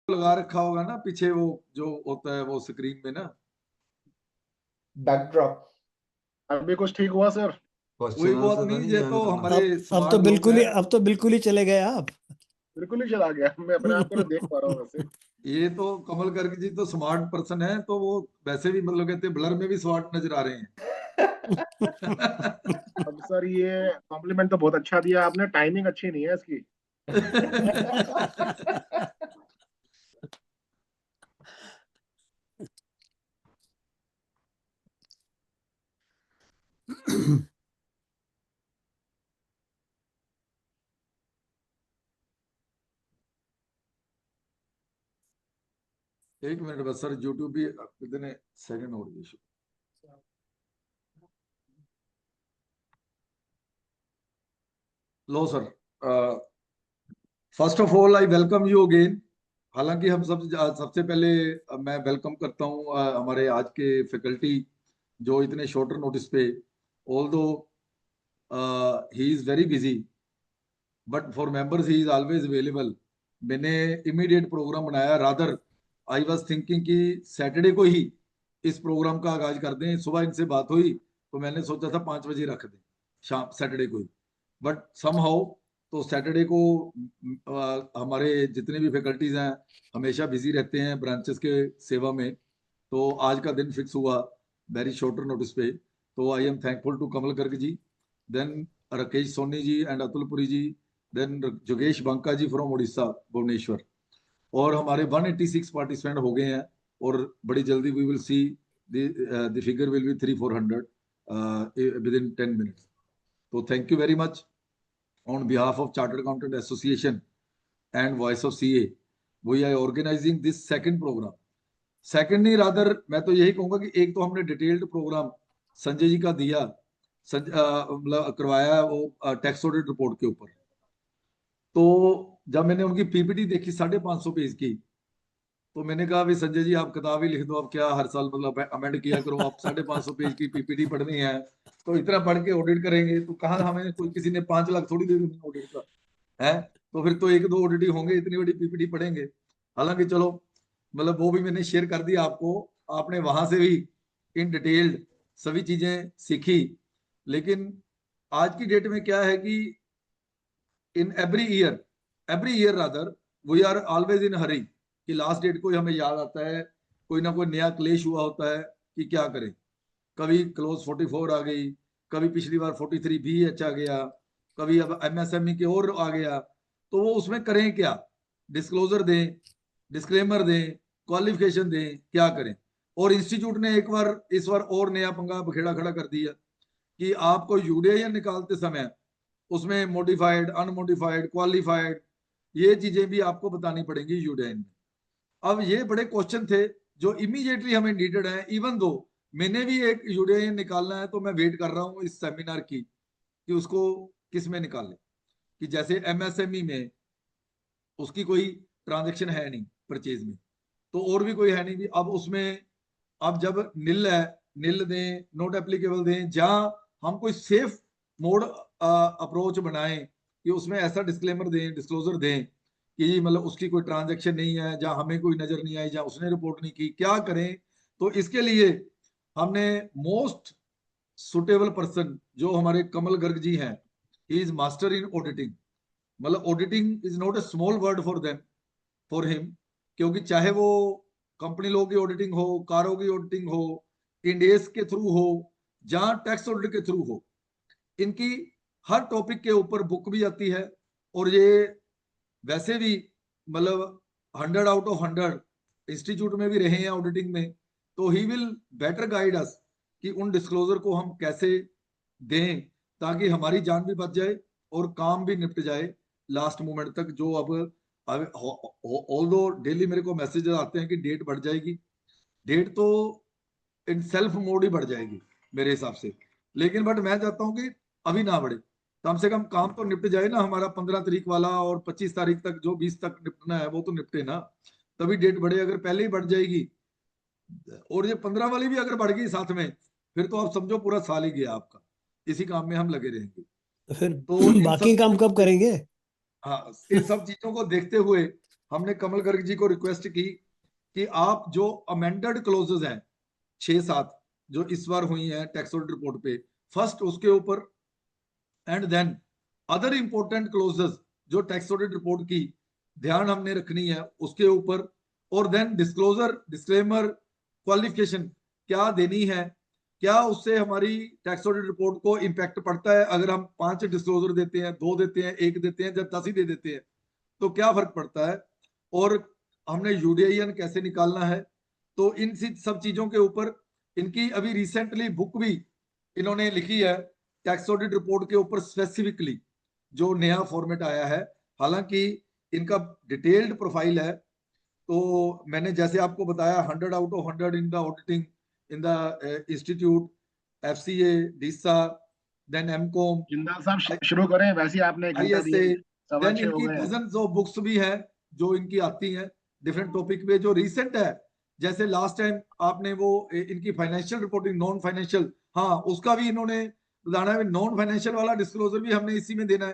लगा रखा होगा ना पीछे, वो जो होता है वो स्क्रीन में ना। बैकड्रॉप। अभी कुछ ठीक हुआ सर? कोई क्वेश्चन बात आंसर नहीं, नहीं ये ज्वाइन तो करना। हमारे अब स्मार्ट तो लोग बिल्कुल ही हैं। अब तो बिल्कुल ही चले गए आप। बिल्कुल ही चला गया, मैं अपने आप को नहीं देख पा रहा हूँ वैसे। ये तो कमल गर्ग जी तो स्मार्ट पर्सन है, तो वो वैसे भी मतलब कहते हैं ब्लर में भी स्मार्ट नजर आ रहे हैं। अब सर ये कॉम्प्लीमेंट तो बहुत अच्छा दिया आपने, टाइमिंग अच्छी नहीं है इसकी। एक मिनट बस सर, यूट्यूब भी कितने सेकंड हो रही है। लो sir, first of all I welcome you again. हालांकि हम सबसे पहले मैं वेलकम करता हूं हमारे आज के फैकल्टी जो इतने शॉर्टर नोटिस पे, ऑल दो he is very busy, but for members he is always available. मैंने इमीडिएट प्रोग्राम बनाया, रादर आई वाज थिंकिंग कि सैटरडे को ही इस प्रोग्राम का आगाज कर दें। सुबह इनसे बात हुई तो मैंने सोचा था 5 बजे रख दें, शाम सैटरडे को ही, बट समहाउ तो सैटरडे को हमारे जितने भी फैकल्टीज हैं हमेशा बिजी रहते हैं ब्रांचेस के सेवा में, तो आज का दिन फिक्स हुआ वेरी शॉर्टर नोटिस पे। तो I am thankful to Kamal Garg ji, then Rakesh Soni ji and Atulpuri ji, then जोगेश बंका जी फ्रॉम उड़ीसा भुवनेश्वर। और हमारे 186 पार्टिसिपेंट हो गए हैं, और बड़ी जल्दी we will see the figure will be 300-400 within 10 minutes। तो thank you very much on behalf of Chartered Accountant Association and Voice of CA, we are organizing this second program। Second नहीं, rather मैं तो यही कहूंगा कि एक तो हमने डिटेल्ड प्रोग्राम संजय जी का दिया, मतलब करवाया वो टैक्स ऑडिट रिपोर्ट के ऊपर। तो जब मैंने उनकी पीपीटी देखी 550 पेज की, तो मैंने कहा भाई संजय जी आप किताब ही लिख दो, अब क्या हर साल मतलब अमेंड किया करो, आप 550 पेज की पीपीटी पढ़नी है तो इतना पढ़ के ऑडिट करेंगे तो कहाँ, हमें कोई किसी ने 5 लाख थोड़ी दे देना ऑडिट का है, तो फिर तो एक दो ऑडिट ही होंगे, इतनी बड़ी पीपीटी पढ़ेंगे। हालांकि चलो मतलब वो भी मैंने शेयर कर दिया आपको, आपने वहां से भी इन डिटेल्ड सभी चीजें सीखी। लेकिन आज की डेट में क्या है कि in every year rather we are always in hurry, कि लास्ट डेट को ही हमें याद आता है, कोई ना कोई नया क्लेश हुआ होता है कि क्या करें। कभी क्लोज 44 आ गई, कभी पिछली बार 43 बी एच आ गया, कभी अब एमएसएमई के और आ गया, तो वो उसमें करें क्या, डिस्क्लोजर दें, डिस्क्लेमर दें, क्वालिफिकेशन दें, क्या करें। और इंस्टीट्यूट ने एक बार इस बार और नया पंगा बखेड़ा खड़ा कर दिया कि आपको यूडीआईएन निकालते समय उसमें मॉडिफाइड, अनमोडिफाइड, क्वालिफाइड, ये चीजें भी आपको बतानी पड़ेंगी यूडीआईएन में। अब ये बड़े क्वेश्चन थे जो इमीडिएटली हमें नीडेड है, इवन दो मैंने भी एक यूडीआईएन निकालना है, तो मैं वेट कर रहा हूँ इस सेमिनार की कि उसको किस में निकालें। कि जैसे एमएसएमई में उसकी कोई ट्रांजेक्शन है नहीं परचेज में, तो और भी कोई है नहीं भी, अब उसमें अब जब निल है, निल दें, नोट एप्लीकेबल दें, जहां हम कोई सेफ मोड अप्रोच बनाएं कि उसमें ऐसा डिस्क्लेमर दें, डिस्क्लोजर दें कि मतलब उसकी कोई ट्रांजैक्शन नहीं है, जहां हमें कोई नजर नहीं आई, जहां उसने रिपोर्ट नहीं की, क्या करें। तो इसके लिए हमने मोस्ट सुटेबल पर्सन जो हमारे कमल गर्ग जी हैं, he is master in auditing. मतलब auditing is not a small word for them, for him, क्योंकि चाहे वो कंपनी लॉ की ऑडिटिंग हो, कारों की ऑडिटिंग हो, इंडेस के थ्रू हो, जहां टैक्स ऑडिट के थ्रू हो, इनकी हर टॉपिक के ऊपर बुक भी आती है। और ये वैसे भी मतलब 100 आउट ऑफ 100 इंस्टीट्यूट में भी रहे हैं ऑडिटिंग में, तो he will better guide us कि उन डिस्क्लोजर को हम कैसे दें ताकि हमारी जान भी बच जाए और काम भी निपट जाए लास्ट मोमेंट तक। जो अब ऑल दो डेली मेरे को मैसेज आते हैं कि डेट बढ़ जाएगी, डेट तो इन सेल्फ मोड ही बढ़ जाएगी मेरे हिसाब से, लेकिन बट मैं चाहता हूं कि अभी ना बढ़े, कम से कम काम तो निपट जाए ना हमारा 15 तारीख वाला, और 25 तारीख तक जो 20 तक निपटना है वो तो निपटे ना, तभी डेट बढ़े। अगर पहले ही बढ़ जाएगी और ये 15 वाली भी अगर बढ़ गई साथ में, फिर तो आप समझो पूरा साल ही गया आपका, इसी काम में हम लगे रहेंगे। तो फिर तो इन सब बाकी काम चीजों कब को करेंगे? हाँ, इन सब चीजों को देखते हुए हमने कमल गर्ग जी को रिक्वेस्ट की कि आप जो अमेंडेड क्लोजेज हैं 6-7 जो इस बार हुई हैं टैक्स ऑडिट रिपोर्ट पे, फर्स्ट उसके ऊपर, and then other important clauses जो टैक्स ऑडिट रिपोर्ट की ध्यान हमने रखनी है उसके ऊपर, और देन डिस्क्लोजर, डिस्क्लेमर, क्वालिफिकेशन क्या देनी है, क्या उससे हमारी टैक्स ऑडिट रिपोर्ट को इम्पैक्ट पड़ता है अगर हम 5 डिस्क्लोजर देते हैं, 2 देते हैं, 1 देते हैं, जब 10 ही दे देते हैं तो क्या फर्क पड़ता है, और हमने यूडीआईएन कैसे निकालना है। तो इन सब चीजों के ऊपर इनकी अभी रिसेंटली बुक भी इन्होंने लिखी है टैक्स ऑडिट रिपोर्ट के ऊपर स्पेसिफिकली, जो नया फॉर्मेट आया है। हालांकि इनका डिटेल्ड प्रोफाइल है, तो मैंने जैसे आपको बताया 100 out of 100 in the auditing in the institute, FCA, DISA, then MCom, Jindal साहब शुरू करें, वैसे ही आपने 1 घंटा आईएसए, दिया, 6:15 देन हो इनकी गए हैं। डजन्स ऑफ बुक्स भी हैं जो इनकी आती हैं डिफरेंट टॉपिक पे जो रीसेंट है। जैसे लास्ट टाइम आपने वो इनकी फाइनेंशियल रिपोर्टिंग, नॉन फाइनेंशियल, हाँ उसका भी इन्होंने बताना है। नॉन फाइनेंशियल वाला डिस्क्लोजर भी हमने इसी में देना है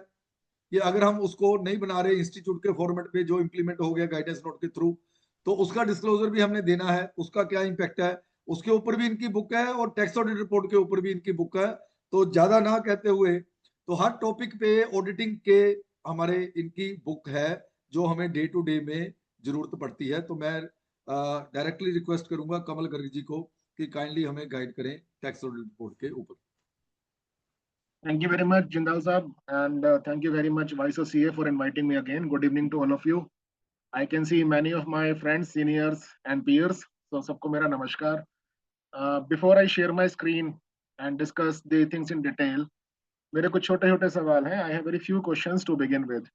कि अगर हम उसको नहीं बना रहे इंस्टीट्यूट के फॉर्मेट पे जो इम्प्लीमेंट हो गया गाइडेंस नोट के थ्रू, तो उसका डिस्क्लोजर भी हमने देना है, उसका क्या इम्पैक्ट है उसके ऊपर भी इनकी बुक है, और टैक्स ऑडिट रिपोर्ट के ऊपर भी इनकी बुक है। तो ज्यादा ना कहते हुए, तो हर टॉपिक पे ऑडिटिंग के हमारे इनकी बुक है जो हमें डे टू डे में जरूरत पड़ती है। तो मैं डायरेक्टली रिक्वेस्ट करूंगा कमल गर्ग जी को कि काइंडली हमें गाइड करें टैक्स ऑडिट रिपोर्ट के ऊपर। Thank you very much, Jindal Saab, and thank you very much, Vice CA, for inviting me again. Good evening to all of you. I can see many of my friends, seniors, and peers. So, सबको मेरा नमस्कार. Before I share my screen and discuss the things in detail, मेरे कुछ छोटे-छोटे सवाल हैं. I have very few questions to begin with.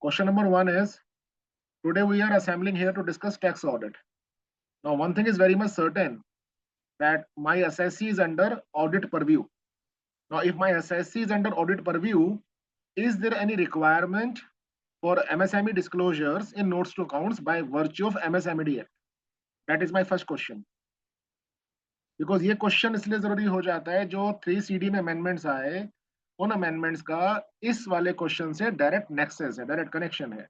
Question number 1 is, today we are assembling here to discuss tax audit. Now, one thing is very much certain, that my SSC is under audit purview. Now, if my SSC is under audit purview, is there any requirement for MSME disclosures in notes to accounts by virtue of MSMED Act? That is my first question. Because ये question इसलिए जरूरी हो जाता है, जो 3CD में amendments आए, उन अमेंडमेंट्स का इस वाले क्वेश्चन से डायरेक्ट नेक्सेस है, डायरेक्ट कनेक्शन है.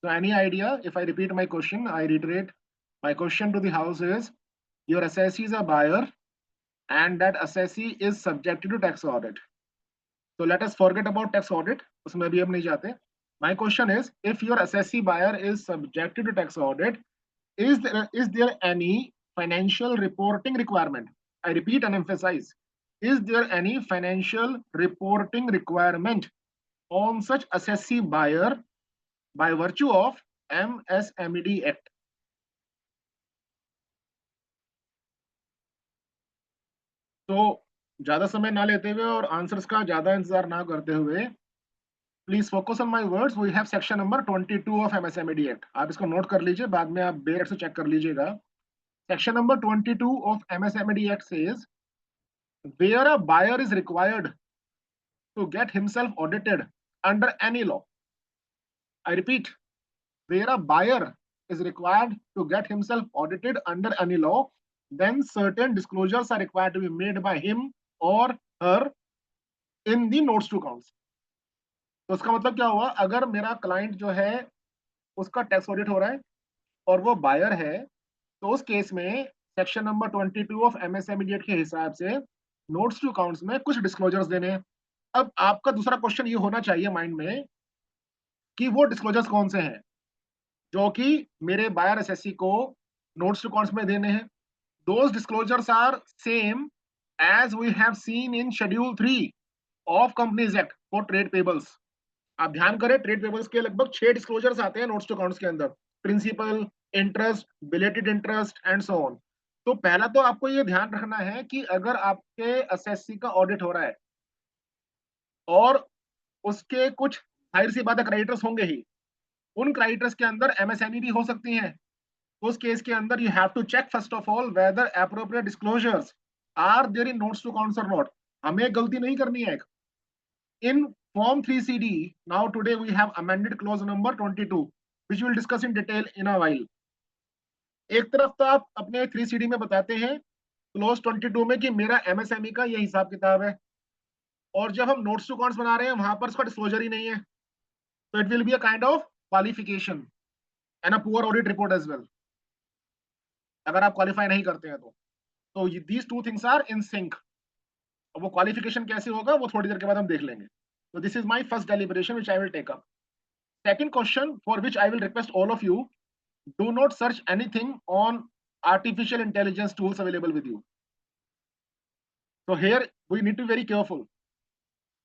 So any idea? If I repeat my question, I reiterate. My question to the house is, your assessee is a buyer and that assessee is subjected to tax audit. So let us forget about tax audit. उसमें भी हम नहीं जाते. My question is, if your assessee buyer is subjected to tax audit, is there any financial reporting requirement? I repeat and emphasize. Is there any financial reporting requirement on such assessee buyer by virtue of MSMED Act? तो ज्यादा समय ना लेते हुए और answers का ज्यादा इंतजार ना करते हुए, please focus on my words. We have section number 22 of MSMED act. आप इसको नोट कर लीजिए, बाद में आप बेर से चेक कर लीजिएगा. Section number 22 of MSMED act says, where a buyer is required to get himself audited under any law. I repeat, where a buyer is required to get himself audited under any law, then certain disclosures are required to be made by him or her in the notes to accounts. तो उसका मतलब क्या हुआ, अगर मेरा client जो है उसका टैक्स ऑडिट हो रहा है और वो बायर है, तो उस केस में section number 22 of MSMED act के हिसाब से नोट्स टू अकाउंट्स में कुछ डिस्क्लोजर्स देने हैं. अब आपका दूसरा क्वेश्चन ये होना चाहिए माइंड में कि वो डिस्क्लोजर्स कौन से हैं जो कि मेरे बायर एसएससी को नोट्स टू अकाउंट्स में देने हैं. Those disclosures are same as we have seen in Schedule 3 of Companies Act for trade payables. आप ध्यान करें, ट्रेड पेबल्स के लगभग 6 डिस्क्लोजर्स आते हैं नोट्स टू अकाउंट्स के अंदर. Principal, interest, belated interest and so on. तो पहला तो आपको ये ध्यान रखना है कि अगर आपके एसएससी का ऑडिट हो रहा है और उसके कुछ जाहिर सी बात है क्रेडिटर्स होंगे ही, उन क्रेडिटर्स के अंदर एमएसएमई भी हो सकती हैं. उस केस के अंदर you have to check first of all whether appropriate disclosures are there in notes to accounts or not. हमें गलती नहीं करनी है. In Form 3CD, now today we have amended clause number 22, which we will discuss in detail in a while. एक तरफ तो आप अपने 3CD में बताते हैं क्लोज 22 में कि मेरा MSME का ये हिसाब किताब है, और जब हम नोट्स टू अकाउंट्स बना रहे हैं वहां पर इसका डिस्क्लोजर ही नहीं है. तो it will be a kind of qualification and a poor audit report as well. अगर आप क्वालिफाई नहीं करते हैं तो these two things are in sync. और वो क्वालिफिकेशन कैसे होगा वो थोड़ी देर के बाद हम देख लेंगे. So this is my first deliberation which I will take up. Second question for which I will request all of you, do not search anything on artificial intelligence tools available with you. So here we need to be very careful.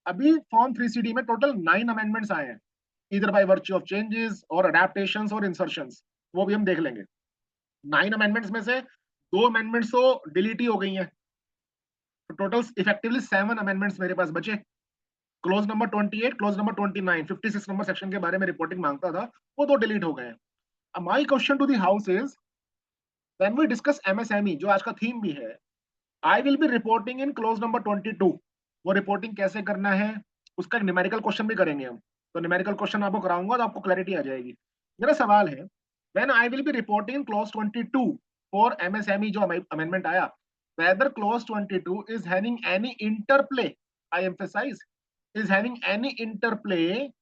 अभी form 3CD में total 9 amendments आए हैं, either by virtue of changes or adaptations or insertions. वो भी हम देख लेंगे. 9 amendments में से 2 अमेंडमेंट्स तो डिलीट ही हो गई हैं. तो टोटल इफेक्टिवली 7 अमेंडमेंट्स मेरे पास बचे. Close number 28, close number 29, 56 number section के बारे में रिपोर्टिंग मांगता था, वो तो डिलीट हो गए हैं. My question to the house is, when we discuss MSME, जो आज का थीम भी है, I will be reporting in clause number 22. वो रिपोर्टिंग कैसे करना है उसका एक न्यूमेरिकल क्वेश्चन भी करेंगे हम. तो न्यूमेरिकल क्वेश्चन आपको कराऊंगा तो आपको क्लैरिटी आ जाएगी. मेरा सवाल है, when I will be reporting in close 22 for MSME जो अमेंडमेंट आया, whether clause 22 is having any interplay, I emphasize, is having any interplay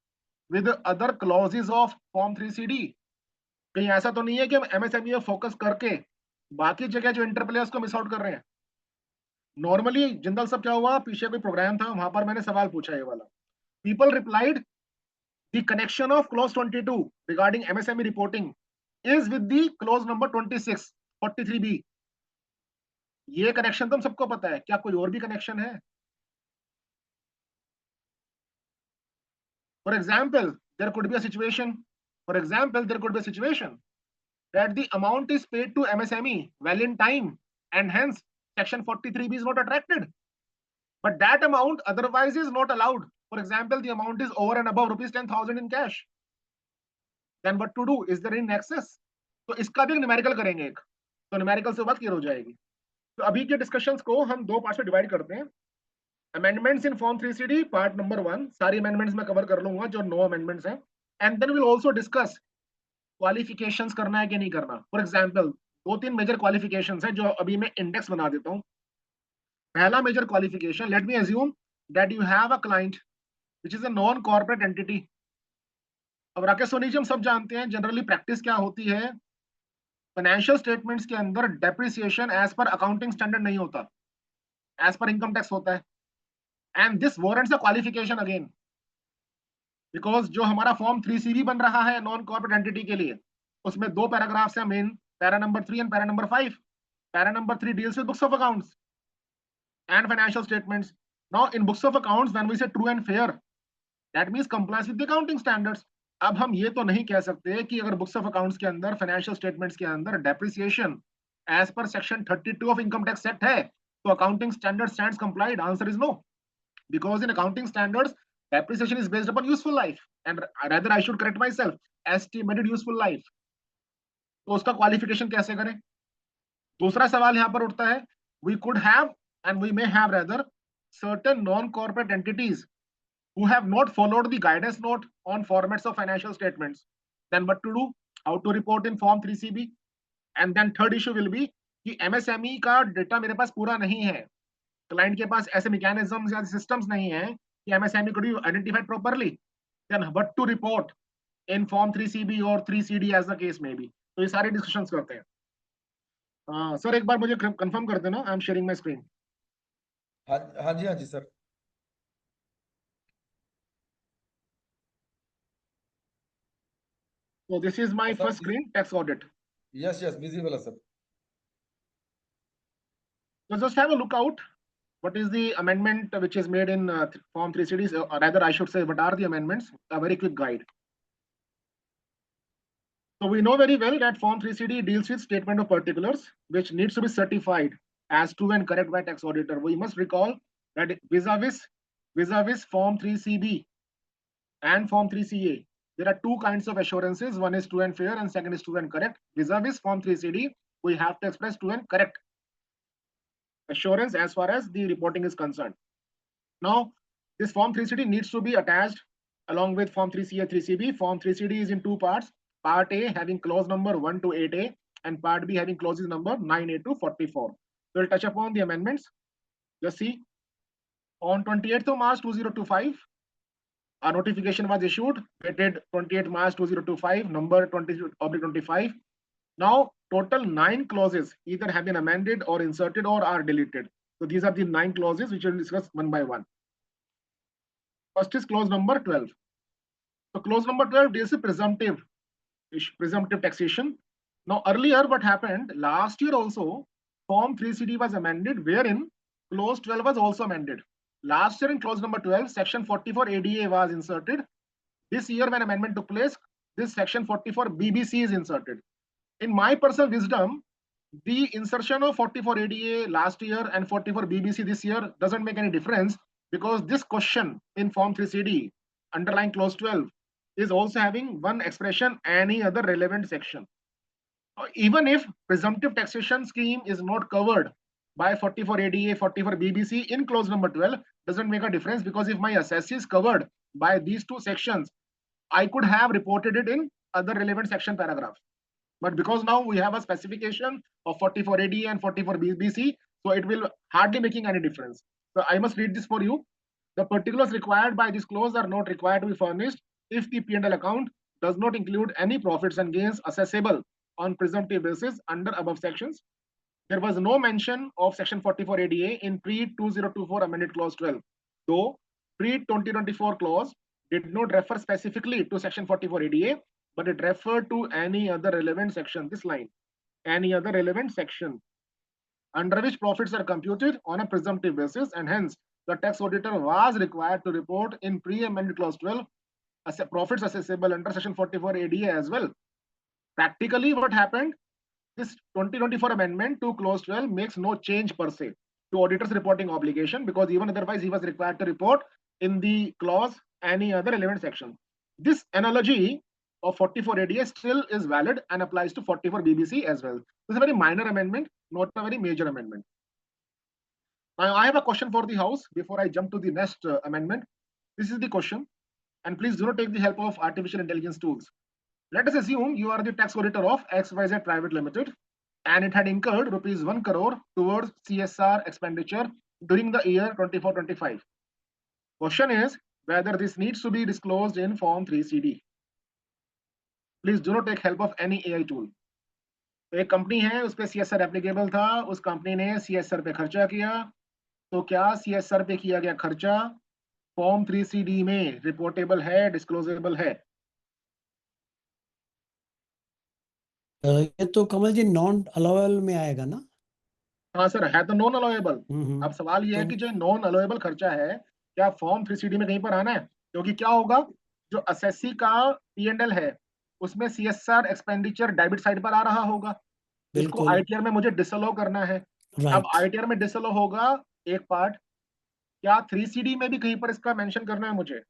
with the other clauses of form 3CD. कहीं ऐसा तो नहीं है कि हम एमएसएमई में फोकस करके बाकी जगह जो इंटरप्ले है उसको मिस आउट कर रहे हैं. नॉर्मली जिंदल सब क्या हुआ, पीछे कोई प्रोग्राम था, वहां पर मैंने सवाल पूछा ये वाला. People replied the connection of clause 22 regarding MSME reporting is with the clause number 26 43B. ये कनेक्शन तो हम सबको पता है, क्या कोई और भी कनेक्शन है? For example, there could be a situation. For example, there could be a situation that the amount is paid to MSME well in time, and hence Section 43B is not attracted. But that amount otherwise is not allowed. For example, the amount is over and above rupees 10,000 in cash. Then what to do? Is there any excess? तो इसका भी numerical करेंगे एक. तो numerical से बात clear हो जाएगी. तो अभी के डिस्कशंस को हम 2 पार्ट में डिवाइड करते हैं. Amendments in form 3CD part number 1, सारी अमेंडमेंट्स मैं कवर कर लूंगा जो 9 अमेंडमेंट्स हैं. And then will also discuss qualifications करना है कि नहीं करना. फॉर एग्जांपल 2-3 मेजर क्वालिफिकेशंस हैं जो अभी मैं इंडेक्स बना देता हूं. पहला major qualification, let me assume that you have a client which is a non corporate entity. अब राकेश सोनी जी, हम सब जानते हैं जनरली प्रैक्टिस क्या होती है, फाइनेंशियल स्टेटमेंट्स के अंदर depreciation as per accounting standard नहीं होता, एज पर इनकम टैक्स होता है. And this warrants a qualification again, because जो हमारा फॉर्म 3CD बन रहा है नॉन कॉर्पोरेट एंटिटी के लिए, उसमें 2 पैराग्राफ्स हैं main, para number 3 and para number 5. Para number 3 deals with books of accounts and financial statements. Now in books of accounts, when we say true and fair, that means compliance with the accounting standards. अब हम ये तो नहीं कह सकते कि अगर books of accounts के अंदर, फाइनेंशियल स्टेटमेंट्स के अंदर depreciation as per section 32 of income tax act है तो accounting standard stands complied. Answer is no, because in accounting standards depreciation is based upon useful life, and rather I should correct myself, estimated useful life. तो उसका qualification कैसे करें? दूसरा सवाल यहां पर उठता है, we could have and we may have rather certain non-corporate entities who have not followed the guidance note on formats of financial statements. Then what to do? How to report in form 3CB? And then third issue will be कि MSME का data मेरे पास पूरा नहीं है, client के पास ऐसे mechanisms या systems नहीं है कि MSME could be identified properly. Then what to report in form 3CB or 3CD as the case may be. तो ये सारे डिस्कशंस करते हैं. सर एक बार मुझे कंफर्म कर देना, I am sharing my screen. हाँ जी sir. So this is my first screen, tax audit. Yes, visible है sir. So just have a look out. What is the amendment which is made in form 3CD? Or rather, I should say, what are the amendments? A very quick guide. So we know very well that form 3CD deals with statement of particulars, which needs to be certified as true and correct by tax auditor. We must recall that vis-a-vis form 3CB and form 3CA, there are 2 kinds of assurances. One is true and fair, and second is true and correct. Vis-a-vis form 3CD, we have to express true and correct assurance as far as the reporting is concerned. Now, this form 3CD needs to be attached along with form 3CA, 3CB. Form 3CD is in 2 parts. Part A having clause number 1 to 8A, and Part B having clauses number 9A to 44. So we'll touch upon the amendments. Just see, on 28th of March 2025, A notification was issued dated 28 March 2025, number 20/25. Now, total 9 clauses either have been amended or inserted or are deleted. So these are the 9 clauses which we'll discuss one by one. First is clause number 12. So clause number 12 deals with presumptive taxation. Now, earlier what happened, last year also, Form 3CD was amended, wherein clause 12 was also amended. Last year in clause number 12, section 44 ADA was inserted. This year when amendment took place, this section 44 BBC is inserted. In my personal wisdom, the insertion of 44 ADA last year and 44 BBC this year doesn't make any difference, because this question in Form 3CD, underlying clause 12, is also having one expression, any other relevant section. Even if presumptive taxation scheme is not covered by 44 ADA, 44 BBC in clause number 12, doesn't make a difference, because if my assessee is covered by these two sections, I could have reported it in other relevant section paragraphs. But because now we have a specification of 44 ADA and 44 BBC, so it will hardly making any difference. So I must read this for you. The particulars required by this clause are not required to be furnished if the P&L account does not include any profits and gains accessible on presumptive basis under above sections. There was no mention of section 44 ADA in pre-2024 amended clause 12, though pre-2024 clause did not refer specifically to section 44 ADA, but it referred to any other relevant section, this line, any other relevant section, under which profits are computed on a presumptive basis, and hence the tax auditor was required to report in pre-amended clause 12 as profits accessible under section 44 ADA as well. Practically what happened, this 2024 amendment to clause 12 makes no change per se to auditor's reporting obligation, because even otherwise he was required to report in the clause any other relevant section. This analogy of 44 ADA still is valid and applies to 44 BBC as well. This is a very minor amendment, not a very major amendment. Now I have a question for the House before I jump to the next amendment. This is the question, and please do not take the help of artificial intelligence tools. Let us assume you are the tax auditor of XYZ Private Limited, and it had incurred rupees 1 crore towards CSR expenditure during the year 24-25. Question is whether this needs to be disclosed in Form 3CD. Please do not take help of any AI tool. तो एक company है, उस पे CSR applicable था, उस company ने CSR पे खर्चा किया, तो क्या CSR पे किया गया खर्चा फॉर्म 3CD में रिपोर्टेबल है, डिस्क्लोजेबल है? ये तो कमल जी नॉन अलाउएबल में आएगा ना? हाँ सर, है तो नॉन अलाउएबल। अब सवाल ये है तो- कि जो नॉन अलाउएबल खर्चा है, क्या फॉर्म 3CD में कहीं पर आना है? क्योंकि क्या होगा, जो असेसी का P&L है उसमें CSR एक्सपेंडिचर डेबिट साइड पर आ रहा होगा, इसको बिल्कुल ITR में मुझे डिसअलाउ करना है। अब राइट। ITR में डिसअलाउ होगा एक पार्ट, क्या 3CD में भी कहीं पर इसका मेंशन करना है मुझे?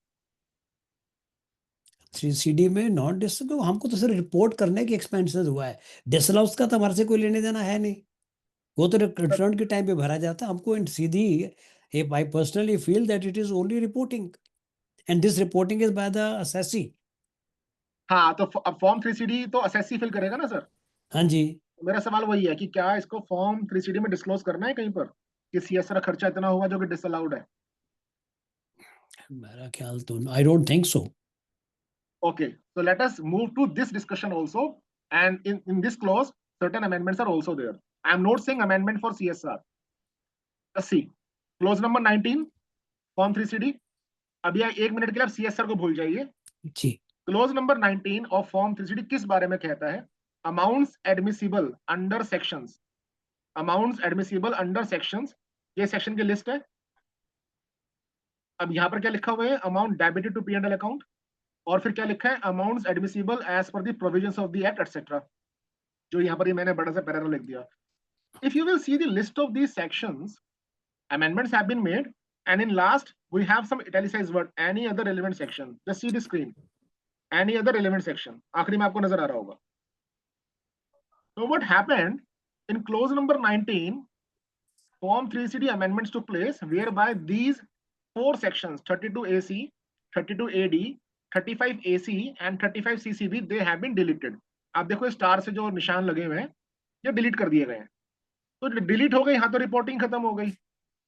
3CD में नॉट डिसअलाउ, हमको तो सिर्फ रिपोर्ट करने की एक्सपेंसेस हुआ है, डिसअलाउस का तो हमारे से कोई लेने देना है नहीं, वो तो रिटर्न के टाइम पे भरा जाता है। हमको सीधी, if I personally feel that it is only reporting and this reporting is by the assessee. हाँ, तो अब फॉर्म 3CD तो असेसी फिल करेगा ना सर? हाँ जी, मेरा सवाल वही है कि क्या इसको फॉर्म 3CD में डिस्क्लोज करना है कहीं पर कि CSR खर्चा इतना हुआ जो कि डिसअलाउड है? मेरा ख्याल तो I don't think so. Okay, so let us move to this discussion also, and in this clause certain amendments are also there. I am not saying amendment for CSR. Let's see clause number 19 form 3CD. अभी एक minute के लिए आप CSR को भूल जाइए जी। Clause number 19 of form 3CD किस बारे में कहता है? Amounts admissible under sections, amounts admissible under sections, ये सेक्शन की लिस्ट है। अब यहाँ पर क्या लिखा हुआ है? Amount debited to P&L account, और फिर क्या लिखा है? Amounts admissible as per the provisions of the act etcetera, जो यहाँ पर मैंने बड़ा सा पैराग्राफ लिख दिया। If you will see the list of these sections, amendments have been made, and in last we have some italicized word, any other relevant section. Just see the screen, any other relevant section, आखिरी में आपको नजर आ रहा होगा। So what happened in clause number 19, form 3CD amendments took place whereby these four sections 32AC, 32AD, 35AC and 35CCB they have been deleted. आप देखो star से जो निशान लगे हुए हैं ये डिलीट कर दिए गए हैं, तो डिलीट हो गई, यहाँ तो रिपोर्टिंग खत्म हो गई।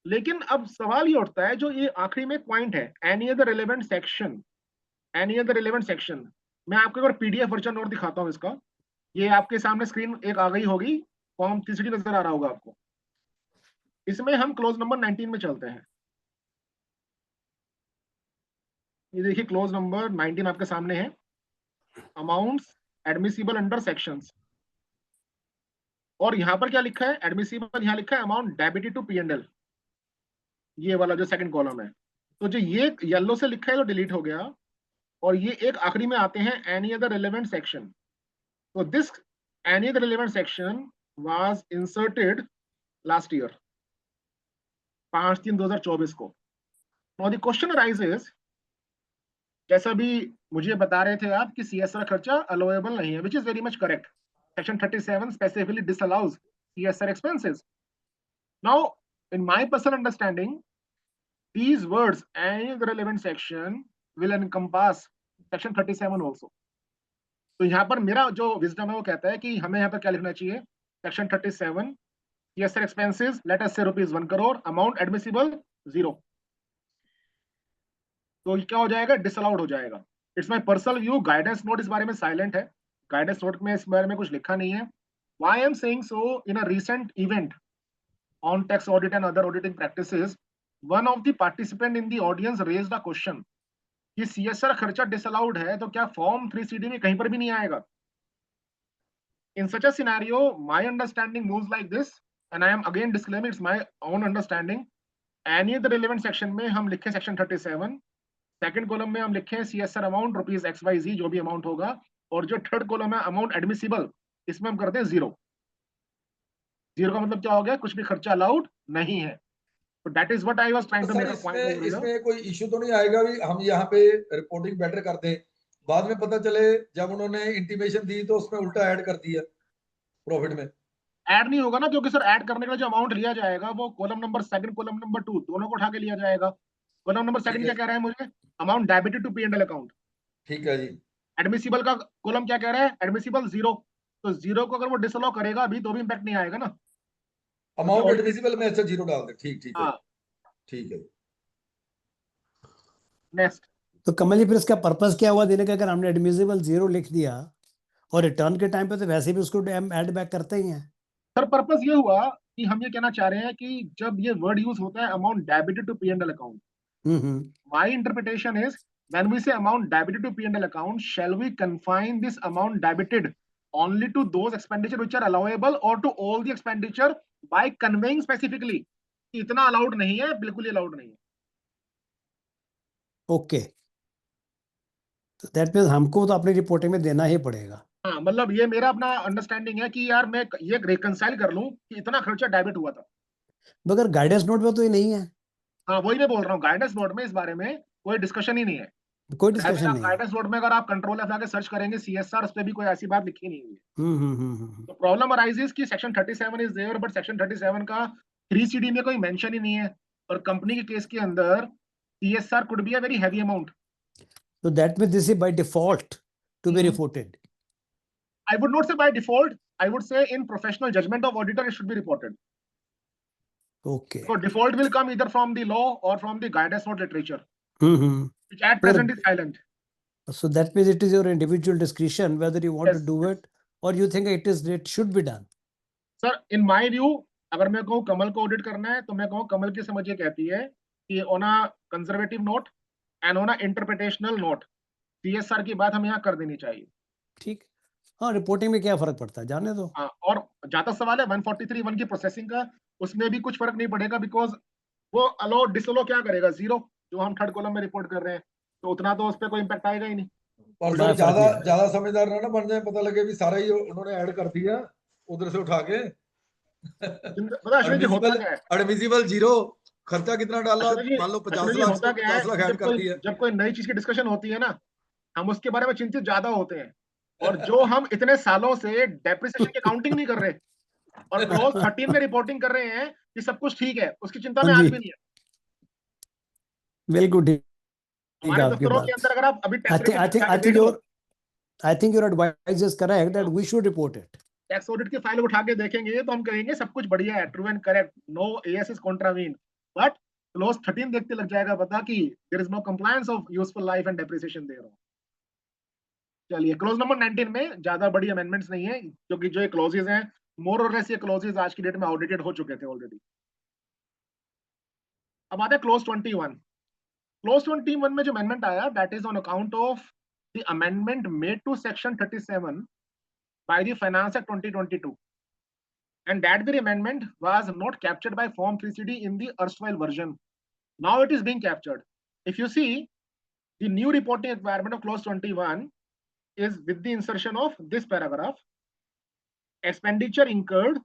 लेकिन अब सवाल ये उठता है, जो ये आखिरी में पॉइंट है, any other relevant section, any other relevant section. मैं आपको एक बार पीडीएफ वर्जन नोट दिखाता हूँ इसका। ये आपके सामने स्क्रीन एक आ गई होगी, फॉर्म 3 नजर आ रहा होगा आपको। इसमें हम क्लोज नंबर 19 में चलते हैं। ये देखिए क्लोज नंबर 19 आपके सामने है, अमाउंट्स एडमिसिबल अंडर सेक्शंस। और यहाँ पर क्या लिखा है, एडमिसिबल यहाँ लिखा है अमाउंट डेबिटेड टू पी&एल, ये वाला जो सेकंड कॉलम है। तो जो ये येलो से लिखा है तो डिलीट हो गया, और ये एक आखिरी में आते हैं एनी अदर रिलेवेंट सेक्शन। तो this any other relevant section was inserted last year 5/3/2024 को। नाउ द क्वेश्चन अराइजेस, जैसा भी मुझे बता रहे थे आप कि सीएसआर खर्चा अलाउएबल नहीं है, which is very much correct. Section 37 specifically disallows CSR expenses. Now in my personal understanding, these words any the relevant section will encompass section 37 also. तो यहाँ पर मेरा जो विजडम है वो कहता है कि हमें यहाँ पर क्या लिखना चाहिए, section 37 CSR expenses let us से ₹1 crore, अमाउंट एडमिसिबल 0। तो क्या हो जाएगा, डिसअलाउड हो जाएगा। It's my personal view, guidance note इस बारे में साइलेंट है, गाइडेंस नोट में इस बारे में कुछ लिखा नहीं है। Why I am saying so, in a recent event on tax audit and other auditing practices, one of the participant in the audience raised a question कि CSR खर्चा disallowed है तो क्या फॉर्म 3CD में कहीं पर भी नहीं आएगा। In such a scenario, my understanding moves like this, and I am again disclaiming it's my own understanding. Any of the relevant section में हम लिखें section 37, सेकंड कॉलम में हम लिखें CSR अमाउंट ₹XYZ जो भी अमाउंट होगा, और जो थर्ड कॉलम है अमाउंट एडमिसिबल, इसमें हम करते हैं 0। 0 का मतलब क्या हो गया, कुछ भी खर्चा अलाउड नहीं है। तो that is what I was trying to make a point. इसमें कोई इश्यू तो नहीं आएगा भी हम यहाँ पे रिपोर्टिंग बेटर कर दें, बाद में पता चले जब उन्होंने इंटीमेशन दी तो उसमें उल्टा ऐड कर दिया प्रॉफिट में। ऐड नहीं होगा ना, क्योंकि सर ऐड करने के लिए जो अमाउंट लिया जाएगा वो column number second, column number 2 दोनों को उठा के लिया जाएगा। कॉलम नंबर सेकंड क्या कह रहा है मुझे, amount debited to P&L account. ठीक है जी। एडमिसिबल का कॉलम क्या कह रहा है, एडमिसिबल 0। तो 0 को अगर वो डिसअलाउ करेगा अभी तो भी इंपैक्ट नहीं आएगा ना, अमाउंट एडमिसिबल में अच्छा 0 डाल दे। ठीक है, हाँ। ठीक है। नेक्स्ट। तो कमल जी फिर इसका पर्पस क्या हुआ देने का, अगर हमने एडमिसिबल 0 लिख दिया और रिटर्न के टाइम पे तो वैसे भी उसको ऐड बैक करते ही हैं। सर पर्पस ये हुआ कि हम ये कहना चाह रहे हैं कि जब ये वर्ड यूज होता है amount debited to P&L account, my interpretation is when we say amount debited to P&L account, shall we confine this amount debited only to those expenditure which are allowable, or to all the expenditure by conveying specifically कि इतना allowed नहीं है, बिल्कुल ही allowed नहीं है। Okay, तो that means हमको तो अपनी रिपोर्टिंग में देना ही पड़ेगा। हाँ, मतलब ये मेरा अपना अंडरस्टैंडिंग है कि यार मैं ये रिकंसाइल कर लूं कि इतना खर्चा डेबिट हुआ था, मगर गाइडेंस नोट में तो ये नहीं है। हाँ वही मैं बोल रहा हूँ, गाइडेंस नोट में इस बारे में कोई डिस्कशन ही नहीं है। कोई डिस्कशन नहीं है। गाइडेंस नोट में अगर आप कंट्रोल एफ आके सर्च करेंगे सीएसआर, उस पे भी कोई ऐसी बात लिखी नहीं हुई है। तो प्रॉब्लम अराइजेस कि section 37 is there, but section 37 का 3CD में कोई मेंशन ही नहीं है, और कंपनी के केस के अंदर CSR could be a very heavy amount. So that means this is by default to be reported. I would not say by default, I would say in professional judgment of auditor it should be reported. Okay. So default will come either from the law or from the guidance note literature, which at present is silent. So that means it is your individual discretion whether you want to Yes, do yes. it or you think it should be done. Sir, in my view, अगर मैं कहूँ कमल को audit करना है तो मैं कहूँ कमल की समझ ये कहती है कि on a conservative note and on a interpretational note CSR की बात हमें यहाँ कर देनी चाहिए। ठीक, हाँ रिपोर्टिंग में क्या फर्क पड़ता है, जाने दो। हाँ, और जहाँ सवाल है 143(1) की प्रोसेसिंग का, उसमें भी कुछ फर्क नहीं पड़ेगा, बिकॉज वो अलो डिसअलो क्या करेगा, 0 जो हम थर्ड कॉलम में रिपोर्ट कर रहे हैं, तो उतना तो उस पर कोई इम्पैक्ट आएगा ही नहीं। और बड़ा सर फर्क नहीं है। ज्यादा समझदार ना बन जाए, पता लगे भी सारा ही उन्होंने ऐड कर दिया उधर से उठा के। पता अश्विन जी होता क्या है, एडमिसिबल 0, खर्चा कितना डाला, अश्विन जी, मान लो अश्विन 50 जी लाख होता को क्या है 50 लाख कि ऐड कर दिया। जब कोई नई चीज की डिस्कशन होती है ना, हम उसके बारे में चिंतित ज्यादा होते हैं, और जो हम इतने सालों से डेप्रिसिएशन की काउंटिंग नहीं कर रहे और क्लोज 13 में रिपोर्टिंग कर रहे हैं कि सब कुछ ठीक है, उसकी चिंता में हाँ आज जी, भी नहीं है। बिल्कुल ठीक हमारे आपकी दफ्तरों के बात। अंदर अगर आप अभी I tax think I rate think I जाके think देख लो, your advice is correct that we should report it. Tax audit की फाइल उठा के देखेंगे तो हम कहेंगे सब कुछ बढ़िया है, true and correct, no AS is contravene, but clause 13 देखते लग जाएगा पता कि there is no compliance of useful life and depreciation there हो। चलिए क्लोज नंबर 19 में ज्यादा बड़ी अमेंडमेंट्स नहीं है, क्योंकि जो ये क्लोजेज हैं मोर और लेस ये क्लोजेज आज की डेट में आउटडेटेड हो चुके थे ऑलरेडी। अब आते हैं क्लोज 21। क्लोज 21 में जो अमेंडमेंट आया that is on account of the amendment made to section 37 by the Finance Act 2022, and that very amendment was not captured by Form 3CD in the erstwhile version. Now it is being captured. If you see, the new reporting requirement of clause 21 is with the insertion of this paragraph: expenditure incurred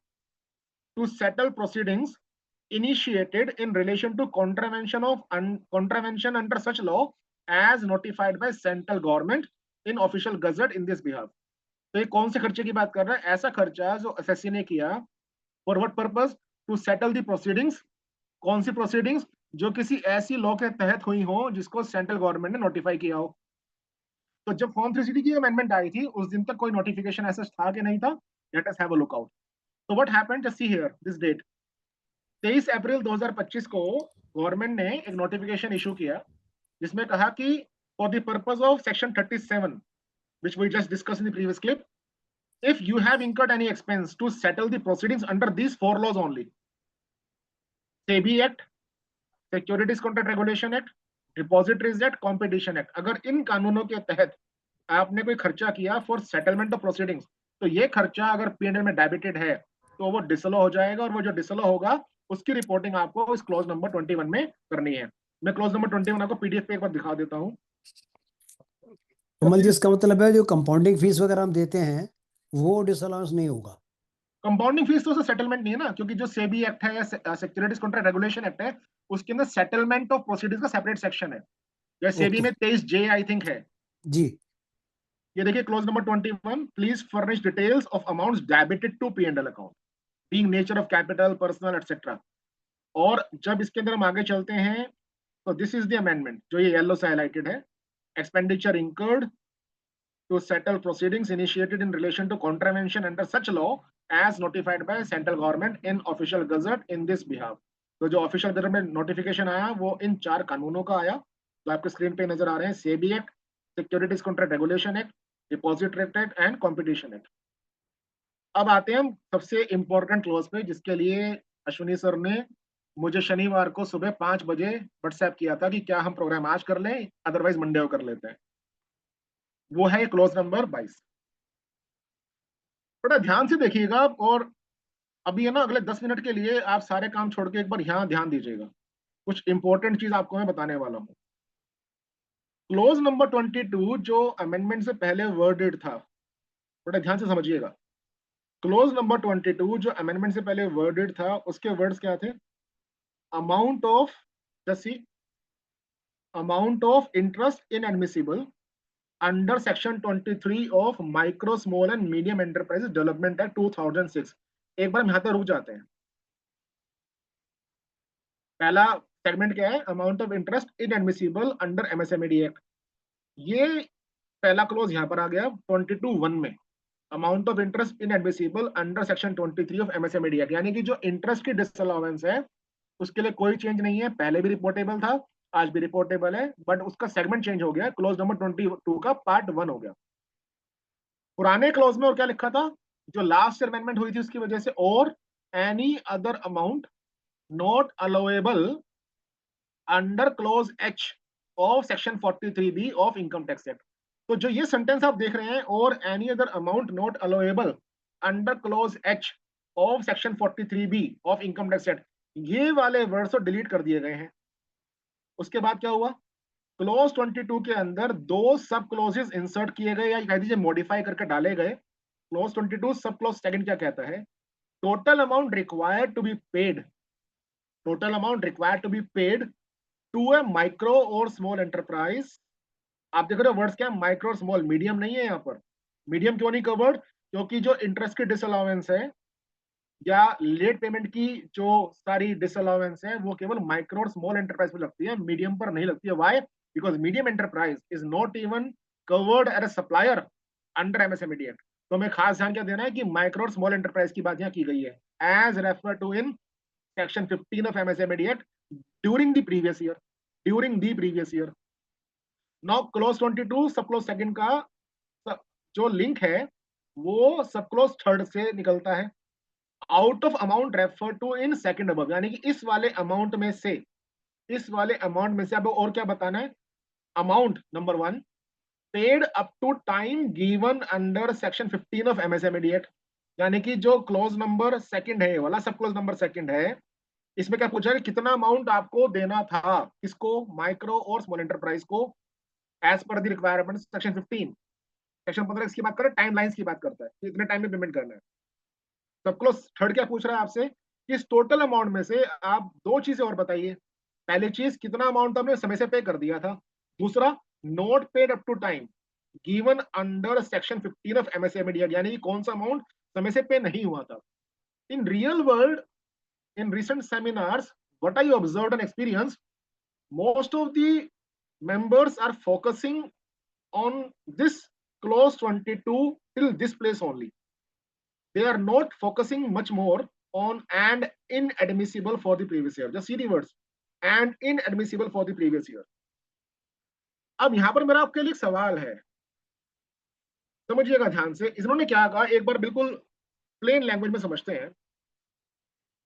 to settle proceedings initiated in relation to contravention under such law as notified by central government in official gazette in this behalf. तो ये कौन से खर्चे की बात कर रहा है? ऐसा खर्चा जो एसएससी ने किया for what purpose? To settle the proceedings. कौन सी प्रोसीडिंग्स? जो किसी ऐसी लॉ के तहत हुई हो जिसको सेंट्रल गवर्नमेंट ने नोटिफाई किया हो। तो जब फॉर्म 3CD की अमेंडमेंट आई थी उस दिन तक कोई नोटिफिकेशन ऐसा था कि नहीं था? Let us have a look out. तो what happened, just see here this date 23 April 2025 को गवर्नमेंट ने एक नोटिफिकेशन इशू किया जिसमें कहा कि for the purpose of section 37 which we just discussed in the previous clip, if you have incurred any expense to settle the proceedings under these 4 laws only: SEBI Act, Securities Contract Regulation Act, Depositories Act, Competition Act, अगर इन कानूनों के तहत आपने कोई खर्चा किया for settlement of proceedings, तो ये खर्चा अगर पीएनएल में डेबिटेड है तो वो डिसअलो हो जाएगा, और वो जो डिसअलो होगा उसकी रिपोर्टिंग आपको इस क्लॉज नंबर 21 में करनी है। मैं क्लॉज नंबर 21 आपको पीडीएफ पे एक बार दिखा देता हूँ। कमल जी, इसका मतलब है जो कंपाउंडिंग फीस वगैरह हम देते हैं वो डिसअलाउंस नहीं होगा? कंपाउंडिंग फीस तो सेटलमेंट नहीं है ना, क्योंकि जो सेबी एक्ट है या सिक्योरिटीज कॉन्ट्रैक्ट रेगुलेशन एक्ट है उसके अंदर सेटलमेंट ऑफ प्रोसीडिंग्स का सेपरेट सेक्शन है। या सेबी में 23J आई थिंक है जी। ये देखिए clause number 21, please furnish details of amounts debited to PNL account being nature of capital, personal etcetera. और जब इसके अंदर हम आगे चलते हैं तो दिस इज द अमेंडमेंट जो ये येलो से हाइलाइटेड है: expenditure incurred to settle proceedings initiated in relation to contravention under such law as notified by central government in official gazette in this behalf। तो जो ऑफिशियल गजट में notification आया वो इन 4 कानूनों का आया जो आपके स्क्रीन पे नजर आ रहे हैं: SEBI act, securities contract regulation act, depository act and competition act. अब आते हैं हम सबसे इंपॉर्टेंट क्लॉज पे जिसके लिए अश्विनी सर ने मुझे शनिवार को सुबह 5 बजे व्हाट्सएप किया था कि क्या हम प्रोग्राम आज कर लें, अदरवाइज मंडे को कर लेते हैं। वो है क्लोज नंबर 22। थोड़ा ध्यान से देखिएगा और अभी है ना अगले 10 मिनट के लिए आप सारे काम छोड़ के एक बार यहाँ ध्यान दीजिएगा, कुछ इंपॉर्टेंट चीज आपको मैं बताने वाला हूँ। क्लोज नंबर 22 जो अमेंडमेंट से पहले वर्डेड था, थोड़ा ध्यान से समझिएगा। क्लोज नंबर 22 जो अमेंडमेंट से पहले वर्डेड था उसके वर्ड्स क्या थे? Amount of, just see, amount of interest inadmissible under section 23 of micro small and medium enterprises development act 2006। एक बार हम यहाँ पे रुक जाते हैं। पहला सेगमेंट क्या है? Amount of interest inadmissible under MSME act. ये पहला क्लोज यहाँ पर आ गया 22(1) में, amount of interest inadmissible under section 23 of MSME act, यानी कि जो इंटरेस्ट की डिसअलाउंस है उसके लिए कोई चेंज नहीं है, पहले भी रिपोर्टेबल था, आज भी रिपोर्टेबल है, बट उसका सेगमेंट चेंज हो गया, क्लोज नंबर 22 का पार्ट 1 हो गया। पुराने क्लोज में और क्या लिखा था? जो लास्ट अमेंडमेंट हुई थी उसकी वजह से, और any other amount not allowable under close H of section 43B of income tax act. तो जो ये सेंटेंस आप देख रहे हैं, और any other amount not allowable under close H of section 43B of income tax act, ये वाले वर्ड्स तो डिलीट कर दिए गए हैं। उसके बाद क्या हुआ? क्लोज 22 के अंदर 2 सब क्लोजेस इंसर्ट किए गए, या कह दीजिए मॉडिफाई करके डाले गए। क्लोज 22 सब क्लोज सेकंड क्या कहता है? Total amount required to be paid, total amount required to be paid to a micro और स्मॉल एंटरप्राइज। आप देख रहे हो वर्ड्स क्या है? माइक्रो और स्मॉल, मीडियम नहीं है यहाँ पर। मीडियम क्यों नहीं कवर्ड? क्योंकि जो इंटरेस्ट की डिसअलाउंस है या लेट पेमेंट की जो सारी डिसअलाउंस है वो केवल माइक्रो और स्मॉल एंटरप्राइज पर लगती है, मीडियम पर नहीं लगती है। Why? Because medium enterprise is not even covered as a supplier under MSME act. तो हमें खास ध्यान क्या देना है कि माइक्रो और स्मॉल एंटरप्राइज की बात यहाँ की गई है, as refer to in section 15 of MSME act during the previous year, during the previous year. Now clause 22 सब क्लोज सेकंड का जो लिंक है वो सब क्लोज थर्ड से निकलता है। Out of amount refer to in second above, यानी कि इस वाले अमाउंट में से, इस वाले अमाउंट में से अब और क्या बताना है? Amount number 1 paid up to time given under section 15 of MSME act, यानी कि जो क्लोज नंबर सेकंड है वाला, सब क्लोज नंबर सेकंड है, इसमें क्या पूछा है? कितना अमाउंट आपको देना था, किसको? माइक्रो और स्मॉल एंटरप्राइज को, as per the requirement section 15। Section 15 इसकी बात कर रहा है, टाइम लाइन्स की बात करता है कि इतने टाइम में पेमेंट करना है। सब क्लोज थर्ड क्या पूछ रहा है आपसे कि इस टोटल अमाउंट में से आप दो चीजें और बताइए। पहली चीज, कितना अमाउंट हमने समय से पे कर दिया था। दूसरा, not paid up to time given under section 15 of MSME act, यानी कि कौन सा अमाउंट समय से पे नहीं हुआ था। In real world, in recent seminars, what I observed and experienced, most of the members are focusing on this clause 22 till this place only. They are not focusing much more on and inadmissible for the previous year. Just see the words, and inadmissible for the previous year. अब यहां पर मेरा आपके लिए एक सवाल है, समझिएगा ध्यान से। इन्होंने क्या कहा, एक बार बिल्कुल प्लेन लैंग्वेज में समझते हैं।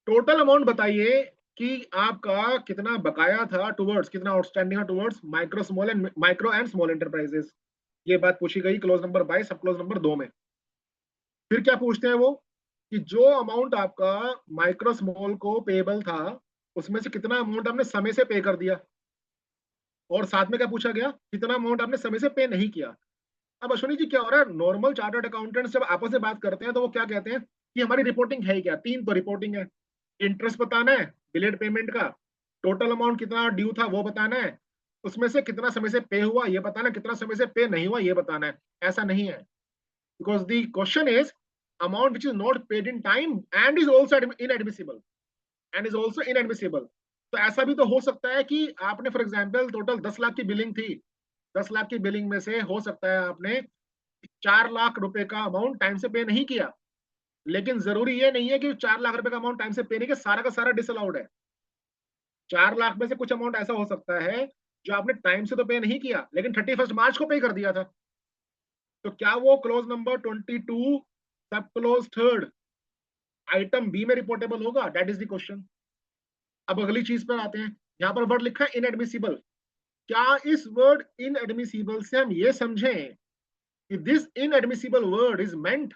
टोटल अमाउंट बताइए कि आपका कितना बकाया था टुवर्ड्स, कितना आउटस्टैंडिंग है towards micro and small enterprises. ये बात पूछी गई क्लोज नंबर 22 सब क्लोज नंबर 2 में। फिर क्या पूछते हैं वो कि जो अमाउंट आपका माइक्रो स्मॉल को पेबल था उसमें से कितना अमाउंट आपने समय से पे कर दिया, और साथ में क्या पूछा गया, कितना अमाउंट आपने समय से पे नहीं किया। अब अश्विनी जी क्या हो रहा है, नॉर्मल चार्टर्ड अकाउंटेंट्स जब आपस में बात करते हैं तो वो क्या कहते हैं कि हमारी रिपोर्टिंग है क्या? 3 तो रिपोर्टिंग है, इंटरेस्ट बताना है, डिलेड पेमेंट का, टोटल अमाउंट कितना ड्यू था वो बताना है, उसमें से कितना समय से पे हुआ ये बताना है, कितना समय से पे नहीं हुआ ये बताना है। ऐसा नहीं है, because the question is amount which is not paid in time and is also inadmissible, and is also inadmissible. तो ऐसा भी तो हो सकता है कि आपने फॉर एग्जाम्पल टोटल 10 लाख की बिलिंग थी, 10 लाख की बिलिंग में से हो सकता है आपने 4 लाख रुपए का अमाउंट टाइम से पे नहीं किया, लेकिन जरूरी ये नहीं है कि 4 लाख रुपए का अमाउंट टाइम से पे नहीं किया सारा का सारा डिसअलाउड है। 4 लाख में से कुछ अमाउंट ऐसा हो सकता है जो आपने टाइम से तो पे नहीं किया लेकिन 31 मार्च को पे कर दिया था। तो क्या वो क्लोज नंबर 22 सब क्लोज थर्ड आइटम बी में रिपोर्टेबल होगा? That is the question. अब अगली चीज पर आते हैं, यहां पर वर्ड लिखा है इनएडमिसिबल। क्या इस वर्ड इनएडमिसिबल से हम ये समझें कि this inadmissible word is meant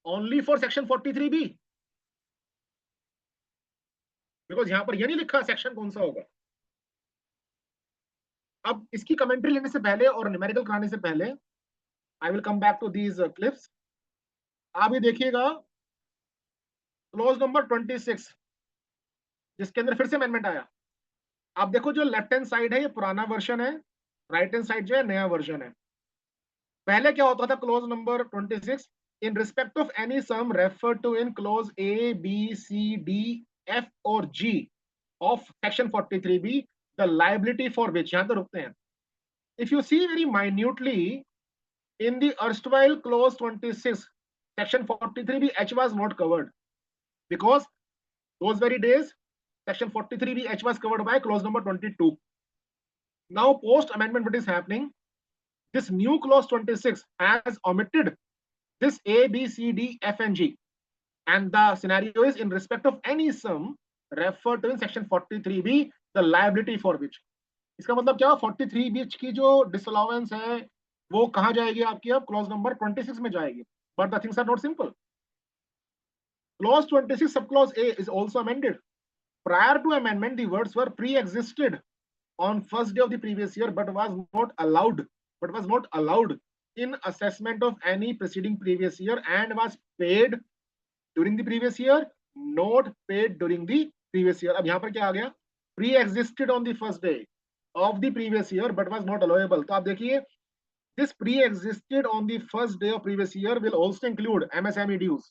only for section 43B? Because यहां पर ये नहीं लिखा सेक्शन कौन सा होगा। अब इसकी कमेंट्री लेने से पहले और न्यूमेरिकल कराने से पहले I will come back to these clips. आप ये देखिएगा क्लोज नंबर 26 जिसके अंदर फिर से अमेंडमेंट आया। आप देखो जो लेफ्ट हैंड साइड है ये पुराना वर्जन है, राइट हैंड साइड जो है नया वर्जन है। पहले क्या होता था clause number 26, in respect of any sum refer to in clause A B C D F और G of section 43B the liability for which, यहां तो रुकते हैं। If you see very minutely in the erstwhile clause 26 section 43B H was not covered because those very days section 43B H was covered by clause number 22. Now post amendment what is happening, this new clause 26 has omitted this A B C D F and G, and the scenario is in respect of any sum referred to in section 43B the liability for which। इसका मतलब क्या, 43B की जो disallowance है वो कहां जाएगी आपकी, अब क्लॉज नंबर 26 में जाएगी। But the things are not simple. Clause 26 sub clause A is also amended. Prior to amendment, the words were pre-existed on first day of the previous year, but was not allowed in assessment of any preceding previous year and was paid during the previous year, not paid during the previous year। अब यहाँ पर क्या आ गया, pre-existed on the first day of the previous year, but was not allowable। तो आप देखिए this pre-existed on the first day of previous year will also include MSME dues,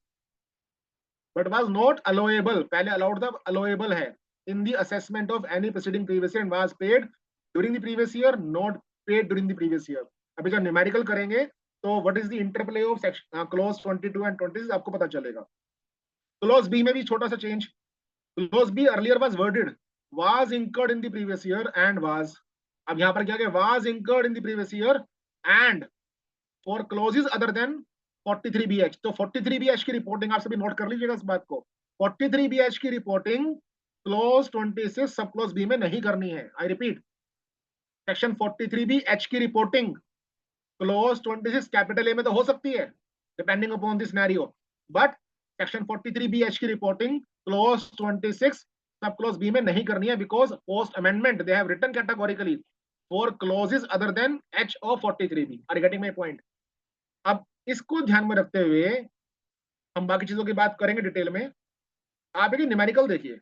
but was not allowable, पहले allowed था, allowable है in the assessment of any preceding previous year and was paid during the previous year, not paid during the previous year। अभी जब numerical करेंगे तो what is the interplay of section clause 22 and 26 आपको पता चलेगा। Clause B में भी छोटा सा change. Clause B earlier was worded was incurred in the previous year and was, अब यहां पर क्या गया, was incurred in the previous year and for clauses other than 43BH। तो 43BH की रिपोर्टिंग आप सभी नोट कर लीजिएगा इस बात को, 43BH की रिपोर्टिंग क्लोज 26 सब क्लोज बी में नहीं करनी है। आई रिपीट, सेक्शन 43BH की रिपोर्टिंग क्लोज 26 कैपिटल ए में तो हो सकती है depending upon the scenario, but section 43BH की रिपोर्टिंग क्लोज 26 सब क्लोज बी में नहीं करनी है, because post amendment they have written categorically for clauses other than H of 43B। Are getting my point? अब इसको ध्यान में रखते हुए हम बाकी चीजों की बात करेंगे डिटेल में। आप एक न्यूमेरिकल देखिए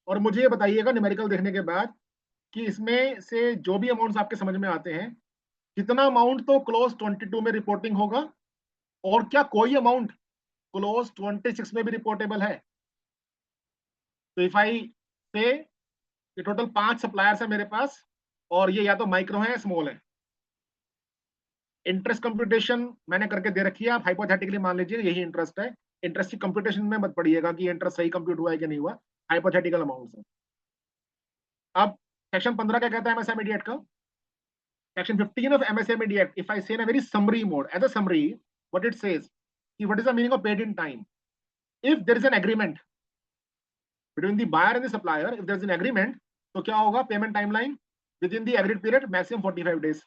और मुझे ये बताइएगा न्यूमेरिकल देखने के बाद कि इसमें से जो भी अमाउंट्स आपके समझ में आते हैं, कितना अमाउंट तो क्लोज 22 में रिपोर्टिंग होगा और क्या कोई अमाउंट क्लोज 26 में भी रिपोर्टेबल है। तो इफ आई से टोटल 5 सप्लायर्स है मेरे पास और ये या तो माइक्रो है या स्मॉल है। इंटरेस्ट कंप्यूटेशन मैंने करके दे रखी है, आप हाइपोथेटिकली मान लीजिए यही इंटरेस्ट है। इंटरेस्ट की कंप्यूटेशन में मत पड़िएगा कि इंटरेस्ट सही कंप्यूट हुआ है कि नहीं हुआ, हाइपोथेटिकल अमाउंट है। अब सेक्शन 15 क्या कहता है एमएसएमई एक्ट का? Section 15 of MSME Act, if I say in a very summary mode, as a summary, what it says, what is the meaning of paid in time? If there is an agreement between the buyer and the supplier, if there is an agreement, तो क्या होगा? Payment timeline within the agreed period, maximum 45 days.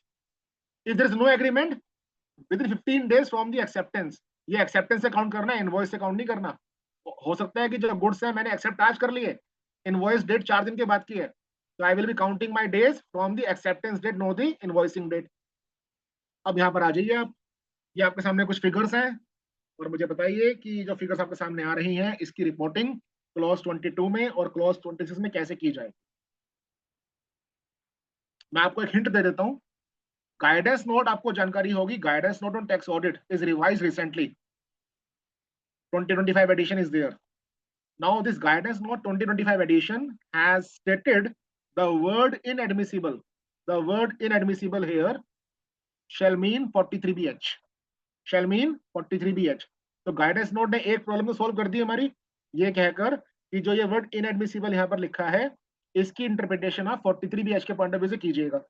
If there is no agreement, within 15 days from the acceptance. ये acceptance से count करना है, invoice से count नहीं करना। हो सकता है कि जो goods है मैंने accept आज कर लिए, invoice date 4 दिन के बाद की है, so I will be counting my days from the acceptance date, not the invoicing date. अब यहाँ पर आ जाइए आप, ये आपके सामने कुछ फिगर्स हैं और मुझे बताइए कि जो फिगर्स आपके सामने आ रही हैं इसकी रिपोर्टिंग क्लॉज 22 में और क्लॉज 26 में कैसे की जाए। मैं आपको एक हिंट दे देता हूं, गाइडेंस नोट आपको जानकारी होगी, guidance note on tax audit is revised recently, 2025 edition is there. Now this guidance note 2025 edition has stated the word inadmissible, the word inadmissible here shall mean 43BH, shall mean 43BH। तो guidance note ने एक problem तो solve कर दी हमारी, ये कहकर कि जो ये वर्ड इनएडमिसिबल यहाँ पर लिखा है इसकी इंटरप्रिटेशन आप 43BH के पॉइंट ऑफ व्यू से कीजिएगा।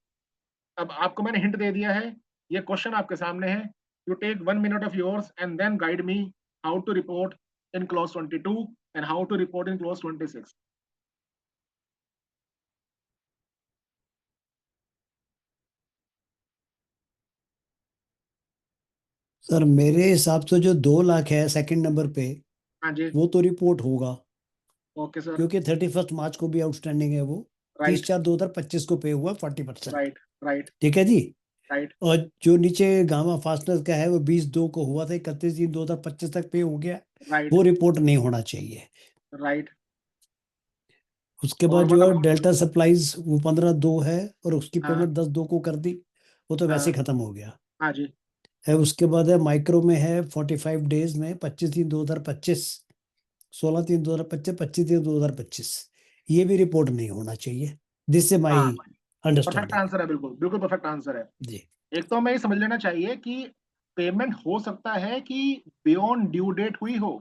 अब आपको मैंने हिंट दे दिया है, ये क्वेश्चन आपके सामने है, you take 1 minute of yours and then guide me how to report in clause 22 and how to report in clause 26। Sir मेरे हिसाब से जो 2 लाख है सेकंड नंबर पे, हाँ जी, वो तो रिपोर्ट होगा ओके सर, क्योंकि 31 मार्च को भी आउटस्टैंडिंग है, वो राइट 30/4/2025 को पे हुआ 40%। राइट राइट ठीक है जी। राइट और जो नीचे गामा फास्टनर का है वो 20/2 को हुआ था, 31/3/2025 तक पे हो गया, राइट वो रिपोर्ट नहीं होना चाहिए। राइट। उसके और बाद जो है मतलब डेल्टा सप्लाईज वो 15/2 है और उसकी हाँ पेमेंट 10/2 को कर दी, वो तो वैसे ही हाँ खत्म हो गया हाँ जी, है। उसके बाद है माइक्रो में है 45 डेज में 25/3/2025, 16/3/2025, 25/3/2025, ये भी रिपोर्ट नहीं होना चाहिए। दिस इज हाँ माई परफेक्ट अंडरस्टैंडिंग आंसर है, बिल्कुल बिल्कुल परफेक्ट आंसर है। जी। एक तो हमें ये समझ लेना चाहिए कि पेमेंट हो सकता है कि बियॉन्ड ड्यू डेट हुई हो,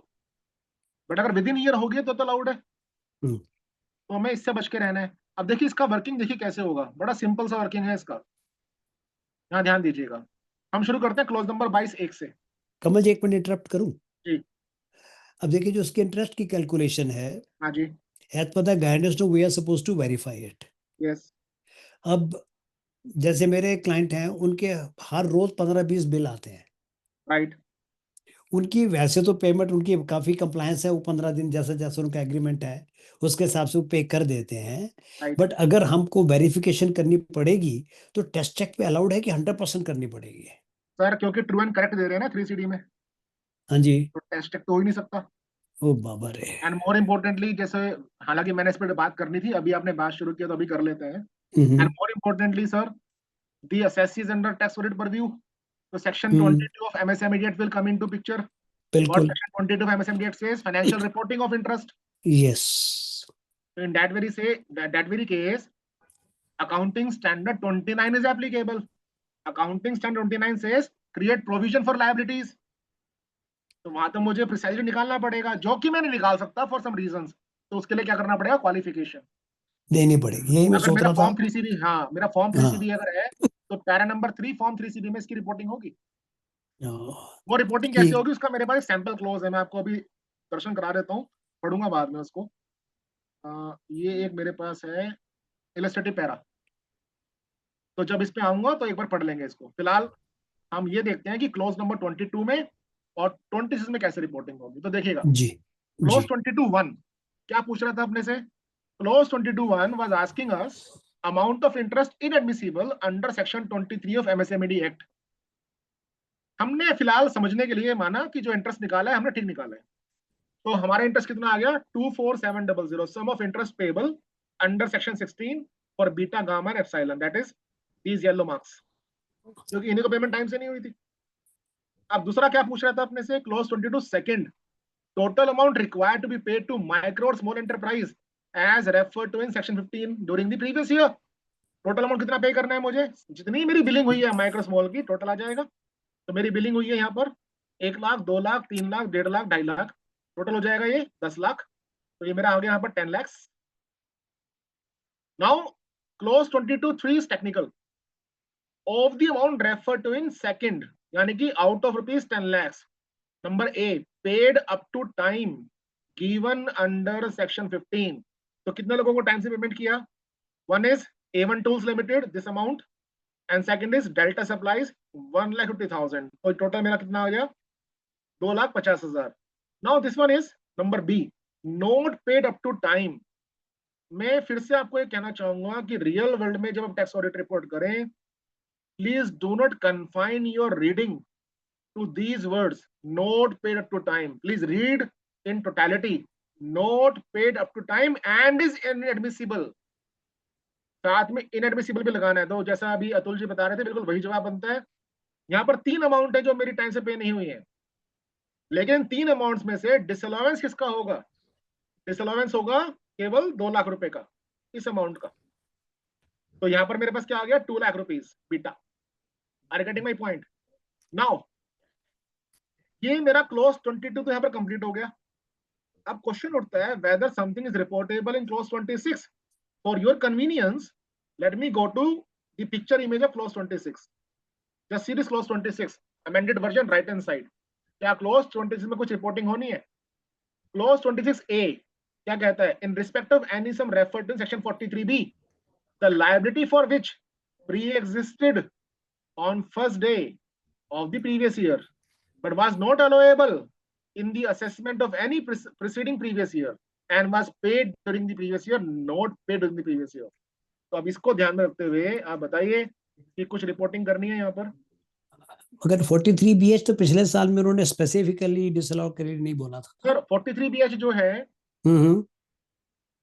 बट अगर विद इन ईयर हो गया तो अलाउड है, हम्म, तो हमें इससे बच के रहना है। अब देखिए इसका वर्किंग देखिए कैसे होगा, बड़ा सिंपल सा वर्किंग है इसका, यहाँ ध्यान दीजिएगा। हम शुरू करते हैं क्लोज नंबर 22(1) से। कमल जी 1 मिनट इंटरप्ट करूं? जी अब देखिए जो उसकी इंटरेस्ट की कैलकुलेशन है, हाँ जी, as per the guidance no we are suppose to verify it. Yes अब जैसे मेरे क्लाइंट हैं, उनके हर रोज 15-20 बिल आते हैं, राइट उनकी वैसे तो पेमेंट उनकी काफी कंप्लायंस है, वो 15 दिन जैसे जैसे उनका एग्रीमेंट है उसके हिसाब से वो पे कर देते हैं। राइट। बट अगर हमको वेरिफिकेशन करनी पड़ेगी तो टेस्ट चेक पे अलाउड है कि 100% करनी पड़ेगी? सर क्योंकि ट्रू एंड करेक्ट दे रहे हैं ना 3CD में, हाँ जी। तो टेस्ट चेक तो हो ही नहीं सकता। ओ बाबा रे। एंड मोर इम्पोर्टेंटली, जैसे हालांकि मैंने इस पर बात करनी थी, अभी आपने बात शुरू किया तो अभी कर लेते हैं। And more importantly sir, the assessee under tax audit purview, तो section 22 of MSME Act will come into picture. What बिल्कुल। section 22 of MSME Act says? Financial reporting of interest. Yes. So in that very case, accounting standard 29 is applicable. Accounting standard 29 says create provision for liabilities. तो वहां तो मुझे precisely निकालना पड़ेगा, जो कि मैं नहीं निकाल सकता फॉर सम रीजंस, तो उसके लिए क्या करना पड़ेगा, क्वालिफिकेशन। देनी पड़ेगी, यही मैं अगर सोच मेरा रहा फॉर्म था। 3CB, हाँ मेरा फॉर्म हाँ 3CB अगर है, तो पैरा नंबर 3 फॉर्म 3CB में इसकी रिपोर्टिंग होगी। हाँ, वो रिपोर्टिंग कि कैसे होगी, उसका मेरे पास सैंपल क्लोज है, मैं आपको अभी दर्शन करा देता हूँ, पढ़ूंगा बाद में उसको। ये एक मेरे पास है इलस्ट्रेटिव पैरा, तो जब इस पे आऊंगा तो एक बार पढ़ लेंगे इसको। फिलहाल हम ये देखते हैं कि क्लोज नंबर 22 में और 26 में कैसे रिपोर्टिंग होगी। तो देखिएगा, जी क्लोज जी 22(1) क्या पूछ रहा था अपने से, close 22(1 was asking us amount of interest inadmissible under section 23 of MSMED Act। हमने फिलहाल समझने के लिए माना कि जो इंटरेस्ट निकाला है हमने ठीक निकाला है। तो हमारा इंटरेस्ट कितना आ गया, 24700, sum of interest payable under section 16 for beta gamma and epsilon, that is these yellow marks, क्योंकि इन्हीं को पेमेंट टाइम से नहीं हुई थी। अब दूसरा क्या पूछ रहा था अपने से, clause 22 second, total amount required to be paid to micro और small enterprise as referred to in section 15 during the previous year. Total amount कितना पे करना है मुझे, जितनी मेरी बिलिंग हुई है माइक्रो स्मॉल की टोटल आ जाएगा। तो मेरी बिलिंग हुई है यहाँ पर 1 लाख, 2 लाख, 3 लाख, 1.5 लाख, 2.5 लाख, टोटल हो जाएगा ये 10 लाख। तो ये मेरा आ गया यहाँ पर 10 lakh. Now clause 22(3) is technical, of the amount referred to in second, यानी कि आउट ऑफ rupees 10 lakh, number A paid up to time given under section 15। तो कितने लोगों को टाइम से पेमेंट किया, one is A1 Tools Limited this amount, and second is Delta Supplies 1,50,000। तो टोटल मेरा कितना आ गया, 2,50,000। Now this one is number B, not paid up to time. मैं फिर से आपको ये कहना चाहूंगा कि रियल वर्ल्ड में जब हम टैक्स ऑडिट रिपोर्ट करें, please do not confine your reading to these words, not paid up to time. Please read in totality, not paid up to time and is inadmissible। साथ में inadmissible भी लगाना है। तो जैसा अभी अतुल जी बता रहे थे, बिल्कुल वही जवाब बनता है। यहाँ पर 3 अमाउंट है जो मेरी टाइम से पे नहीं हुई है, लेकिन 3 अमाउंट्स में से डिसअलाउंस किसका होगा, डिसअलाउंस होगा केवल 2 लाख रुपए का, इस अमाउंट का। तो यहाँ पर मेरे पास क्या आ गया, 2 लाख रुपीज बीटा। Are getting my point? Now ये मेरा क्लोज 22 तो यहाँ पर कंप्लीट हो गया। अब क्वेश्चन उठता है, whether something is reportable in clause 26। For your convenience let me go to the picture image of clause 26। Just see this clause 26 amended version right hand side. क्या क्लोज 26 में कुछ रिपोर्टिंग होनी है? क्लोज 26 ए क्या कहता है, in respect of any sum referred to section 43 B, the liability for which pre existed on first day of the previous year but was not allowable in the assessment of any preceding previous year and was paid during the previous year, not paid during the previous year। तो अब इसको ध्यान में रखते हुए आप बताइए कि कुछ रिपोर्टिंग करनी है यहाँ पर। अगर 43BH तो पिछले साल में उन्होंने स्पेसिफिकली डिसअलाउ के लिए नहीं बोला था। सर 43BH जो है,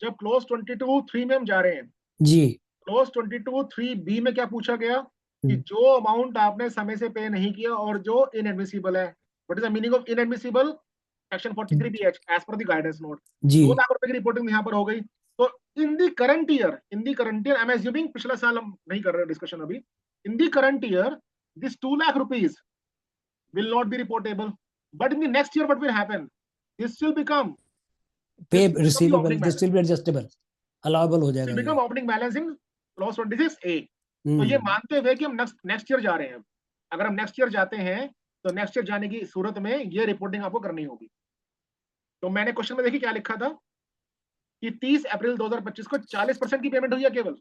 जब क्लोज 22(3) में हम जा रहे हैं, जी क्लोज 22(3)B में क्या पूछा गया कि जो अमाउंट आपने समय से पे नहीं किया और जो इनएडमिसिबल है, what is the meaning of inadmissible, section 43BH as per the guidance note, जी 2 लाख रुपए की रिपोर्टिंग यहाँ पर हो गई। तो in the current year I am assuming पिछला साल हम नहीं कर रहे डिस्कशन अभी, in the current year this 2 lakh rupees will not be reportable, but in the next year what will happen, this will become पे this will become the receivable, opening this balance, will be adjustable, allowable हो this जाएगा will ये। become opening balance in clause 26A। तो ये मानते हुए कि हम नेक्स्ट ईयर जा रहे हैं, अगर हम नेक्स्ट ईयर जाते हैं तो नेक्स्ट ईयर जाने की सूरत में ये रिपोर्टिंग आपको करनी होगी। तो मैंने क्वेश्चन में देखिए क्या लिखा था कि 30 अप्रैल 2025 को 40% की पेमेंट हुई है केवल,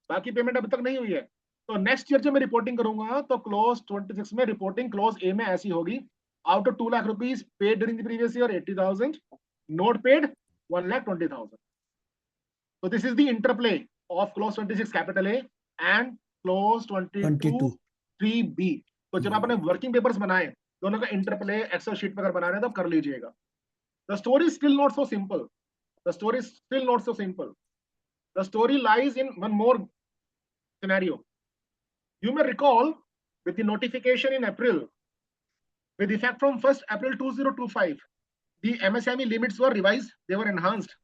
बाकी पेमेंट अभी तक नहीं हुई है। तो नेक्स्ट ईयर जब मैं रिपोर्टिंग करूंगा तो क्लोज 26 में रिपोर्टिंग क्लोज ए में ऐसी होगी, out of 2 lakh rupees paid during the previous year 80,000, note paid 1,20,000। So this is the interplay of clause 26 capital A and clause 22 3B। तो जब आपने वर्किंग पेपर्स बनाए, दोनों का इंटरप्ले एक्सेल शीट पर अगर बना रहे हैं तो कर लीजिएगा। The story is still not so simple. The story is still not so simple. The story lies in one more scenario. You may recall with the notification in April, with effect from 1st April 2025, the MSME limits were revised, they were enhanced।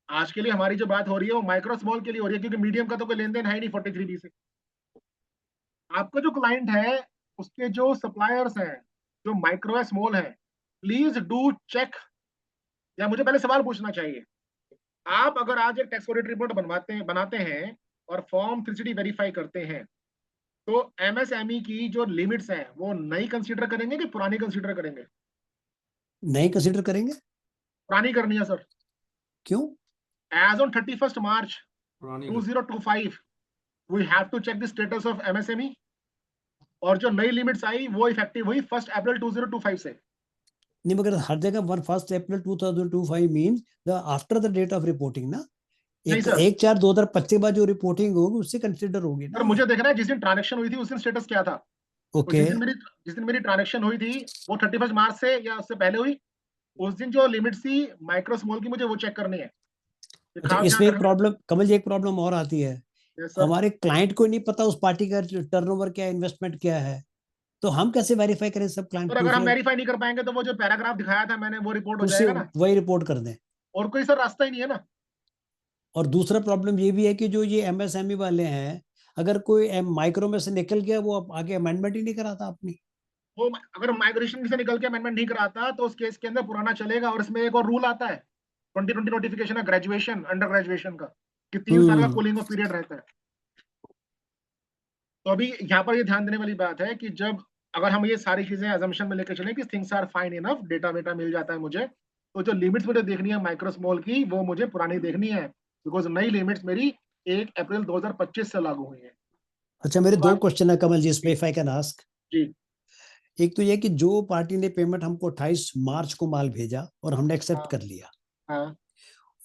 आज के लिए हमारी जो बात हो रही है वो माइक्रो स्मॉल के लिए हो रही है, क्योंकि मीडियम का तो कोई लेन देन है नहीं 43B से। आपका जो क्लाइंट है उसके जो सप्लायर्स हैं जो माइक्रो या स्मॉल है, प्लीज डू चेक, या मुझे पहले सवाल पूछना चाहिए आप अगर आज एक टैक्स ऑडिट रिपोर्ट बनाते हैं और फॉर्म 360 वेरीफाई करते हैं, तो एमएसएमई की जो लिमिट्स हैं वो नई कंसीडर करेंगे कि पुरानी कंसीडर करेंगे? नहीं कंसिडर करेंगे। पुरानी करनी है सर। क्यों? एज ऑन 31 मार्च पुरानी 2025 we have to check the status of MSME, और जो नई लिमिट्स आई वो इफेक्टिव हुई 1 अप्रैल 2025 से। नहीं, मगर हर जगह 1 अप्रैल 2025 means the after the date of reporting ना। नहीं एक सर। 1/4/2025 बाद जो रिपोर्टिंग होगी उससे कंसिडर होगी सर ना। मुझे देखना है जिस दिन ट्रांजैक्शन हुई थी उस दिन स्टेटस क्या था। तो ओके। जिस दिन मेरी ट्रांजैक्शन हुई थी वो 31 मार्च से या उससे पहले हुई, उस दिन जो लिमिट थी माइक्रो स्मॉल की मुझे वो चेक करनी है। ये अच्छा, खास ध्यान इसमें एक रखना। प्रॉब्लम कमल जी, एक प्रॉब्लम और आती है। Yes sir. हमारे क्लाइंट को नहीं पता उस पार्टी का टर्नओवर क्या है, इन्वेस्टमेंट क्या है, तो हम कैसे वेरीफाई करें सब क्लाइंट और को? अगर हम फिर वेरीफाई नहीं कर पाएंगे तो वो जो पैराग्राफ दिखाया था मैंने वो रिपोर्ट हो उससे जाएगा ना। वही रिपोर्ट कर दें। और कोई सर रास्ता ही नहीं है ना। और दूसरा प्रॉब्लम ये भी है कि जो ये एमएसएमई वाले हैं, अगर कोई माइक्रो में से निकल गया, वो अब आगे अमेंडमेंट ही नहीं कराता अपनी। वो अगर माइग्रेशन से निकल के अमेंडमेंट नहीं कराता तो उस केस के अंदर पुराना चलेगा। और इसमें एक और रूल आता है 2020 नोटिफिकेशन है ग्रेजुएशन अंडर ग्रेजुएशन का, कि 3 साल का कूलिंग ऑफ पीरियड रहता है। तो अभी यहाँ पर ये ध्यान देने वाली बात है कि जब अगर हम ये सारी चीजें अजम्पशन में लेकर चलें कि things are fine enough, data वेटा मिल जाता है मुझे, तो जो लिमिट्स मुझे देखनी है माइक्रो स्मॉल की वो मुझे पुरानी देखनी है, बिकॉज नई लिमिट्स मेरी 1 अप्रैल 2025 से लागू हुई है। अच्छा, मेरे तो 2 आप क्वेश्चन है कमल जी, इस पे इफ आई कैन आस्क। जी एक तो ये कि जो पार्टी ने पेमेंट हमको 28 मार्च को माल भेजा और हमने एक्सेप्ट हाँ कर लिया, हाँ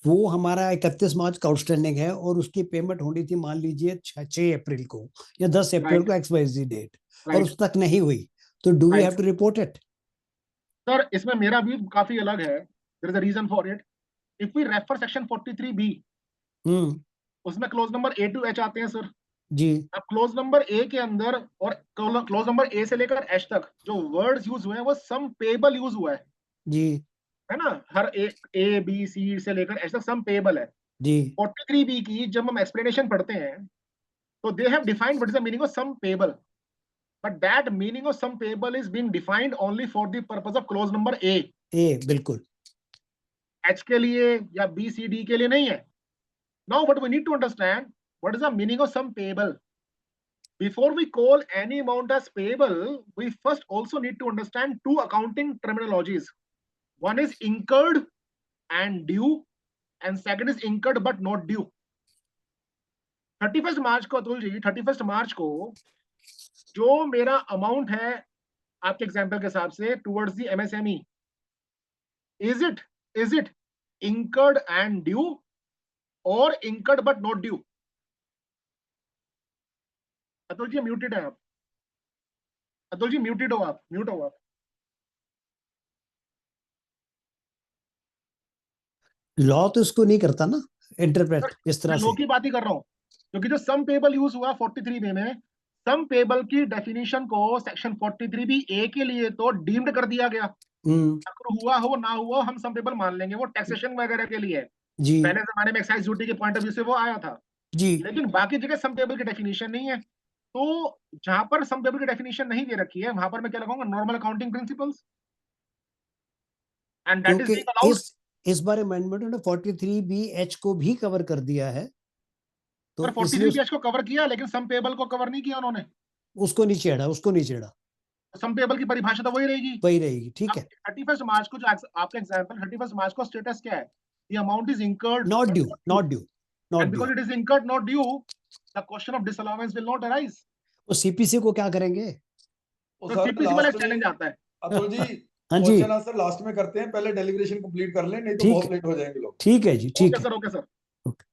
वो हमारा 31 मार्च का आउटस्टैंडिंग है और उसकी पेमेंट होनी थी मान लीजिए 6 अप्रैल को या 10 अप्रैल राइट को, XYZ डेट, और राइट उस तक नहीं हुई, तो do we write. Have to report it? Sir इसमें मेरा व्यू काफी अलग है। There is a reason for it. If we refer section 43B, hmm. उसमें clause number A to H आते हैं सर। जी अब क्लोज नंबर ए के अंदर और क्लोज नंबर ए से लेकर एच तक जो वर्ड्स यूज हुए हैं वो सम पेबल यूज हुआ जी है ना। हर ए बी सी से लेकर एच तक सम पेबल है। जी 43B की जब हम एक्सप्लेनेशन पढ़ते हैं तो they have defined what is the meaning of sum payable, but that meaning of sum payable is being defined only for the purpose of clause number A. बिल्कुल। H के लिए या बी सी डी के लिए नहीं है। Now what we need to understand what is the meaning of sum payable. Before we call any amount as payable, we first also need to understand two accounting terminologies. One is incurred and due, and second is incurred but not due. 31 मार्च को अतुल जी, 31 मार्च को जो मेरा amount है आपके example के हिसाब से towards the MSME, is it incurred and due or incurred but not due? Atul ji muted है आप। अतुल जी म्यूटेड हो आप, म्यूट हो आप। लॉ तो इसको नहीं करता ना इंटरप्रेट इस मैं तरह लो से। की बात ही कर रहा हूँ, क्योंकि जो सम पेबल यूज हुआ 43B में, सम पेबल की डेफिनेशन को सेक्शन 43B के लिए तो डीम्ड कर दिया गया। अगर हुआ हो ना हुआ हो, हम सम पेबल मान लेंगे, वो टैक्सेशन वगैरह के लिए है। जी पहले जमाने में एक्साइज ड्यूटी के पॉइंट ऑफ व्यू से वो आया था, जी। लेकिन बाकी जगह सम पेबल की डेफिनेशन नहीं है। तो जहां पर सम पेबल की डेफिनेशन नहीं दे रखी है वहां पर मैं क्या लगाऊंगा, normal accounting principles, and that is क्योंकि बीइंग अलाउड। इस बार अमेंडमेंट ने 43BH को भी कवर कर दिया है, तो पर इसलिए 43BH को कवर किया लेकिन सम पेबल को कवर नहीं किया उन्होंने। उसको नहीं छेड़ा, उसको नहीं छेड़ा। सम पेबल की परिभाषा तो वही रहेगी। वही रहेगी, ठीक अब है। 31 मार्च को जो आपका एग्जांपल 31 मार्च को स्टेटस क्या है, the amount is incurred not but due, not due, not due, not and due. Because it is incurred not due the question of disallowance will not arise. तो सीपीसी को क्या करेंगे? तो तो सर सीपीसी वाला last challenge में आता है। अतुल जी हाँ जी, क्वेश्चन आंसर लास्ट में करते हैं, पहले डेलीब्रेशन कंप्लीट कर लें, नहीं तो ठीक बहुत लेट हो जाएंगे लोग। ठीक है जी, ठीक ओके है। Sir, okay sir. ओके,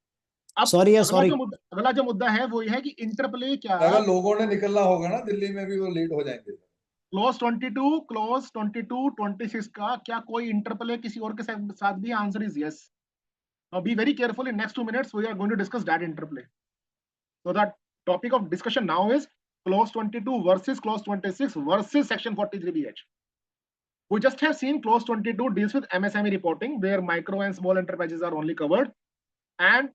अब सॉरी यार, सॉरी। अगला जो मुद्दा है वो ये है कि इंटरप्ले क्या, अगर लोगों ने निकलना होगा ना दिल्ली में भी वो लेट हो जाएंगे। क्लॉज 22, 26 का क्या कोई इंटरप्ले किसी और के साथ भी? Answer is yes. Now be very careful, in next 2 minutes we are going to discuss that interplay. So the topic of discussion now is clause 22 versus clause 26 versus section 43BH. We just have seen clause 22 deals with MSME reporting, where micro and small enterprises are only covered, and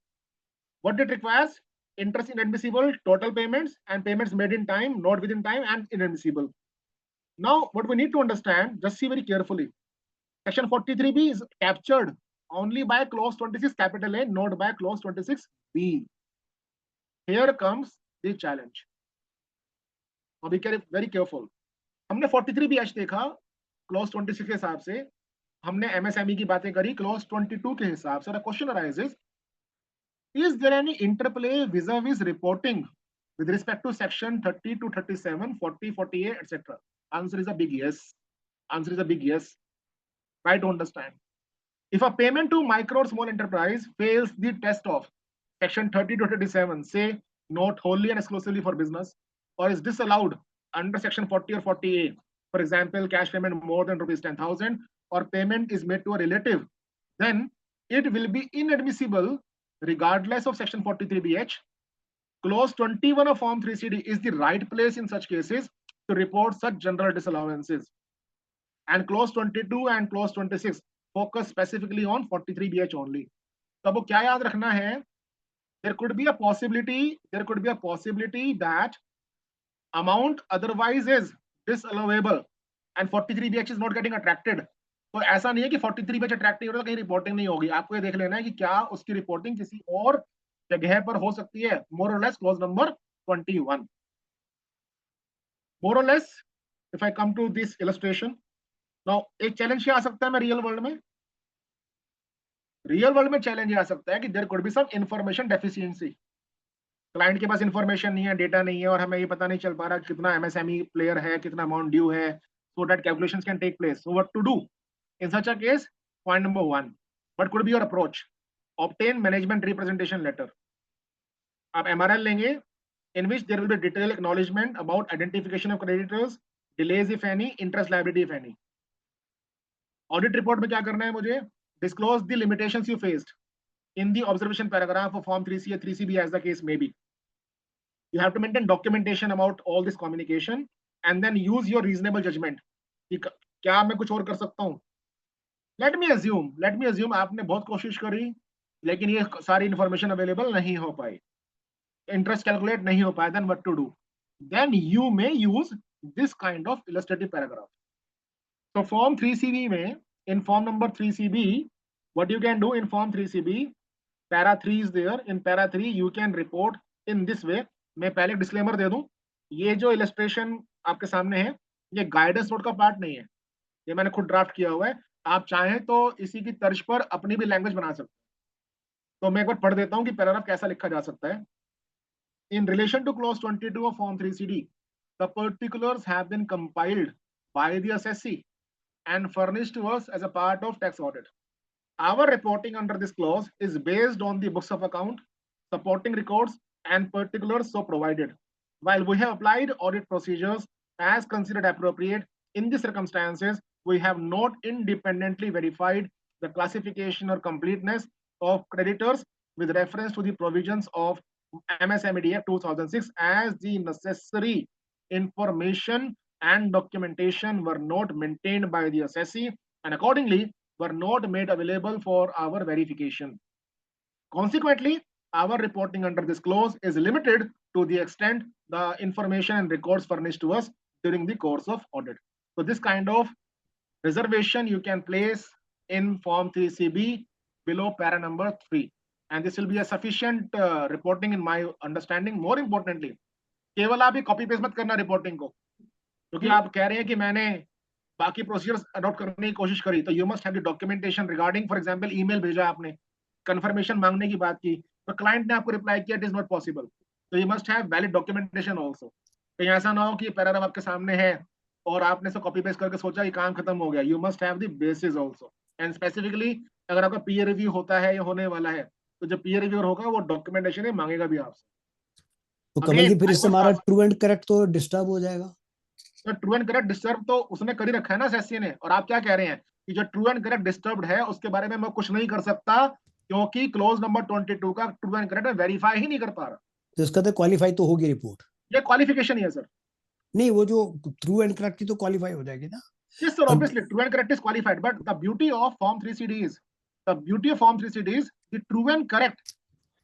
what it requires: interest inadmissible, total payments, and payments made in time, not within time, and inadmissible. Now what we need to understand, just see very carefully, section 43B is captured only by clause 26 capital A, not by clause 26B. Here comes the challenge. Now be very careful. हमने 43BH देखा clause 26 के हिसाब से, हमने MSME की बातें करी clause 22 के हिसाब से. The question arises, is there any interplay vis-a-vis reporting with respect to section 30 to 37, 40, 48, etc.? Answer is a big yes. Answer is a big yes. Try to understand. If a payment to micro or small enterprise fails the test of section 30 to 37, say not wholly and exclusively for business, or is disallowed under section 40 or 40A, for example, cash payment more than rupees 10,000, or payment is made to a relative, then it will be inadmissible regardless of section 43BH. Clause 21 of Form 3CD is the right place in such cases to report such general disallowances. And clause 22 and clause 26 focus specifically on 43BH only. तब वो क्या याद रखना है? There could be a possibility that amount otherwise is disallowable and 43BH is not getting attracted. तो ऐसा नहीं है कि 43BH अट्रैक्टिव हो तो कहीं रिपोर्टिंग नहीं होगी. आपको ये देख लेना है कि क्या उसकी रिपोर्टिंग किसी और जगह पर हो सकती है. More or less clause number 21. More or less, if I come to this illustration, now एक चैलेंज क्या आ सकता है मैं रियल वर्ल्ड में चैलेंज ये आ सकता है कि there could be some information deficiency. Client के पास इंफॉर्मेशन नहीं है, डेटा नहीं है, और हमें ये पता नहीं चल पा रहा कितना MSME प्लेयर है, कितना अमाउंट ड्यू है, so that calculations can take place. So what to do in such a case? Point number 1, what could be your approach? Obtain management representation letter. आप MRL लेंगे in which there will be detailed acknowledgement about identification of creditors, delays if any, interest liability if any. Audit report में क्या करना है मुझे? Disclose the limitations you faced in the observation paragraph of Form 3C or 3CB as the case may be. You have to maintain documentation about all this communication and then use your reasonable judgment. कि क्या मैं कुछ और कर सकता हूँ? Let me assume आपने बहुत कोशिश करी लेकिन ये सारी information available नहीं हो पाई, interest calculate नहीं हो पाया, then what to do? Then you may use this kind of illustrative paragraph. So Form 3CB में, in Form number 3CB, what you can do in Form 3CB, para 3 is there. In para 3 you can report in this way. मैं पहले disclaimer दे दूं, ये जो illustration आपके सामने है ये guidance note का part नहीं है, ये मैंने खुद ड्राफ्ट किया हुआ है. आप चाहें तो इसी की तर्ज पर अपनी भी लैंग्वेज बना सकते हैं. तो मैं एक बार पढ़ देता हूं कि पैराग्राफ कैसा लिखा जा सकता है. In relation to clause 22 of Form 3CD, the particulars have been compiled by the assessee and furnished to us as a part of tax audit. Our reporting under this clause is based on the books of account, supporting records, and particulars so provided. While we have applied audit procedures as considered appropriate in the circumstances, we have not independently verified the classification or completeness of creditors with reference to the provisions of MSMED Act 2006 as the necessary information and documentation were not maintained by the assessee and accordingly were not made available for our verification. Consequently, our reporting under this clause is limited to the extent the information and records furnished to us during the course of audit. So this kind of reservation you can place in Form 3CB below para number 3. And this will be a sufficient reporting in my understanding. More importantly, केवल आप ही copy paste मत करना reporting को, क्योंकि आप कह रहे हैं कि मैंने बाकी प्रोसीजर्स अडॉप्ट करने की कोशिश करी, तो you must have the documentation regarding, for example email भेजा आपने, कंफर्मेशन मांगने की बात की, तो क्लाइंट ने आपको रिप्लाई किया इट इज नॉट पॉसिबल, तो you must have valid documentation also. कहीं ऐसा ना हो कि पैराग्राफ आपके सामने है और आपने सब कॉपी पेस्ट करके सोचा कि काम खत्म हो गया. You must have the basis also. And specifically अगर आपका पीयर रिव्यू होता है या होने वाला है, तो जो पीयर रिव्यूअर होगा वो डॉक्यूमेंटेशन मांगेगा भी आपसे. तो कमल जी फिर इससे हमारा ट्रू एंड करेक्ट तो डिस्टर्ब हो जाएगा. तो ट्रू एंड करेक्ट डिस्टर्ब तो उसने कर ही रखा है ना एसएससी ने, और आप क्या कह रहे हैं कि जो ट्रू एंड करेक्ट डिस्टर्ब्ड है उसके बारे में मैं कुछ नहीं कर सकता क्योंकि क्लोज नंबर 22 का ट्रू एंड करेक्ट वेरीफाई ही नहीं कर पा रहा. तो इसका तो क्वालिफाई तो होगी रिपोर्ट. ये क्वालिफिकेशन ही है सर. नहीं, वो जो ट्रू एंड करेक्ट की तो क्वालिफाई हो जाएगी ना. Yes sir, obviously true and correct is qualified, but the beauty of Form 3CD is the true and correct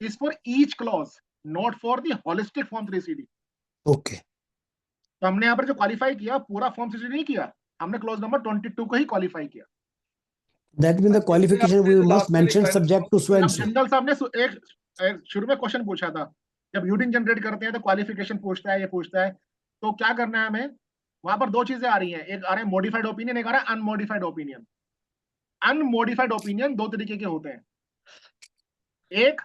is for each clause, not for the holistic Form 3CD. Okay. तो हमने यहाँ पर जो qualify किया पूरा Form 3CD नहीं किया, हमने क्लॉज नंबर 22 को ही क्वालिफाई किया. That means the qualification we must mention subject to so and अब so. जिंदल साहब ने एक शुरू में क्वेश्चन पूछा था, जब यूनिट जनरेट करते हैं तो क्वालिफिकेशन पूछता है, ये पूछता है, तो क्या करना है हमें? वहां पर दो चीजें आ रही हैं, एक आ रहा है मॉडिफाइड ओपिनियन, एक आ रहा है अनमॉडिफाइड ओपिनियन। अनमॉडिफाइड ओपिनियन दो तरीके के होते हैं, एक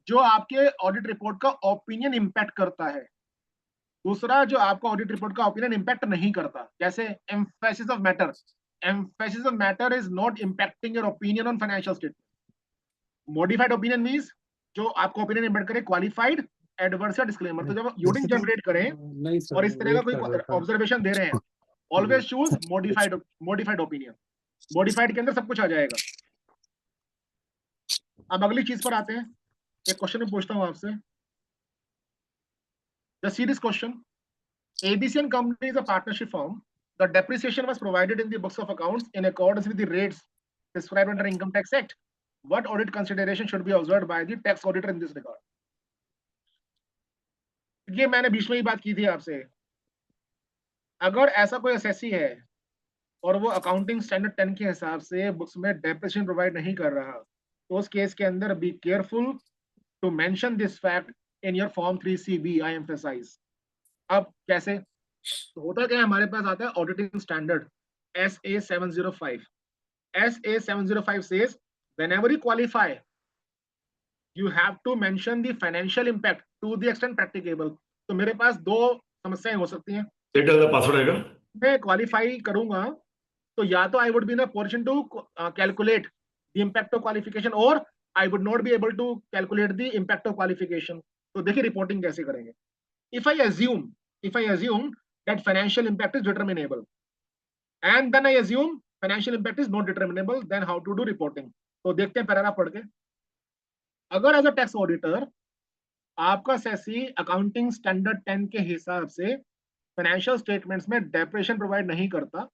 जो आपके ऑडिट रिपोर्ट का ओपिनियन इंपैक्ट करता है, दूसरा जो आपका ऑडिट रिपोर्ट का ओपिनियन इंपैक्ट नहीं करता। जैसे emphasis of matter, emphasis of matter is not impacting your opinion on financial statement. Modified opinion means जो आपको ओपिनियन इंपैक्ट करे, क्वालिफाइड, एडवर्स या डिस्क्लेमर। तो जब यूनिट जनरेट करें और इस तरह का कोई ऑब्जर्वेशन दे रहे हैं, always choose modified opinion. Modified के अंदर सब कुछ आ जाएगा। अब अगली चीज पर आते हैं, एक क्वेश्चन मैं पूछता हूं आपसे। The serious question: ABC and Company is a partnership firm. The depreciation was provided in the books of accounts in accordance with the rates prescribed under Income Tax Act. What audit consideration should be observed by the tax auditor in this regard? ये मैंने बीच में ही बात की थी आपसे। अगर ऐसा कोई एसएससी है और वो अकाउंटिंग स्टैंडर्ड 10 के हिसाब से बुक्स में डेप्रिसिएशन प्रोवाइड नहीं कर रहा, तो उस केस के अंदर be careful to mention this fact in your form 3CB, I emphasize. अब कैसे? तो होता क्या है, हमारे पास आता है auditing standard SA 705. SA 705 says whenever you qualify, you have to mention the financial impact to the extent practicable. तो मेरे पास दो समस्याएं हो सकती हैं। मैं क्वालिफाई करूंगा तो या तो I would be in a position to calculate the impact of qualification, और I would not be able to calculate the impact of qualification. तो देखिए रिपोर्टिंग कैसे करेंगे। If I assume that financial impact is determinable, and then I assume financial impact is not determinable, then how to do reporting? तो देखते हैं paragraph पढ़ के। अगर एज अ टैक्स ऑडिटर आपका सेसी अकाउंटिंग स्टैंडर्ड 10 के हिसाब से फाइनेंशियल स्टेटमेंट्स में डेप्रिसिएशन प्रोवाइड नहीं करता,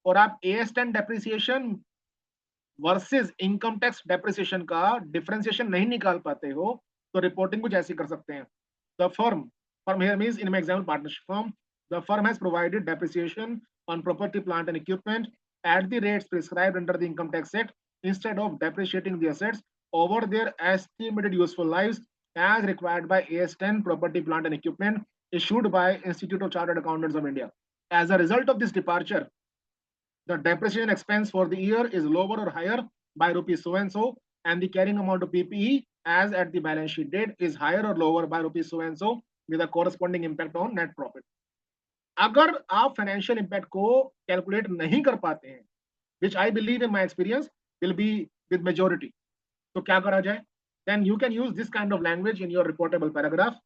और आप AS 10 depreciation versus income tax depreciation का डिफरेंशिएशन नहीं निकाल पाते हो, तो रिपोर्टिंग कुछ ऐसी कर सकते हैं। The firm here means in my example partnership firm, the firm has provided depreciation on property, plant and equipment at the rates prescribed under the Income Tax Act instead of depreciating the assets over their estimated useful lives as required by AS 10 property, plant and equipment issued by Institute of Chartered Accountants of India. As a result of this departure, the depreciation expense for the year is lower or higher by rupees so and so, and the carrying amount of PPE as at the balance sheet date is higher or lower by rupees so and so with a corresponding impact on net profit. अगर आप financial impact को calculate नहीं कर पाते हैं, which I believe in my experience will be with majority, तो क्या करा जाए? Then you can use this kind of language in your reportable paragraph.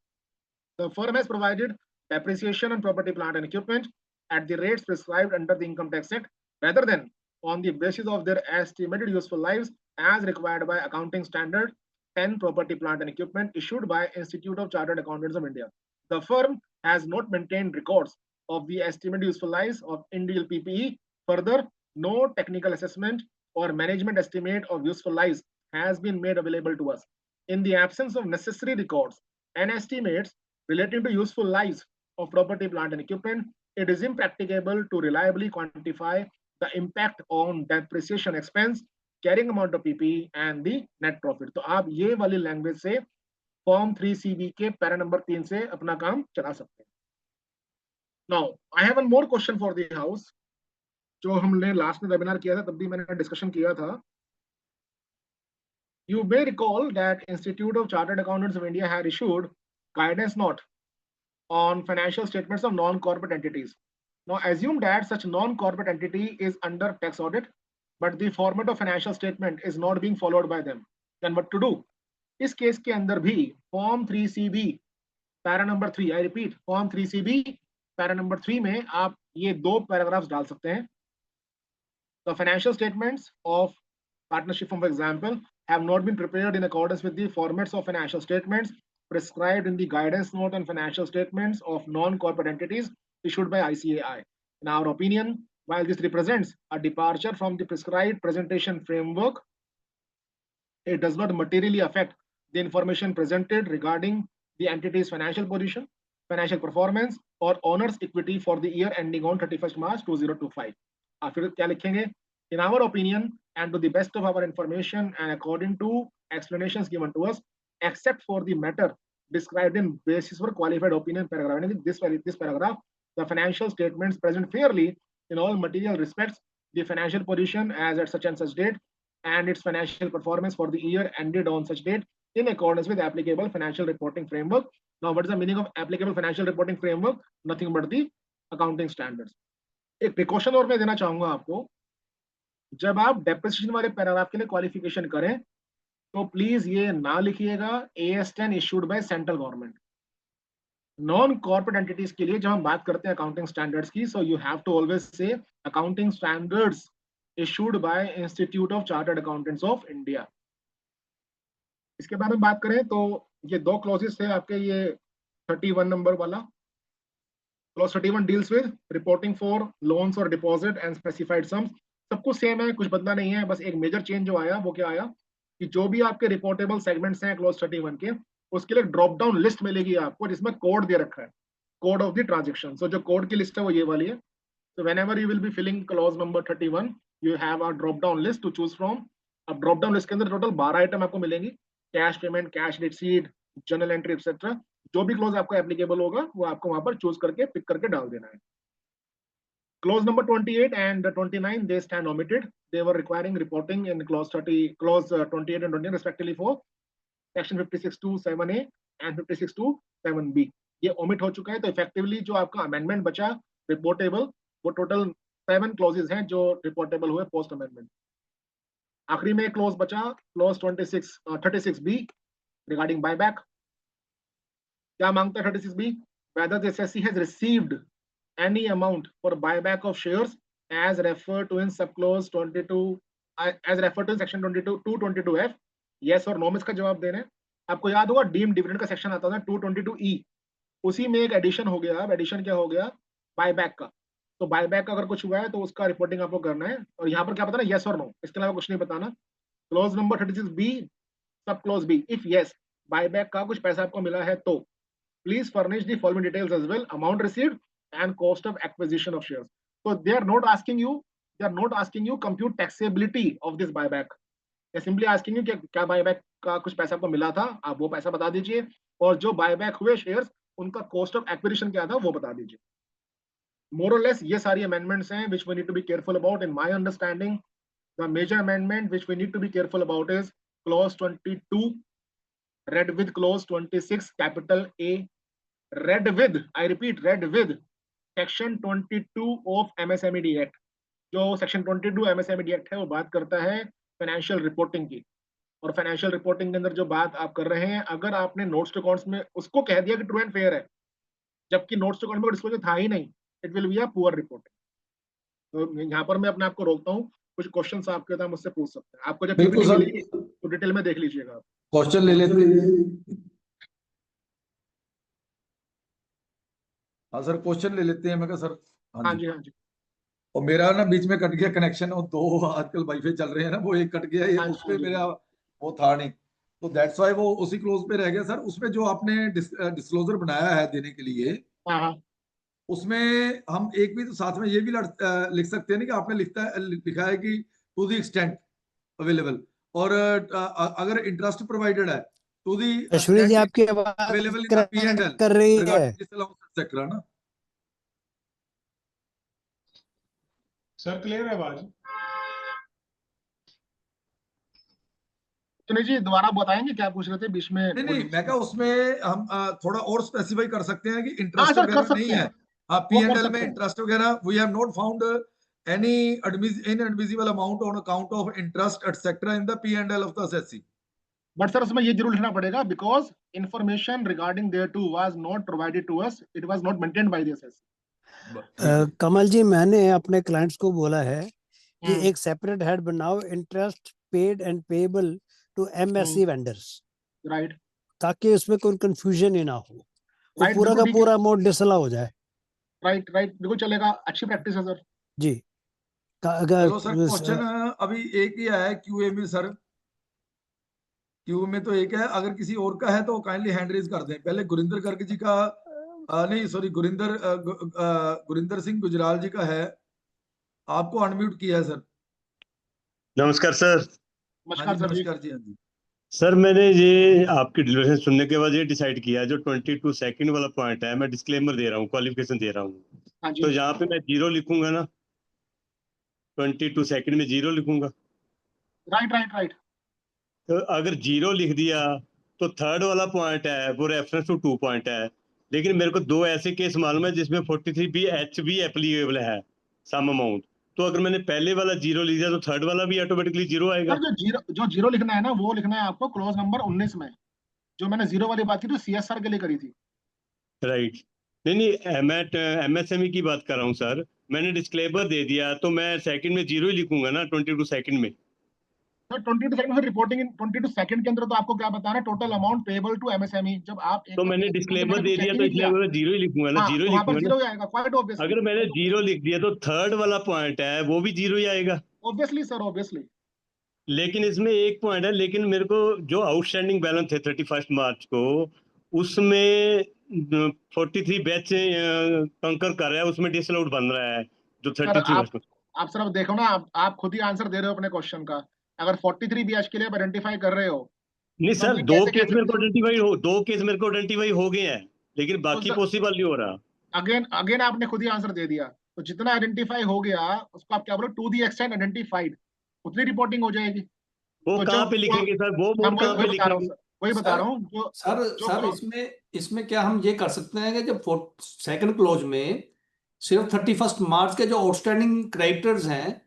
The firm has provided depreciation on property, plant and equipment at the rates prescribed under the Income Tax Act, rather than on the basis of their estimated useful lives as required by accounting standard 10 property, plant and equipment issued by Institute of Chartered Accountants of India. The firm has not maintained records of the estimated useful lives of individual PPE. Further, no technical assessment or management estimate of useful lives has been made available to us. In the absence of necessary records and estimates relating to useful lives of property, plant and equipment, it is impracticable to reliably quantify the impact on depreciation expense, carrying amount of PPE and the net profit. तो आप ये वाली language से form 3CB के para number 3 से अपना काम चला सकते हैं। Now, I have one more question for the house, जो हमने लास्ट में वेबिनार किया था तब भी मैंने डिस्कशन किया था। You may recall that Institute of Chartered Accountants of India had issued guidance note on financial statements of non-corporate entities. Now, assume that such non-corporate entity is under tax audit, but the format of financial statement is not being followed by them. Then what to do? इस case के अंदर भी form 3CB para number 3, I repeat, form 3CB para number 3 में आप ये दो paragraphs डाल सकते हैं। The financial statements of partnership, for example, have not been prepared in accordance with the formats of financial statements prescribed in the guidance note on financial statements of non-corporate entities issued by ICAI. In our opinion, while this represents a departure from the prescribed presentation framework, it does not materially affect the information presented regarding the entity's financial position, financial performance, or owner's equity for the year ending on 31st March 2025. फिर क्या लिखेंगे? In our opinion, and to the best of our information and according to explanations given to us, except for the matter described in basis for qualified opinion paragraph. And this paragraph, the financial statements present fairly in all material respects the financial position as at such and such date and its financial performance for the year ended on such date in accordance with applicable financial reporting framework. Now, what is the meaning of applicable financial reporting framework? Nothing but the accounting standards. एक precaution और मैं देना चाहूंगा आपको, जब आप depreciation वाले paragraph के लिए क्वालिफिकेशन करें तो प्लीज ये ना लिखिएगा AS10 issued by central government. Non corporate entities के लिए जब हम बात करते हैं अकाउंटिंग स्टैंडर्ड्स की, so you have to always say accounting standards issued by institute of chartered accountants of India. इसके बारे में बात करें तो ये दो क्लॉजेस थे आपके, ये 31 नंबर वाला clause 31 deals with reporting for loans और डिपॉजिट एंड स्पेसिफाइड सम्स. सब कुछ सेम है, कुछ बदला नहीं है. बस एक मेजर चेंज जो आया वो क्या आया कि जो भी आपके रिपोर्टेबल सेगमेंट्स हैं क्लॉज 31 के, उसके लिए ड्रॉप डाउन लिस्ट मिलेगी आपको जिसमें कोड दे रखा है, कोड ऑफ द ट्रांजेक्शन. सो जो कोड की लिस्ट है वो ये वाली है. So whenever you will be filling clause number 31, you have a drop down list to choose from. अब ड्रॉप डाउन लिस्ट के अंदर टोटल 12 आइटम आपको मिलेंगी, cash payment, cash receipt, journal entry etcetera. जो भी क्लोज आपको एप्लीकेबल होगा वो आपको वहां पर चूज करके पिक करके डाल देना है. Clause number 28 and 29 they stand omitted. They were requiring reporting in clause 28 and 29 respectively for section 56(2)(7)(a) and 56(2)(7)(b. ये omit हो चुका है. तो effectively जो आपका amendment बचा reportable, वो टोटल 7 क्लॉजेस हैं जो रिपोर्टेबल हुए पोस्ट अमेंडमेंट. आखिरी में क्लॉज बचा क्लॉज 36B रिगार्डिंग बायबैक. क्या मांगता है 36B? whether the SSC has received any amount for buyback of shares as referred to in subclause 22 as referred to in section 222F. yes और no में इसका जवाब देना है. आपको याद होगा डीम्ड डिविडेंड का सेक्शन आता था 222E, उसी में एक एडिशन हो गया. अब एडिशन क्या हो गया? बायबैक का. तो बायबैक का अगर कुछ हुआ है तो उसका रिपोर्टिंग आपको करना है. और यहाँ पर क्या बताना? यस और नो, इसके अलावा कुछ नहीं बताना. Clause number 36B sub clause B, if yes buyback का कुछ पैसा आपको मिला है तो please furnish the following details as well, amount received and cost of acquisition of shares. So they are not asking you compute taxability of this buyback. They are simply asking you कि क्या buyback का कुछ पैसा आपको मिला था, आप वो पैसा बता दीजिए, और जो buyback हुए shares उनका cost of acquisition क्या था वो बता दीजिए. More or less ये सारी amendments हैं which we need to be careful about. In my understanding, the major amendment which we need to be careful about is clause 22 read with clause 26 capital A, read with, I repeat, read with section 22 of MSMED act. जो section 22 MSMED act है वो बात करता है financial reporting की. और financial reporting के अंदर जो बात आप कर रहे हैं, अगर आपने नोट्स टू अकाउंट्स में उसको कह दिया कि ट्रू एंड फेयर है, जबकि नोट्स टू अकाउंट में डिस्क्लोजर था ही नहीं, it will be a poor reporting. तो यहाँ पर मैं अपने आप को रोकता हूँ. कुछ क्वेश्चंस आपके होता है मुझसे पूछ सकते हैं. आपको जब पीपीटी मिलेगी तो डिटेल में देख लीजिएगा. क्वेश्चन ले लेते हैं. हाँ सर, क्वेश्चन ले लेते हैं. मैं कहा सर हाँ जी, हाँ जी. और मेरा ना बीच में कट गया कनेक्शन, और दो आजकल वाईफाई चल रहे हैं ना, वो एक कट गया, ये उस पे मेरा वो था नहीं, तो दैट्स व्हाई वो उसी क्लोज पे रह गया. सर उसमें जो आपने डिस्क्लोजर बनाया है देने के लिए, उसमें हम एक भी तो साथ में ये भी लिख सकते हैं ना कि आपने लिखा है कि टू द एक्सटेंट अवेलेबल, और अगर इंटरेस्ट प्रोवाइडेड है टू द अश्विनी जी आपकी आवाज अवेलेबल इन द P&L कर रही है एक्सेट्रा ना. सर क्लियर है आवाज? सुनील जी दोबारा बताएंगे क्या पूछ रहे थे बीच में? नहीं, मैं कहा उसमें हम थोड़ा और स्पेसिफाई कर सकते हैं कि इंटरेस्ट वगैरह नहीं है P&L में, इंटरेस्ट वगैरह we have not found any inadmissible amount on account of interest etc in the P&L of the assessee. But sir उसमें ये जरूर लिखना पड़ेगा because information regarding thereto was not provided to us, it was not maintained by the assessee. Kamal ji, मैंने अपने clients को बोला है कि एक सेपरेट हेड बनाओ, interest paid and payable to MSC vendors, right, ताकि उसमें कोई कंफ्यूजन ही ना हो, Right, पूरा का बिल्कुल पूरा अमाउंट डिसला हो जाए. राइट बिल्कुल चलेगा, अच्छी प्रैक्टिस है सर जी. चलो सर, क्वेश्चन अभी एक ही आया है QA में. सर क्यू में तो एक है, अगर किसी और का है तो काइंडली हैंड रेज कर दें. पहले गुरिंदर गर्ग जी का नहीं सॉरी गुरिंदर सिंह गुजराल जी का है, आपको अनम्यूट किया है सर. नमस्कार सर। हाँ नमस्कार जी सर जी। नमस्कार जी। हाँ जी सर मैंने ये आपकी डिलीवरेशन सुनने के बाद ये डिसाइड किया, जो 22 सेकंड वाला पॉइंट है, मैं डिस्क्लेमर दे रहा हूँ, क्वालिफिकेशन दे रहा हूँ। हाँ जी, तो यहाँ पे मैं 0 लिखूंगा ना, 22 सेकंड में 0 लिखूंगा। Right right right. तो अगर 0 लिख दिया तो थर्ड वाला पॉइंट है वो रेफरेंस टू 2 पॉइंट है, लेकिन मेरे को 2 ऐसे केस मालूम है जिसमें 43B(H) भी एप्लीकेबल है, सम अमाउंट। तो अगर मैंने पहले वाला 0 लिख दिया तो थर्ड वाला भी ऑटोमेटिकली 0 आएगा। सर जो जीरो लिखना है ना, वो लिखना है आपको क्लोज नंबर 19 में। जो मैंने जीरो वाली बात की थी, CSR के लिए करी थी। राइट। नहीं मैं MSME की बात कर रहा हूँ सर। मैंने डिस्क्लेमर दे दिया तो मैं सेकंड में 0 ही लिखूंगा ना 22 सेकंड में। सर 22 सेकंड में रिपोर्टिंग इन 22 सेकंड के अंदर तो आपको क्या बताना, total amount payable to MSME। जब आप तो मैंने क्योंकि डिस्क्लेमर मैंने दे चेक दिया ही तो नहीं इसलिए किया। मैं 0 ही लिखूंगा ना, हाँ, 0 तो ही वहां पर लिखूंगा जीरो ना। ही आएगा, क्वाइट ऑब्वियसली। अगर मैंने 0 लिख दिया तो थर्ड वाला पॉइंट है वो भी 0 ही आएगा। Obviously sir, obviously. लेकिन इसमें एक पॉइंट है, लेकिन मेरे को जो आउटस्टैंडिंग बैलेंस है 31 मार्च को, उसमें 43 बैच कंकर कर रहा है, उसमें डिसअलाउड बन रहा है जो सर 33 आप सर अब देखो ना, आप खुद ही आंसर दे रहे हो अपने क्वेश्चन का। अगर 43 BH के लिए आप आइडेंटिफाई कर रहे हो, नहीं तो सर, मैं दो कैसे केस कह मेरे सकता को हूँ? आइडेंटिफाई हो गए हैं, लेकिन तो बाकी सर पॉसिबल नहीं हो रहा। अगेन अगेन आपने खुद ही आंसर दे दिया। तो जितना आइडेंटिफाई हो गया, उसको आप क्या बोलो, टू दी एक्सटेंट आइडेंटिफाइड, उतनी रिपोर्टिंग हो जाएगी। वो तो कहाँ जब पे लिखेंगे सर, वो हम मोड कहाँ वही पे बता रहा हूँ लिखेंगे? सर, वही बता सर रहा हूँ जो सर जो सर क्लॉज। इसमें क्या हम ये कर सकते हैं कि जब सेकंड क्लोज में सिर्फ 31 मार्च के जो आउटस्टैंडिंग क्रेडिटर्स हैं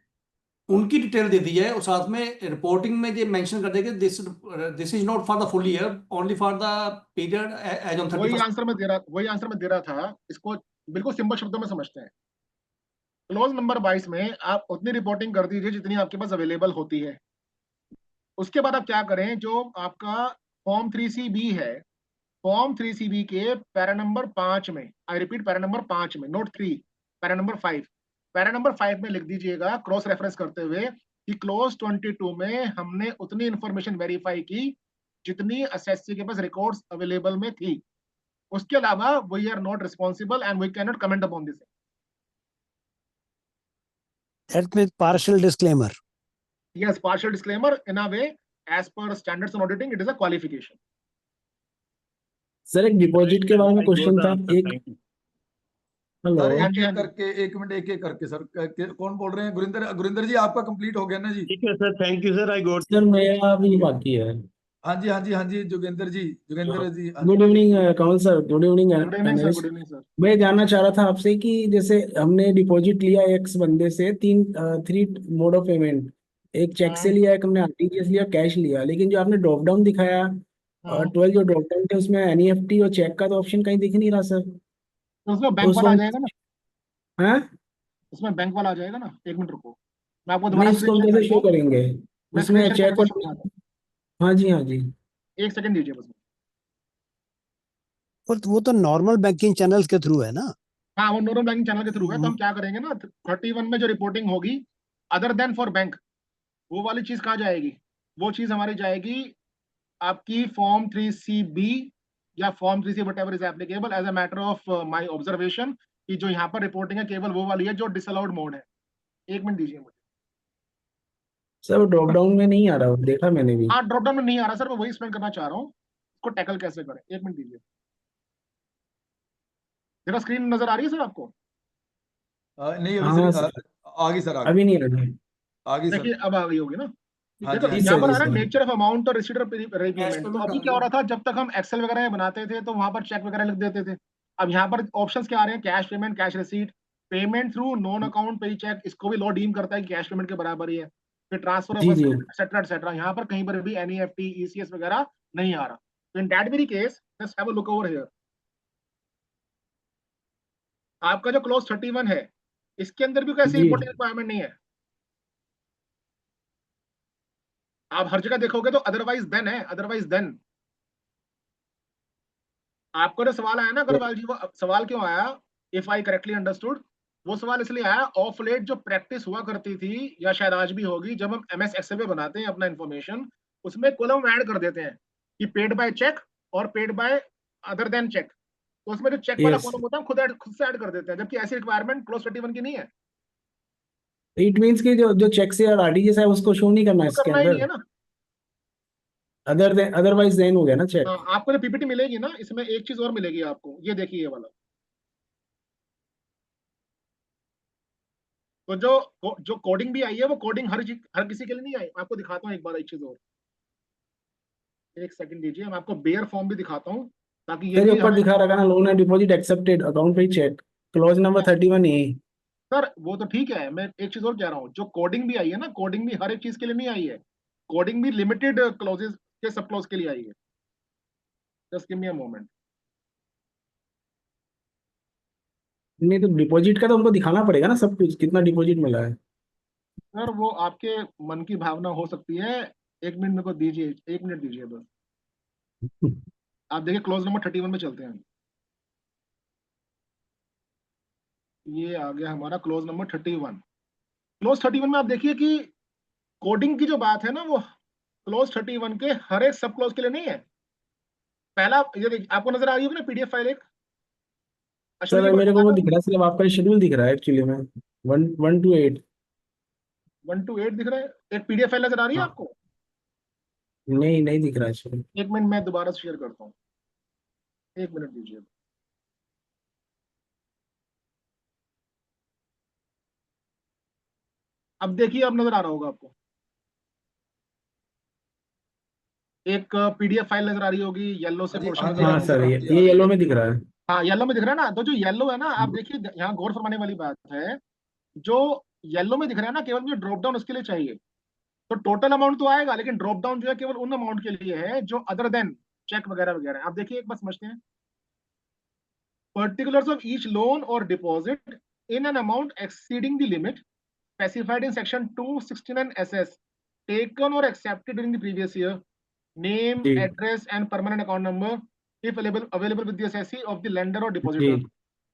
उनकी डिटेल दे दी है, और साथ में रिपोर्टिंग में ये मेंशन कर देगा this is not for the full year, only for the period as on 31st। वही आंसर में दे रहा था। इसको बिल्कुल सिंपल शब्दों में समझते हैं। क्लोज नंबर 22 में आप उतनी रिपोर्टिंग कर दीजिए जितनी आपके पास अवेलेबल होती है। उसके बाद आप क्या करें, जो आपका फॉर्म 3CB है, फॉर्म 3CB के पैरा नंबर 5 में, आई रिपीट पैरा नंबर 5 में, note 3, para number 5, para number 5 में लिख दीजिएगा क्रॉस रेफरेंस करते हुए कि क्लोज 22 में हमने उतनी इंफॉर्मेशन वेरीफाई की जितनी एसएससी के पास रिकॉर्ड्स अवेलेबल में थी। उसके अलावा we are not responsible and we can not comment upon this. That means partial disclaimer. Yes, partial disclaimer in a way, as per standards on auditing, it is a qualification. Sir एक deposit के बारे में question था एक। Hello sir हाँ एक जी, हाँ एक जी। करके, एक मिनट, एक एक करके सर। कौन बोल रहे हैं? गुरिंदर जी, आपका कंप्लीट हो गया ना जी? ठीक है sir, thank you sir, I got. Sir मेरा अभी बाकी है। हाँ जी हाँ जी हाँ जी, जोगेंद्र जी, जोगेंद्र जी, हाँ गुड जी। Evening Kamal sir, good evening good evening sir, good evening sir. मैं जानना चाह रहा था आपसे कि जैसे हमने डिपॉजिट लिया एक्स बंदे से, थ्री मोड ऑफ पेमेंट, एक चेक से लिया, एक हमने आरटीजीएस लिया, कैश लिया, लेकिन जो आपने ड्रॉप डाउन दिखाया और 12 जो ड्रॉप डाउन थे उसमें एनईएफटी और चेक का तो ऑप्शन कहीं दिख नहीं रहा सर। तो उसमें तो बैंक उसको वाला आ हम जाएगा ना, हैं उसमें बैंक वाला आ जाएगा ना। एक मिनट रुको, मैं आपको नहीं, दोबारा इसको स्क्रीन हम शेयर कैसे शो करके, करेंगे मैं स्क्रीन उसमें शेयर चेक करके और? समझाता हाँ जी हाँ जी। हूँ। एक सेकंड दीजिए बस। वो तो नॉर्मल बैंकिंग चैनल्स के थ्रू है ना। हाँ, वो नॉर्मल बैंकिंग चैनल के थ्रू है। तो हम क्या करेंगे ना, 31 में जो रिपोर्टिंग होगी अदर देन फॉर बैंक, वो वाली चीज कहाँ जाएगी? वो चीज हमारी जाएगी आपकी फॉर्म 3CB या form 3C whatever is applicable as a matter of my observation, कि जो यहाँ पर रिपोर्टिंग है केवल वो वाली है जो डिसअलाउड मोड है। एक मिनट दीजिए मुझे। सर ड्रॉप डाउन में नहीं आ रहा, वो देखा मैंने भी। हाँ, ड्रॉप डाउन में नहीं आ रहा सर, मैं वही एक्सप्लेन करना चाह रहा हूँ इसको टैकल कैसे करें। एक मिनट दीजिए। मेरा स्क्रीन नजर आ रही है सर आपको? नहीं अभी हाँ सर, सर, आ गई सर, आ अभी गई, नहीं आ रहा। आ गई सर। देखिए अब आ गई होगी ना। हाँ देखो जी हाँ जी जी। यहाँ सर, पर जी आ रहा है सर। नेचर ऑफ अमाउंट और रिसीट ऑफ रीपेमेंट। तो पेमेंट अभी क्या हो रहा था, जब तक हम एक्सेल वगैरह में बनाते थे तो वहां पर चेक वगैरह लिख देते थे। अब यहाँ पर ऑप्शंस क्या आ रहे हैं, cash payment, cash receipt, payment through non account pay check, इसको भी लॉ डीम करता है कि कैश पेमेंट के बराबर ही है। फिर ट्रांसफर ऑफ जी जी। एक्सेट्रा एक्सेट्रा, यहाँ पर कहीं पर भी एनईएफटी ईसीएस वगैरह नहीं आ रहा। तो in that very case just have a look over here. आपका जो क्लोज 31 है, इसके अंदर भी कैसी जी रिपोर्टिंग रिक्वायरमेंट नहीं है। आप हर जगह देखोगे तो अदरवाइज देन है, अदरवाइज देन। आपको जो सवाल आया ना अग्रवाल जी, वो सवाल क्यों आया, इफ आई करेक्टली अंडरस्टूड, वो सवाल इसलिए आया, ऑफ लेट जो प्रैक्टिस हुआ करती थी या शायद आज भी होगी, जब हम एमएस एक्सेल पे बनाते हैं अपना इंफॉर्मेशन, उसमें कॉलम ऐड कर देते हैं कि पेड बाय चेक और paid by other than cheque. तो उसमें जो चेक वाला यस। कॉलम होता है हम खुद से ऐड कर देते हैं, जबकि ऐसी रिक्वायरमेंट क्लोज 31 की नहीं है। इट मीन्स कि जो चेक से और आरटीजीएस है उसको शो नहीं करना वो इसके करना ही नहीं अंदर, है ना। अदरवाइज देन हो गया ना चेक। हाँ, आपको जो पीपीटी मिलेगी ना, इसमें एक चीज और मिलेगी आपको, ये देखिए ये वाला। तो जो कोडिंग भी आई है, वो कोडिंग हर किसी के लिए नहीं आई। मैं आपको दिखाता हूँ एक बार एक चीज और, एक सेकंड दीजिए, मैं आपको बेयर फॉर्म भी दिखाता हूँ, ताकि ये सर भी ऊपर हमें। दिखा रखा ना, loan and deposit accepted, account pay cheque, clause number 31A। Sir वो तो ठीक है, मैं एक चीज और कह रहा हूँ, जो कोडिंग भी आई है ना, कोडिंग भी हर एक चीज के लिए नहीं आई है। कोडिंग भी लिमिटेड क्लॉजेस के सब क्लॉज के लिए आई है। Just give me a moment. नहीं तो डिपॉजिट का तो हमको दिखाना पड़ेगा ना सब कुछ, कितना डिपॉजिट मिला है। सर वो आपके मन की भावना हो सकती है। एक मिनट मेरे को दीजिए, एक मिनट दीजिए बस। आप देखिए क्लोज नंबर 31 में चलते हैं। ये आ गया हमारा क्लोज नंबर 31। क्लोज 31 में आप देखिए कि कोडिंग की जो बात है ना, वो क्लोज 31 के हर एक सब क्लोज के लिए नहीं है। पहला ये देखिए, आपको नजर आ रही होगी ना पीडीएफ फाइल एक, अश्विनी जी सर को मेरे को वो दिखाना। दिख रहा है, सिर्फ आपका शेड्यूल दिख रहा है एक्चुअली में, 1 to 8। 1 to 8 दिख रहा है, एक पीडीएफ फाइल नजर आ रही है हाँ, आपको? नहीं नहीं दिख रहा है शेड्यूल। एक मिनट मैं दोबारा शेयर करता हूँ, एक मिनट दीजिए। अब देखिए, अब नजर आ रहा होगा आपको, एक पीडीएफ फाइल नजर आ रही होगी, येलो से हाँ जी, पोर्शन हाँ नजर जी, आ हाँ हाँ रहा जी होगा। सर, सर, हाँ ये जी, आ ये रही येलो है। में दिख रहा है। हाँ येलो में दिख रहा है ना, तो जो येलो है ना, आप देखिए यहाँ गौर फरमाने वाली बात है, जो येलो में दिख रहा है ना, केवल मुझे ड्रॉप डाउन उसके लिए चाहिए। तो टोटल अमाउंट तो आएगा, लेकिन ड्रॉप डाउन जो है केवल उन अमाउंट के लिए है जो अदर देन चेक वगैरह वगैरह है। आप देखिए एक बार समझते हैं। पर्टिकुलर्स ऑफ ईच लोन और deposit in an amount exceeding the limit specified in section 269 SS taken or accepted during the previous year, name, जी address and permanent account number if available with the assessee of the lender or जी depositor.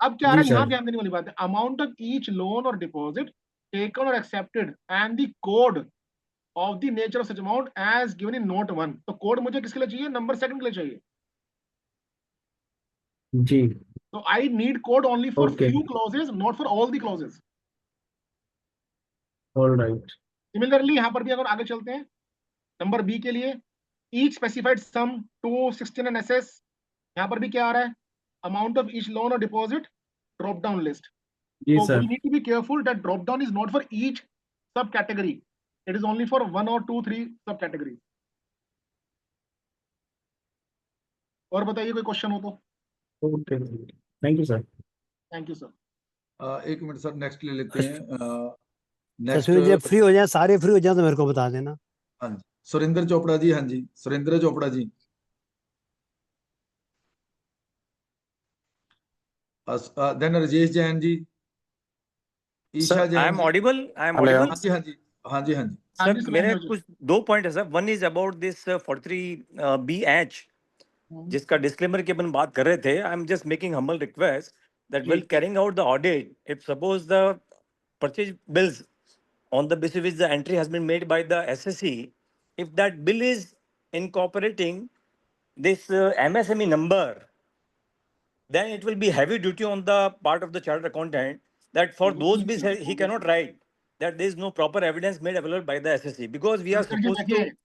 अब क्या आ जी रहा है यहाँ sir. ध्यान देने वाली बात है, अमाउंट ऑफ ईच लोन और deposit taken or accepted and the code of the nature of such amount as given in note 1। तो कोड मुझे किसके लिए चाहिए? नंबर सेकंड के लिए चाहिए। जी तो I need code only for okay, few clauses, not for all the clauses. All right. Similarly यहाँ पर भी अगर आगे चलते हैं, नंबर बी के लिए each specified sum 269 SS, यहाँ पर भी क्या आ रहा है? अमाउंट ऑफ ईच लोन और डिपॉजिट, ड्रॉप डाउन लिस्ट। जी So we sir. need to be careful that drop down is not for each subcategory. It is only for 1 or 2, 3 subcategories. और बताइए कोई क्वेश्चन हो तो। Okay, thank you sir. Thank you sir. एक minute sir, next ले लेते हैं। Next, तस्वीर जब फ्री हो जाए, सारे फ्री हो जाए तो मेरे को बता देना। हाँ जी, सुरेंद्र चोपड़ा जी, हाँ जी, Surendra Chopra ji. Then Rajesh Jain ji, Isha sir I Jain am ji. Audible, I am hello. Audible. हाँ जी, हाँ जी, हाँ जी, हाँ जी। हाँ सर जी मेरे सुरेंद्र जी। कुछ दो पॉइंट है sir. One is about this 43BH, जिसका डिस्क्लेमर की अपन बात कर रहे थे। I am just making humble request that जी well carrying out the audit, if suppose the purchase bills on the basis which the entry has been made by the SSE, if that bill is incorporating this MSME number, then it will be heavy duty on the part of the chartered accountant that for those bills he cannot write that there is no proper evidence made available by the SSE, because we are Surendra ji supposed देखिए, to.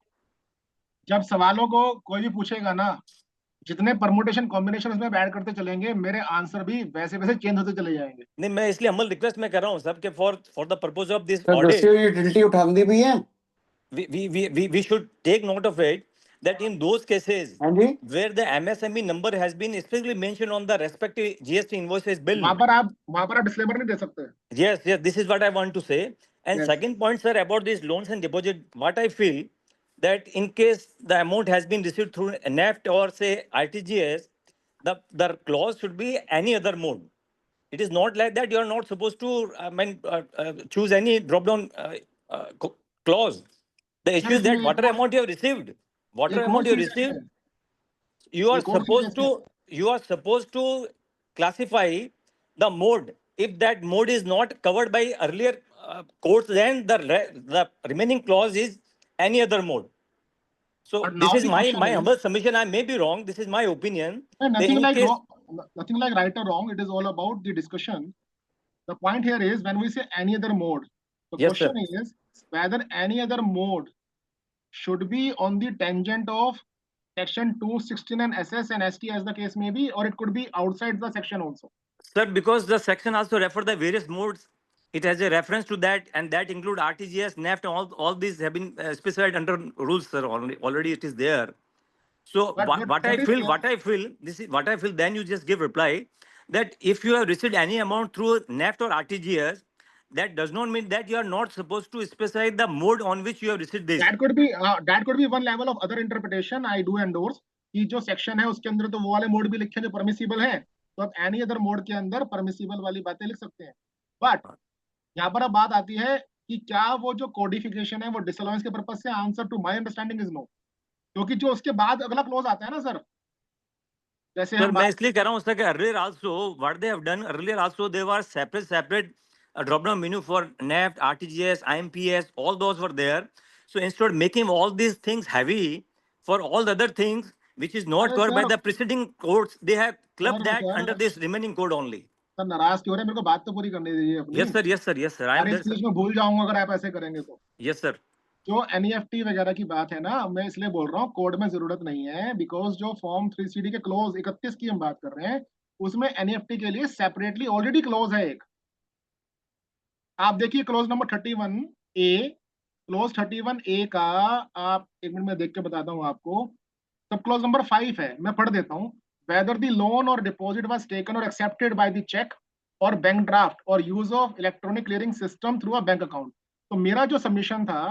जब सवालों को कोई भी पूछेगा ना, जितने permutation combination उसमें ऐड करते चलेंगे, मेरे आंसर भी वैसे वैसे चेंज होते चले जाएंगे। नहीं, मैं इसलिए हम्बल रिक्वेस्ट में कर रहा हूँ सब के for the purpose of this sir audit दस्यु यूटिलिटी उठांदी भी है। we should take note of it that in those cases हाँ जी। where the MSME number has been specifically mentioned on the respective GST invoices bill. वहां पर आप disclaimer नहीं दे सकते। Yes, this is what I want to say. And Yes. second point, sir, about these loans and deposit, what I feel that in case the amount has been received through NEFT or say RTGS, the clause should be any other mode. It is not like that you are not supposed to choose any drop down clause. The sir issue is that इसमें whatever amount you have received, एक और चीज है, you are एक और चीज supposed है। to classify the mode. If that mode is not covered by earlier codes, then the remaining clause is any other mode. So But this now is the my question is, humble submission. I may be wrong. This is my opinion. nothing In like case, wrong, nothing like right or wrong. It is all about the discussion. The point here is when we say any other mode, The Yes, sir. question is whether any other mode should be on the tangent of section 269 SS and ST as the case may be, or it could be outside the section also. Sir, because the section also refer the various modes, it has a reference to that, and that include RTGS, NEFT, all these have been specified under rules, sir. Already it is there. So But what I is feel, there? this is what I feel. Then you just give reply that if you have received any amount through NEFT or RTGS, that does not mean that you are not supposed to specify the mode on which you have received this. That could be one level of other interpretation. I do endorse कि जो section है उसके अंदर तो वो वाले mode भी लिखे जो परमिसिबल है, तो आप एनी अदर मोड के अंदर परमिसिबल वाली बातें लिख सकते हैं. बट यहाँ पर अब बात आती है कि क्या वो जो कोडिफिकेशन है वो डिसअलाउंस के पर्पस से, answer to my understanding is no. क्योंकि जो उसके बाद अगला क्लोज आता है ना सर, जैसे सर हम मैं इसलिए कह रहा हूँ सर कि earlier also what they have done earlier also they were separate drop down menu for NEFT, RTGS, IMPS, all those were there. So instead of making all these things heavy for all the other things which is not अरे covered by sir, the preceding codes, they have clubbed that sir under this remaining code only. Sir नाराज क्यों हो रहे हैं? मेरे को बात तो पूरी करने दीजिए अपनी. Yes sir, yes sir, yes sir. I am सारी there, sir. चीज में भूल जाऊंगा अगर आप ऐसे करेंगे तो. Yes sir. जो NEFT वगैरह की बात है ना, मैं इसलिए बोल रहा हूँ कोड में जरूरत नहीं है, बिकॉज जो फॉर्म 3CD के क्लोज 31 की हम बात कर रहे हैं उसमें NEFT के लिए सेपरेटली ऑलरेडी क्लोज है एक. आप देखिए clause number 31A, close 31A का आप एक मिनट में देख के बताता हूँ आपको. सब क्लोज नंबर 5 है, मैं पढ़ देता हूँ. वेदर द लोन और डिपॉजिट वाज टेकन और एक्सेप्टेड बाय द चेक और बैंक ड्राफ्ट और use of electronic clearing system through a bank account. तो मेरा जो सबमिशन था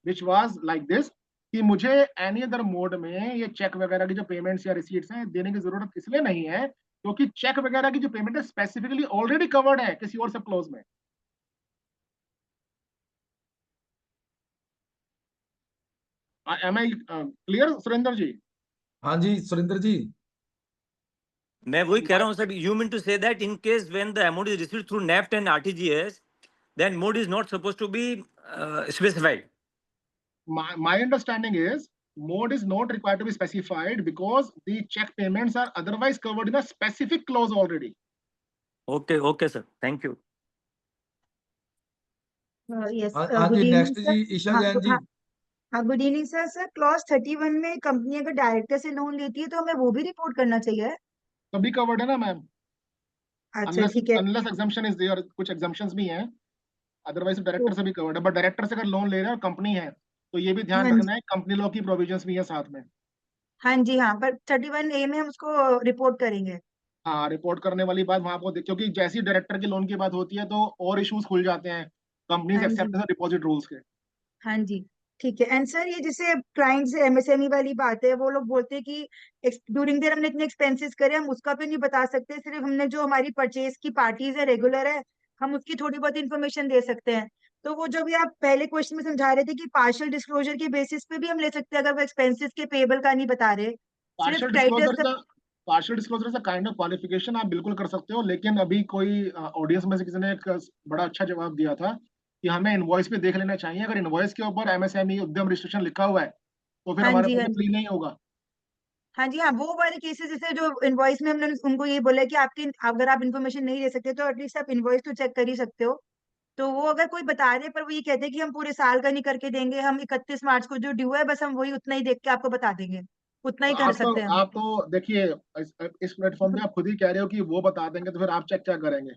विच वाज लाइक दिस कि मुझे एनी अदर मोड में ये चेक वगैरह की जो पेमेंट्स या रिसीट्स हैं देने की जरूरत इसलिए नहीं है क्योंकि चेक वगैरह की जो पेमेंट है स्पेसिफिकली ऑलरेडी कवर्ड है किसी और सब क्लोज में. एम आई क्लियर सुरेंद्र जी? हाँ जी सुरेंद्र जी. मैं वही कह रहा हूँ sir, you mean to say that in case when the amount is received through NEFT and RTGS, then mode is not supposed to be specified. My understanding is mode is not required to be specified because the check payments are otherwise covered in a specific clause already. Okay, okay sir, thank you. Yes, हाँ good जी evening, next sir. जी ईशा जैन जी. हाँ, good evening sir. Sir clause 31 में company अगर director से loan लेती है तो हमें वो भी रिपोर्ट करना चाहिए? तभी कवर्ड है ना मैम. अच्छा ठीक है. अनलेस एग्जम्पशन इज देयर, कुछ एग्जम्पशंस भी हैं, अदरवाइज डायरेक्टर से भी कवर्ड है. बट डायरेक्टर से अगर लोन ले रहे हैं और कंपनी है तो ये भी ध्यान हाँ रखना है कंपनी लॉ की प्रोविजंस भी है साथ में. हाँ जी, हाँ, पर 31A में हम उसको रिपोर्ट करेंगे. हाँ, रिपोर्ट करने वाली बात वहां पर, क्योंकि जैसी डायरेक्टर की लोन की बात होती है तो और इश्यूज खुल जाते हैं कंपनीज हाँ जी, एक्सेप्टेंस और डिपॉजिट रूल्स के. हाँ जी, ठीक है. एंड सर ये जैसे क्लाइंट से MSME वाली बात है, वो लोग बोलते हैं कि ड्यूरिंग देयर हमने इतने एक्सपेंसेस करे, हम उसका भी नहीं बता सकते, सिर्फ हमने जो हमारी परचेज की पार्टीज है रेगुलर है हम उसकी थोड़ी बहुत इन्फॉर्मेशन दे सकते हैं. तो वो जो भी आप पहले क्वेश्चन में समझा रहे थे कि पार्शियल डिस्क्लोजर के बेसिस पे भी हम ले सकते हैं अगर वो एक्सपेंसेस के पेबल का नहीं बता रहे, सिर्फ पार्शियल क्रेडिटर्स डिस्क्लोजर का. पार्शियल डिस्क्लोजर से काइंड ऑफ क्वालिफिकेशन आप बिल्कुल कर सकते हो, लेकिन अभी कोई ऑडियंस में से किसी ने एक बड़ा अच्छा जवाब दिया था कि हमें इनवॉइस पे देख लेना चाहिए. अगर इनवॉइस के ऊपर MSME उद्यम रजिस्ट्रेशन लिखा हुआ है तो फिर हाँ हमारे जी, हाँ पास जी, प्ली नहीं होगा. हाँ जी, हाँ, वो वाले केसेस जैसे जो इनवॉइस में हमने उनको ये बोला है कि आपकी अगर आप इन्फॉर्मेशन नहीं दे सकते तो एटलीस्ट आप इनवॉइस तो चेक कर ही सकते हो. तो वो अगर कोई बता रहे पर वो ये कहते हैं कि हम पूरे साल का नहीं करके देंगे, हम 31 मार्च को जो ड्यू है बस हम वही उतना ही देख के आपको बता देंगे, उतना ही कर सकते हैं हम. आप तो देखिए इस प्लेटफॉर्म पे आप खुद ही कह रहे हो कि वो बता देंगे, तो फिर आप चेक क्या करेंगे?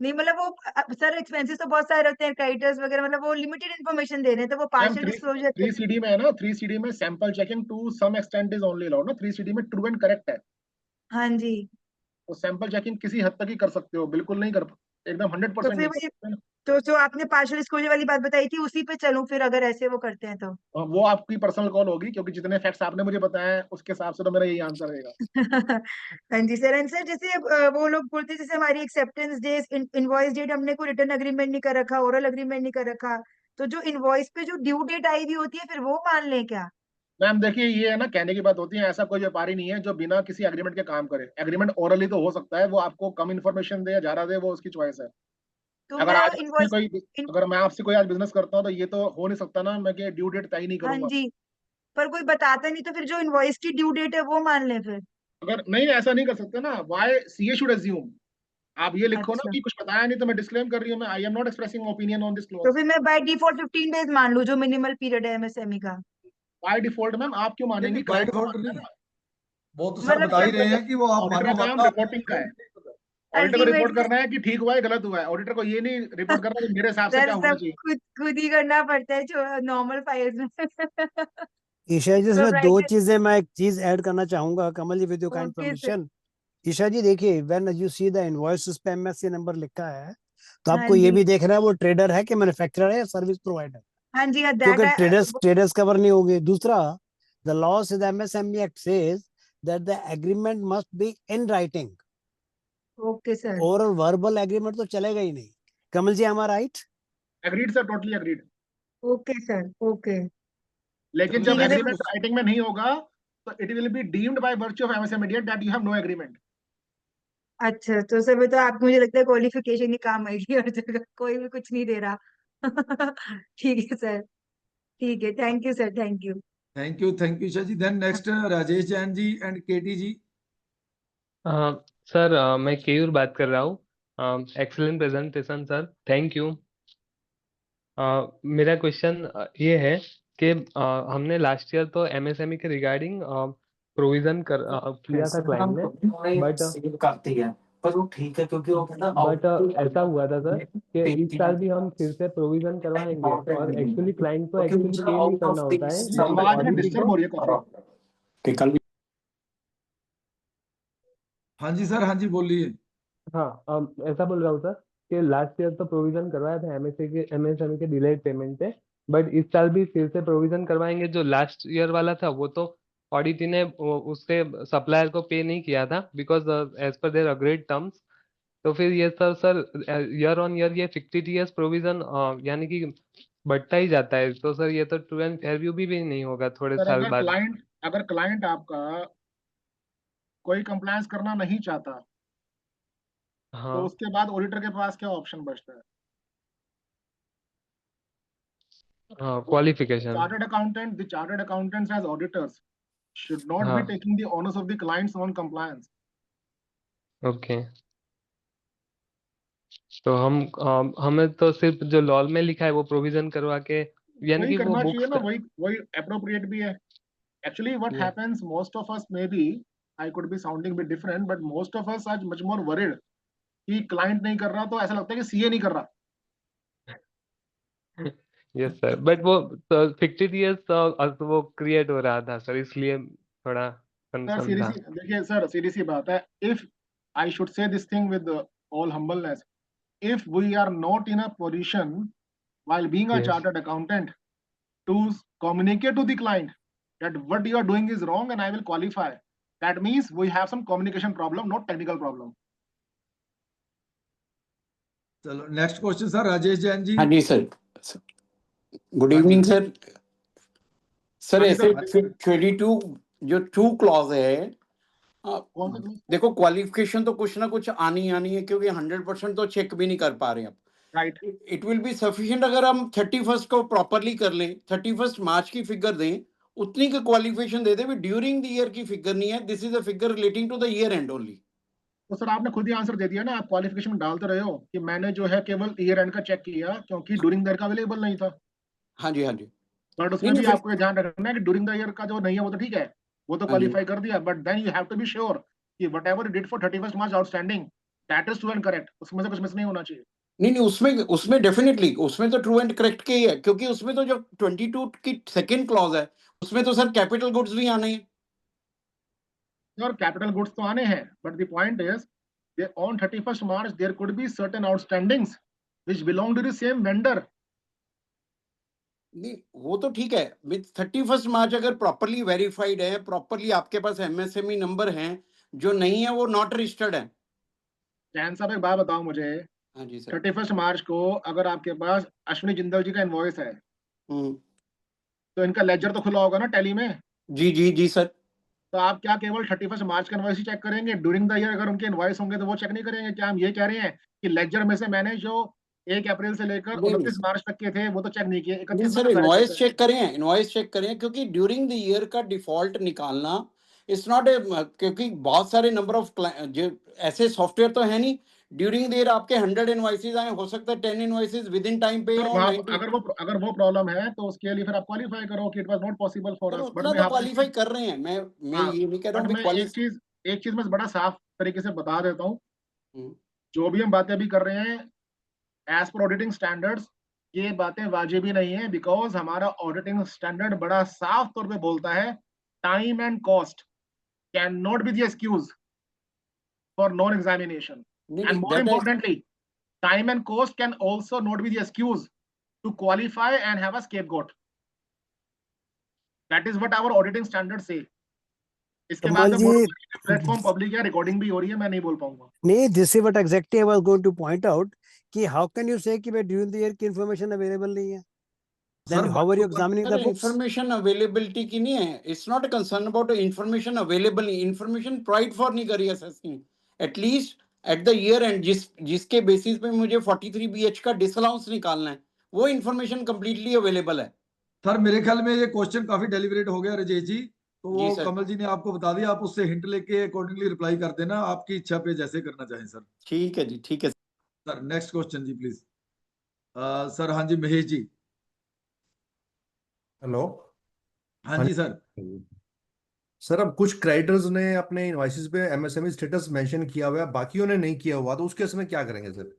नहीं मतलब वो सर एक्सपेंसेस तो बहुत सारे होते हैं, क्रेडिटर्स वगैरह, मतलब वो लिमिटेड इन्फॉर्मेशन दे रहे हैं तो वो मैम पार्शियल डिस्क्लोजर. 3CD में है ना, 3CD में sample checking to some extent is only allowed ना. 3CD में ट्रू एंड करेक्ट है, हाँ जी, तो सैंपल चेकिंग किसी हद तक ही कर सकते हो, बिल्कुल नहीं कर एकदम तो 100% फिर नहीं कर वही, सकते ना. तो जो आपने पार्शियल डिस्क्लोजर वाली बात बताई थी उसी पे चलूं फिर अगर ऐसे वो करते हैं तो? वो आपकी पर्सनल कॉल होगी, क्योंकि जितने फैक्ट्स आपने मुझे बताए हैं उसके हिसाब से तो मेरा यही आंसर रहेगा. हाँ जी सर. एंड सर जैसे वो लोग बोलते हैं जैसे हमारी एक्सेप्टेंस डेट, इनवॉइस डेट हमने कोई रिटर्न एग्रीमेंट नहीं कर रखा, ओरल एग्रीमेंट नहीं कर रखा, तो जो इनवॉइस पे जो ड्यू डेट आई हुई होती है फिर वो मान लें क्या? मैम देखिए, ये है ना कहने की बात होती है, ऐसा कोई व्यापारी नहीं है जो बिना किसी एग्रीमेंट के काम करे. एग्रीमेंट ओरली तो हो सकता है, वो आपको कम इन्फॉर्मेशन दे या ज्यादा दे, वो उसकी चॉइस है. तो अगर मैं आज इनवॉइस अगर मैं आपसे कोई आज बिजनेस करता हूँ तो ये तो हो नहीं सकता ना मैं कि ड्यू डेट तय नहीं हाँ करूंगा. जी, पर कोई बताता नहीं तो फिर जो इनवॉइस की ड्यू डेट है वो मान लें फिर? अगर नहीं, ऐसा नहीं कर सकते ना. वाई CA शुड अज्यूम आप ये लिखो ना अच्छा कि कुछ बताया नहीं, तो मैं डिस्क्लेम कर रही हूँ, मैं I am not expressing opinion on this तो क्लॉज। फिर मैं बाय डिफॉल्ट 15 डेज मान लूं जो मिनिमल पीरियड है एमएसएमई का? बाय डिफॉल्ट मैम आप क्यों नहीं मानेंगी, नहीं बाय क्लाइंट को डिफॉल्ट मानना है नहीं, ना। वो तो सर मतलब बता ही रहे हैं कि वो आप ऑडिटर मानो का काम वरना रिपोर्टिंग का है, नहीं पता। ऑडिटर को रिपोर्ट अल्टीमेटली करना है कि ठीक हुआ है गलत हुआ है, ऑडिटर को ये नहीं रिपोर्ट करना कि मेरे हिसाब से सर क्या होना सब चाहिए। खुद ही करना पड़ता है जो नॉर्मल फाइल्स में। ईशा जी, इसमें दो प्रोवाइडेड। चीजें मैं एक चीज ऐड करना चाहूंगा Kamal ji, with your kind okay sir. Permission. Isha ji देखिए, when you see the invoice उस पे एमएससी नंबर लिखा है, तो हाँ आपको ये जी भी देखना है वो ट्रेडर है कि मैन्युफैक्चरर है या सर्विस प्रोवाइडर, हाँ जी, हाँ क्योंकि दैट ट्रेडर्स कवर नहीं होंगे। दूसरा, the loss in the MSME act says that the agreement must be in writing. Okay sir. Oral verbal agreement तो चलेगा ही नहीं। कमल जी, am I right? Agreed sir, totally agreed. Okay sir. Okay लेकिन चलो जब ठीक है एग्रीमेंट नेक्स्ट राइटिंग में नहीं होगा तो it will be deemed by virtue of MSMED that you have no agreement. अच्छा, तो सर वो तो आप, मुझे लगता है क्वालिफिकेशन ही काम आएगी हर जगह, कोई भी कुछ नहीं दे रहा। ठीक है सर। ठीक है, thank you sir, thank you. Thank you Isha ji. Then next Rajesh Jain ji and KT ji. Sir मैं केयूर बात कर रहा हूँ। Excellent presentation sir, thank you. मेरा क्वेश्चन ये है कि हमने लास्ट ईयर तो एमएसएमई के रिगार्डिंग प्रोविजन किया था क्लाइंट ने, बट करती है पर वो ठीक है क्योंकि वो कहता ऐसा हुआ था सर कि इस साल भी हम फिर से प्रोविजन करवाएंगे, और एक्चुअली क्लाइंट को एक्चुअली पे नहीं करना होता है, जी बल्कि आवाज में ऑडिटी डिस्टर्ब को। हो रही है काफी। कल भी हाँ जी सर, हाँ जी बोलिए। हाँ, ऐसा बोल रहा हूँ सर कि लास्ट ईयर तो प्रोविजन करवाया था एमएसएमई के डिलेड पेमेंट पे, बट इस साल भी फिर से प्रोविजन करवाएंगे। जो लास्ट ईयर वाला था वो तो ऑडिटी ने उसके सप्लायर को पे नहीं किया था because as per their agreed terms. तो फिर ये सर ईयर ऑन ईयर ये 50 ईयर्स प्रोविजन यानी कि बढ़ता ही जाता है। तो सर ये तो ट्रू एंड फेयर व्यू भी नहीं होगा थोड़े सर साल बाद। अगर क्लाइंट आपका कोई कंप्लायंस करना नहीं चाहता तो हाँ उसके बाद ऑडिटर के पास क्या ऑप्शन बचता है? हाँ, qualification. The chartered accountants as auditors should not be हाँ taking the onus of the client's non-compliance. Okay, तो हमें तो सिर्फ जो लॉ में लिखा है वो प्रोविजन करवा के, यानी वही कि वो करना चाहिए बुक्स। ना, वही अप्रोप्रिएट भी है। Actually, what happens, most of us maybe, I could be sounding a bit different, but most of us are much more worried कि क्लाइंट नहीं कर रहा तो ऐसा लगता है कि सीए नहीं कर रहा। यस सर, बट वो 50 ईयर्स वो क्रिएट हो रहा था सर, इसलिए थोड़ा सर कंसर्न था। देखिए सर, सीधी सी बात है, if I should say this thing with all humbleness, if we are not in a position while being a yes chartered accountant to communicate to the client that what you are doing is wrong and I will qualify, that means we have some communication problem, not technical problem. चलो next question sir, Rajesh Jain ji. हाँ जी sir, good हाँ जी evening sir. Sir हाँ जी ऐसे sir. 22 जो two clause है, कौन सा clause? देखो क्वालिफिकेशन तो कुछ ना कुछ आनी है क्योंकि 100% तो चेक भी नहीं कर पा रहे हैं आप। Right. It will be sufficient अगर हम 31st को प्रॉपरली कर लें, 31st मार्च की फिगर दें, उतनी का क्वालिफिकेशन दे दें। ड्यूरिंग द ईयर की फिगर नहीं है, this is a figure relating to the year end only. तो सर आपने खुद ही आंसर दे दिया ना, आप क्वालिफिकेशन में डालते रहे हो कि मैंने जो है केवल ईयर एंड का चेक किया क्योंकि ड्यूरिंग द ईयर का अवेलेबल नहीं था। हाँ जी, हाँ जी। बट नहीं उसमें नहीं भी फिर, आपको ये ध्यान रखना है कि ड्यूरिंग द ईयर का जो नहीं है वो तो ठीक है, वो तो हाँ जी। क्वालिफाई कर दिया, but then you have to be sure कि whatever did for 31st March outstanding, that is true and correct, उसमें से कुछ मिस नहीं होना चाहिए। नहीं उसमें डेफिनेटली उसमें तो ट्रू एंड करेक्ट के ही है, क्योंकि उसमें तो जो 22 की सेकंड क्लॉज है उसमें तो सर कैपिटल गुड्स भी आने हैं। और कैपिटल गुड्स तो आने हैं, but the point is on 31st March there could be certain outstandings which belong to the same vendor. नहीं वो तो ठीक है, विद 31st मार्च अगर प्रॉपरली वेरीफाइड है, प्रॉपरली आपके पास एमएसएमई नंबर हैं, जो नहीं है वो नॉट रजिस्टर्ड है। जैन साहब एक बात बताओ मुझे, हाँ जी सर। 31st मार्च को अगर आपके पास अश्विनी जिंदल जी का इनवॉइस है तो इनका लेजर तो खुला होगा ना टैली में। जी जी जी सर। तो आप क्या केवल 31st मार्च का इनवॉइस ही चेक करेंगे? ड्यूरिंग द ईयर अगर उनके इनवॉइस होंगे तो वो चेक नहीं करेंगे? क्या हम ये कह रहे हैं कि लेजर में से मैंने जो 1 अप्रैल से लेकर नहीं 29 मार्च तक के थे वो तो चेक नहीं किए, नहीं 31 में सर, तो सारे इनवॉइस चेक चेक करें, इनवॉइस चेक करें, क्योंकि ड्यूरिंग द ईयर का डिफॉल्ट निकालना इट्स नॉट ए, क्योंकि बहुत सारे नंबर ऑफ जो ऐसे सॉफ्टवेयर तो है नहीं ड्यूरिंग द ईयर आपके 100 इनवॉइसेज आए, हो सकता है 10 इनवॉइसेज विद इन टाइम पे सर हो, वहाँ 90 अगर वो प्रॉब्लम है तो उसके लिए फिर आप क्वालिफाई करो कि it was not possible for sir us. But उतना मैं तो यहाँ पर क्वालिफाई कर रहे हैं, मैं हाँ, ये नहीं कह रहा बट हूँ मैं एक चीज मैं बड़ा साफ तरीके से बता देता हूँ, जो भी हम बातें अभी कर रहे हैं एज पर ऑडिटिंग स्टैंडर्ड्स, ये बातें वाजिबी नहीं है, बिकॉज हमारा ऑडिटिंग स्टैंडर्ड बड़ा साफ तौर पे बोलता है time and cost can not be the excuse for non examination, and more importantly time and cost can also not be the excuse to qualify and have a scapegoat. That is what our auditing standards say. इसके बाद कमल में ji, platform public है, recording भी हो रही है, मैं नहीं बोल पाऊंगा। नहीं, this is what exactly I was going to point out कि हाउ कैन यू से कि ड्यूरिंग द ईयर की इंफॉर्मेशन अवेलेबल नहीं है, sir then how are you examining the books? Information availability की नहीं है, it's not a concern about information available, information provide for नहीं करी assessing at least at the year and जिसके basis पे मुझे 43 BH का डिसअलाउंस निकालना है, वो इंफॉर्मेशन कंप्लीटली अवेलेबल है। सर मेरे ख्याल में ये क्वेश्चन काफी डेलिबरेट हो गया राजेश जी, तो जी वो सर। कमल जी ने आपको बता दिया, आप उससे हिंट लेके अकॉर्डिंगली रिप्लाई कर देना, आपकी इच्छा पे जैसे करना चाहें सर। ठीक है जी, ठीक है सर नेक्स्ट क्वेश्चन जी प्लीज। सर हाँ जी, महेश जी। हेलो। हाँ हाँ जी सर। सर, अब कुछ क्रेडिटर्स ने अपने इनवॉइसेस पे एमएसएमई स्टेटस मेंशन किया हुआ है, बाकियों ने नहीं किया हुआ, तो उसके समय क्या करेंगे सर?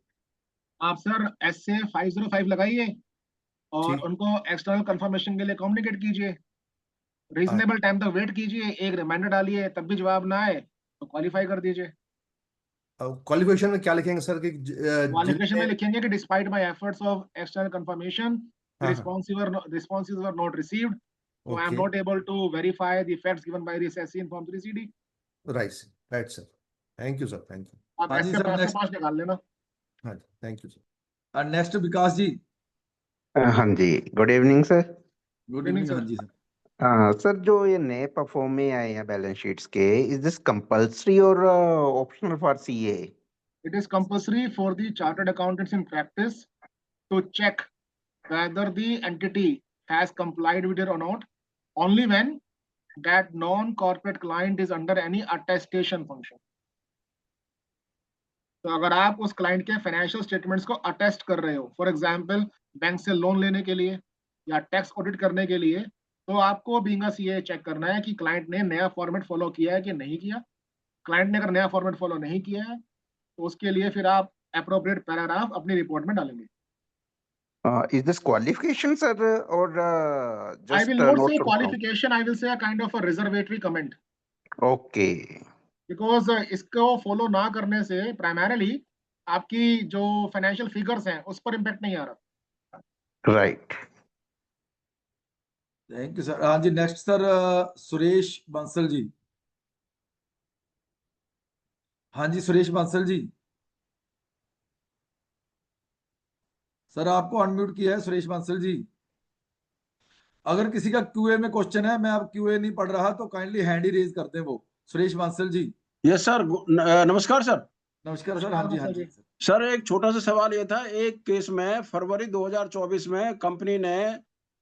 आप सर SA 505 लगाइए और ठीक। उनको एक्सटर्नल कंफर्मेशन के लिए कम्युनिकेट कीजिए, रीजनेबल टाइम तक वेट कीजिए, एक रिमाइंडर डालिए, तब भी जवाब ना आए तो क्वालिफाई कर दीजिए। क्वालिफिकेशन में क्या लिखेंगे सर कि क्वालिफिकेशन में लिखेंगे कि despite my efforts of external confirmation हाँ, responses were not received, so I am okay, not able to verify the facts given by the SSC in Form 3CD. Right right sir, thank you sir, thank you. आप हाँ जी ऐसे sir, 505 निकाल लेना। हाँ जी, thank you sir. Next Vikas ji. हाँ जी, good evening sir. Good evening evening. Sir. हाँ जी सर। सर जो ये नए परफॉर्म में आए हैं बैलेंस शीट्स के, इज दिस कंपल्सरी और optional for CA? It is compulsory for the chartered accountants in practice to check whether the entity has complied with it or not, only when that non-corporate client is under any attestation function. तो अगर आप उस client के financial statements को attest कर रहे हो, for example bank से लोन लेने के लिए या टैक्स ऑडिट करने के लिए, तो आपको बीइंग अ CA चेक करना है कि क्लाइंट ने नया फॉर्मेट फॉलो किया है कि नहीं किया। क्लाइंट ने अगर नया फॉर्मेट फॉलो नहीं किया है तो उसके लिए फिर आप अप्रोप्रिएट पैराग्राफ अपनी रिपोर्ट में डालेंगे। Is this qualification, sir, or I just will not note say to qualification, I will say a kind of a reservatory comment, Okay, because इसको फॉलो ना करने से प्राइमरली आपकी जो फाइनेंशियल फिगर्स हैं उस पर इम्पैक्ट नहीं आ रहा। right. Thank you sir. हाँ जी नेक्स्ट सर, सुरेश बंसल जी। हाँ जी सुरेश बंसल जी। सर आपको अनम्यूट किया है सुरेश बंसल जी। अगर किसी का QA में क्वेश्चन है, मैं अब QA नहीं पढ़ रहा, तो काइंडली हैंड ही रेज करते हैं वो। सुरेश बंसल जी। यस सर, नमस्कार सर। नमस्कार सर। हाँ जी हाँ जी सर। सर एक छोटा सा सवाल ये था, एक केस में फरवरी 2024 में कंपनी ने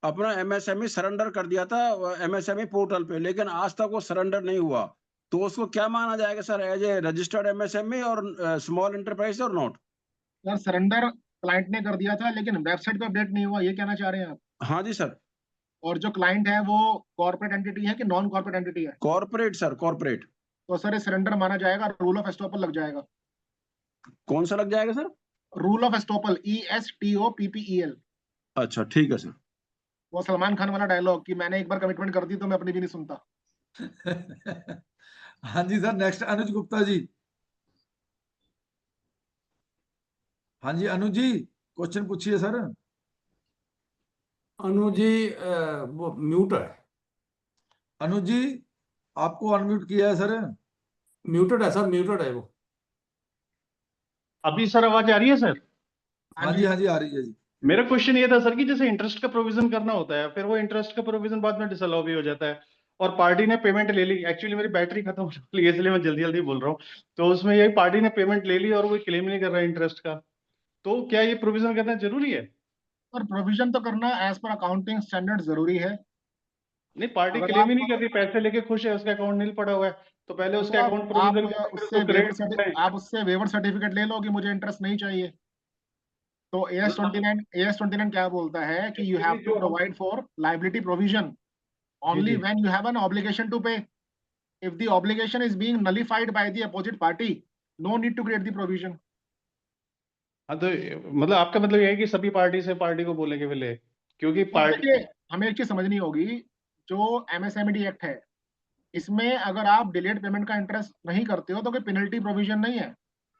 अपना MSME सरेंडर कर दिया था MSME पोर्टल पे, लेकिन आज तक वो सरेंडर नहीं हुआ, तो उसको क्या माना जाएगा sir, as a registered MSME और स्मॉल एंटरप्राइज और नॉट? सर सरेंडर क्लाइंट ने कर दिया था लेकिन वेबसाइट पे अपडेट नहीं हुआ, ये कहना चाह रहे हैं आप? हाँ जी सर। और जो क्लाइंट है वो कॉर्पोरेट एंटिटी है कि नॉन कॉर्पोरेट एंटिटी है? Corporate sir, corporate. तो सर ये सरेंडर माना जाएगा, रूल ऑफ एस्टॉपल लग जाएगा। कौन सा लग जाएगा sir? Rule of estoppel, ESTOPPEL। अच्छा ठीक है सर। वो सलमान खान वाला डायलॉग कि मैंने एक बार कमिटमेंट कर दी तो मैं अपनी भी नहीं सुनता। हाँ जी सर। नेक्स्ट अनुज गुप्ता जी। हाँ जी अनुज जी, क्वेश्चन पूछिए सर। अनुज जी वो म्यूट है। अनुज जी आपको अनम्यूट किया है सर। म्यूटेड है सर, म्यूटेड है वो। अभी सर आवाज आ रही है सर? हाँ जी हाँ जी आ रही है जी। मेरा क्वेश्चन ये था सर कि जैसे इंटरेस्ट का प्रोविजन करना होता है, फिर वो इंटरेस्ट का प्रोविजन बाद में डिसअलाउ भी हो जाता है और पार्टी ने पेमेंट ले ली, एक्चुअली मेरी बैटरी खत्म हो रही है इसलिए मैं जल्दी जल्दी बोल रहा हूँ, तो उसमें यही पार्टी ने पेमेंट ले ली और वो क्लेम नहीं कर रहा है इंटरेस्ट का, तो क्या ये प्रोविजन करना जरूरी है? और प्रोविजन तो करना एज पर अकाउंटिंग स्टैंडर्ड जरूरी है, नहीं, पार्टी अगर क्लेम ही आप नहीं कर रही, पैसे लेके खुश है, उसका अकाउंट नील पड़ा हुआ है, तो पहले तो उसका अकाउंट प्रोविजन आप उससे वेवर सर्टिफिकेट ले लो कि मुझे इंटरेस्ट नहीं चाहिए। तो AS29 क्या बोलता है कि you have to provide for liability provision only when you have an obligation to pay. If the obligation is being nullified by the opposite party, no need to create the provision. हाँ, तो मतलब आपका मतलब ये है कि सभी party को बोलेंगे पहले, क्योंकि पार्टी देखिए, हमें एक चीज समझनी होगी, जो MSMED एक्ट है, इसमें अगर आप डिलेड पेमेंट का इंटरेस्ट नहीं करते हो तो कोई पेनल्टी प्रोविजन नहीं है।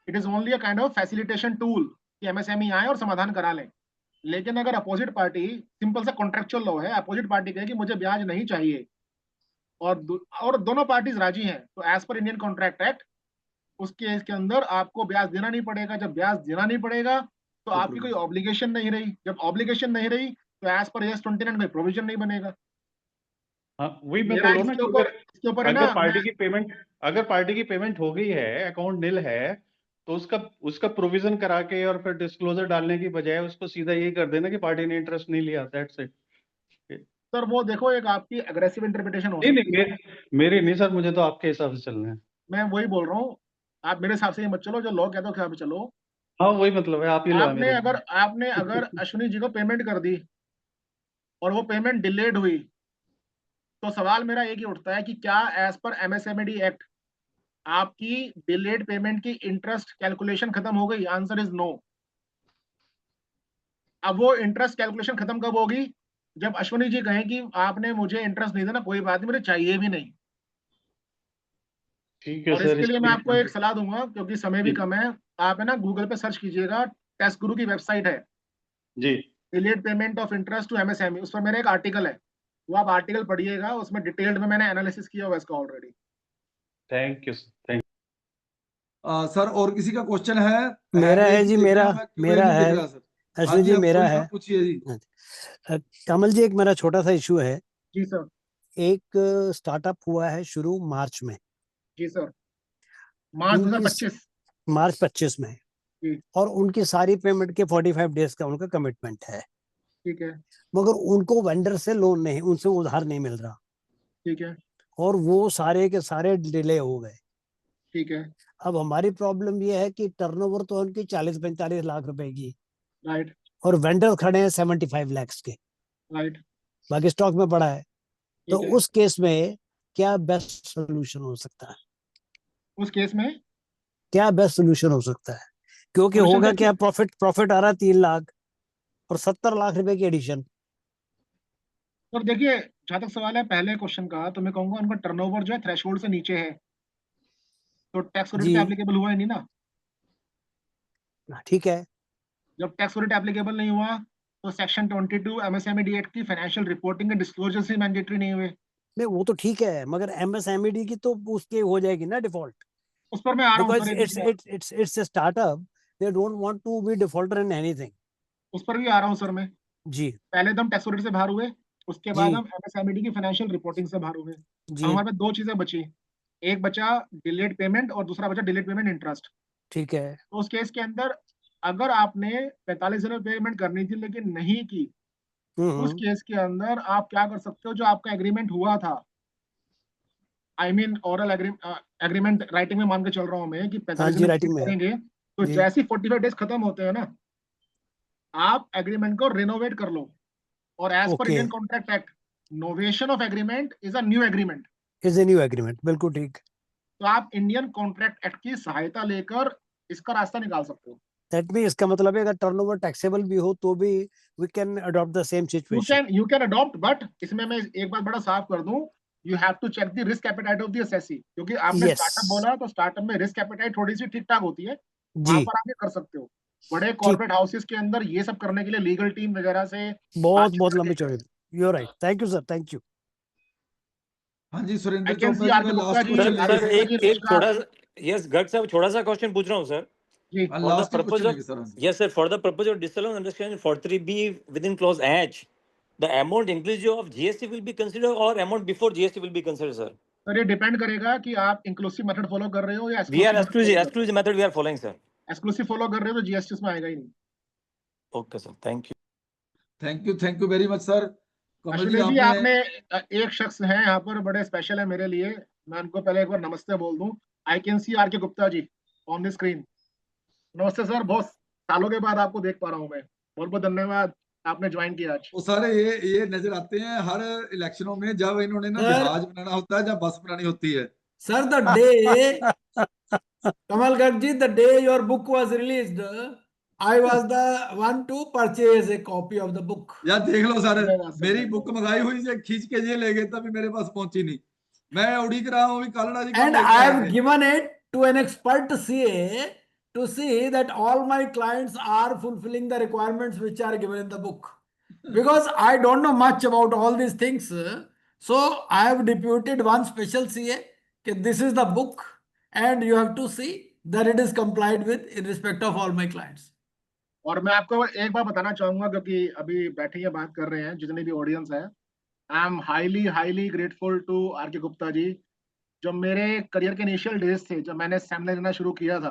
It is only a kind of facilitation tool कि MSME आए और समाधान करा लें। लेकिन अगर अपोजिट पार्टी, सिंपल सा कॉन्ट्रेक्चुअल लॉ है, अपोजिट पार्टी कहे कि मुझे ब्याज नहीं चाहिए और दोनों पार्टीज राजी हैं, तो as per Indian contract act उस केस के अंदर आपको ब्याज देना नहीं पड़ेगा। जब ब्याज देना नहीं पड़ेगा तो आपकी कोई ऑब्लिगेशन नहीं रही। जब ऑब्लिगेशन नहीं रही तो एज पर AS29 में प्रोविजन नहीं बनेगा। हाँ, वही मैं मेरा बोल रहा हूँ ना, इसके ऊपर है ना, अगर पार्टी की पेमेंट हो गई है, अकाउंट नील है, तो उसका प्रोविजन करा के और फिर डिस्क्लोजर डालने की बजाय उसको सीधा यही कर देना कि पार्टी ने इंटरेस्ट नहीं लिया, दैट्स इट। सर वो देखो, एक आपकी अग्रेसिव इंटरप्रिटेशन हो नहीं सकती है। मेरी नहीं सर, मुझे तो आपके हिसाब से चलना है। मैं वही बोल रहा हूँ, आप मेरे हिसाब से ही मत चलो, जो लॉ कहते हो क्या चलो। हाँ, वही मतलब है, आप ही लो आपने अगर अश्विनी जी को पेमेंट कर दी और वो पेमेंट डिलेड हुई, तो सवाल मेरा एक ही उठता है कि क्या एज पर MSMED एक्ट आपकी डिलेड पेमेंट की इंटरेस्ट कैलकुलेशन खत्म हो गई? Answer is no. अब वो इंटरेस्ट कैलकुलेशन खत्म कब होगी? जब अश्विनी जी कहें कि आपने मुझे इंटरेस्ट नहीं देना, कोई बात नहीं, मुझे चाहिए भी नहीं। ठीक है और सर, इसके लिए मैं आपको एक सलाह दूंगा, क्योंकि समय भी कम है, आप है ना गूगल पे सर्च कीजिएगा, टेस्ट गुरु की वेबसाइट है जी, delayed payment of interest to MSME, उस पर मेरा एक आर्टिकल है, वो आप आर्टिकल पढ़िएगा, उसमें डिटेल्ड में मैंने एनालिसिस किया हुआ इसका already. Thank you sir. Sir और किसी का क्वेश्चन है? मेरा है हैंड जी, रेज़ देख रहे मेरा हैं, मैं क्यों मेरा नहीं देख है रहा सर? हाँ अश्विनी जी, जी, आप मेरा कोई है। सब पूछिए जी। कमल जी, एक मेरा छोटा सा इशू है। जी सर। एक स्टार्टअप हुआ है शुरू मार्च में। जी सर, मार्च 2025 मार्च 25 में, जी, और उनकी सारी पेमेंट के 45 डेज का उनका कमिटमेंट है, ठीक है, मगर उनको वेंडर से लोन नहीं, उनसे उधार नहीं मिल रहा, ठीक है, और वो सारे के सारे डिले हो गए। ठीक है, अब हमारी प्रॉब्लम ये है कि टर्नओवर तो उनकी 40-45 लाख रुपए की, राइट, और वेंडर खड़े हैं 75 लाख के, राइट, बाकी स्टॉक में पड़ा है। तो ठीक है। उस केस में क्या बेस्ट सोल्यूशन हो सकता है? उस केस में क्या बेस्ट सोल्यूशन हो सकता है? क्योंकि Solution होगा देखिए, क्या, प्रॉफिट आ रहा है 3 लाख और 70 लाख रुपए की एडिशन। और देखिए, जहां तक सवाल है पहले क्वेश्चन का, तो मैं कहूंगा उनका टर्नओवर जो है थ्रेशोल्ड से नीचे है, तो टैक्स जी, पे एप्लीकेबल हुआ ही नहीं ना। ठीक है। जब टैक्स एप्लीकेबल नहीं हुआ तो सेक्शन 22 MSMED एक्ट की फाइनेंशियल रिपोर्टिंग के डिस्क्लोजर से मैंडेटरी नहीं हुए। नहीं, वो तो ठीक है, मगर MSMED की तो उसके हो जाएगी ना डिफॉल्ट, उस पर मैं आ रहा हूँ because sir, it's a startup, they don't want to be defaulter in anything. उस पर भी आ रहा हूँ सर मैं। जी पहले तो हम टैक्स से बाहर हुए, उसके बाद जी हम MSMED की फाइनेंशियल रिपोर्टिंग से बाहर हुए। अब जी, हमारे पास दो चीजें बची, एक बचा डिलेड पेमेंट और दूसरा बचा डिलेड पेमेंट इंटरेस्ट। ठीक है। तो उस केस के अंदर अगर आपने 45 दिन में पेमेंट करनी थी लेकिन नहीं की, उस केस के अंदर आप क्या कर सकते हो, जो आपका एग्रीमेंट हुआ था, I mean oral agreement writing में मान के चल रहा हूं मैं कि हाँ 45 दिन जी, में राइटिंग में है करेंगे, तो जी। जैसे 45 डेज खत्म होते हैं ना, आप एग्रीमेंट को रिनोवेट कर लो, और as per okay, Indian contract act, novation of agreement is a new agreement. Is a new agreement, बिल्कुल ठीक। तो आप इंडियन कॉन्ट्रैक्ट एक्ट की सहायता लेकर इसका रास्ता निकाल सकते हो। दैट मीन, इसका मतलब है अगर टर्नओवर टैक्सेबल भी हो तो भी we can adopt the same situation. You can adopt, but इसमें मैं एक बात बड़ा साफ कर दूं, you have to check the risk appetite of the assessee, क्योंकि आपने यस स्टार्टअप बोला, तो स्टार्टअप में रिस्क एपेटाइट थोड़ी सी ठीक ठाक होती है, वहां जी, पर आप ये कर सकते हो। बड़े ठीक, कॉर्पोरेट हाउसेस के अंदर ये सब करने के लिए लीगल टीम वगैरह से बहुत बातचीत बहुत करके, लंबी चौड़ी। You are right, thank you sir, thank you. हाँ जी, I Surendra can see Chopra ji, मैं RK Gupta last ji, question sir लेके सर सर। एक एक नमस्कार थोड़ा, यस गट साहब, थोड़ा सा क्वेश्चन पूछ रहा हूँ सर। जी। For the लास्ट ही purpose क्वेश्चन of, लेके सर। हाँ जी। yes sir, for the purpose of disallowing under section 43B within clause H, the amount inclusive of GST will be considered or amount before GST will be considered, sir? Sir ये depend करेगा कि आप inclusive method follow कर रहे हो या We are exclusive exclusive method we are following, sir. Exclusive follow कर रहे हो तो जीएसटी उसमें आएगा ही नहीं। Okay, sir. Thank you. Thank you very much sir. Kamal ji, Ashwini ji, आपने आपने एक शख्स है यहाँ पर, बड़े स्पेशल है मेरे लिए, मैं उनको पहले एक बार नमस्ते बोल दूं। I can C R K Gupta ji on the screen. नमस्ते सर, बहुत सालों के बाद आपको देख पा रहा हूँ मैं, बहुत बहुत धन्यवाद, आपने ज्वाइन किया आज। वो सारे ये नजर आते हैं हर इलेक्शनों में, जब इन्होंने ना सर जहाज बनाना होता है, जब बस बनानी होती है। Sir the day Kamal Garg, the day your book was released, I was the one to purchase a copy of the book. यार देख लो सर, धन्यवाद सर, मेरी धन्यवाद। बुक मंगाई हुई से खींच के ये ले गए, तभी मेरे पास पहुंची नहीं। मैं उड़ीक रहा हूँ, कालड़ा जी कब And लेके I आएंगे? have given it to an expert CA to see that all my clients are fulfilling the requirements which are given in the book. Because I don't know much about all these things, so I have deputed one special CA that this is the book and you have to see that it is complied with in respect of all my clients. और मैं आपको एक बार बताना चाहूंगा, क्योंकि अभी बैठे हैं बात कर रहे हैं जितने भी ऑडियंस है, I am highly grateful to R K Gupta जी। जो मेरे करियर के इनिशियल डेज थे, जब मैंने सेमिनार लेना शुरू किया था,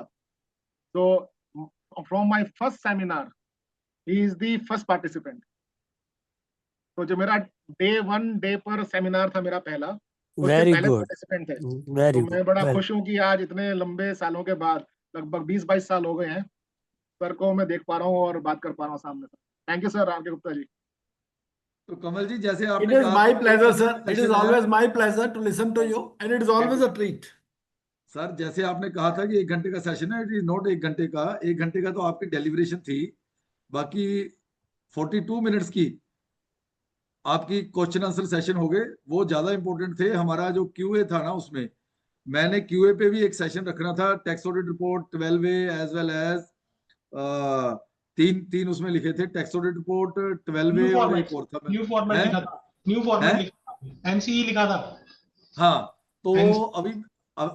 तो from my first seminar he is the first participant. तो जो मेरा डे पर सेमिनार था मेरा पहला, उसके वेरी पहले गुड, पार्टिसिपेंट थे। वेरी तो मैं गुड, बड़ा खुश हूँ कि आज इतने लंबे सालों के बाद, लगभग 20-22 साल हो गए हैं, सर को मैं देख पा रहा हूँ और बात कर पा रहा हूँ सामने से। Thank you sir are K Gupta जी। तो कमल जी, जैसे It आपने is कहा my था, pleasure, sir. It is session है। always my pleasure to listen to you, and it is always a treat. Sir जैसे आपने कहा था कि 1 घंटे का सेशन है, इट इज नॉट 1 घंटे का। 1 घंटे का तो आपकी डेलिब्रेशन थी, बाकी 42 मिनट्स की आपकी क्वेश्चन आंसर सेशन हो गए, वो ज्यादा इंपॉर्टेंट थे। हमारा जो क्यूए था ना, उसमें मैंने क्यूए पे भी एक सेशन रखना था, tax audit report 12 as well as तीन उसमें लिखे थे, टैक्स ऑडिट रिपोर्ट 12 और एक और था। न्यू फॉर्मेट लिखा था, न्यू फॉर्मेट लिखा था, एनसीई लिखा था। हाँ, तो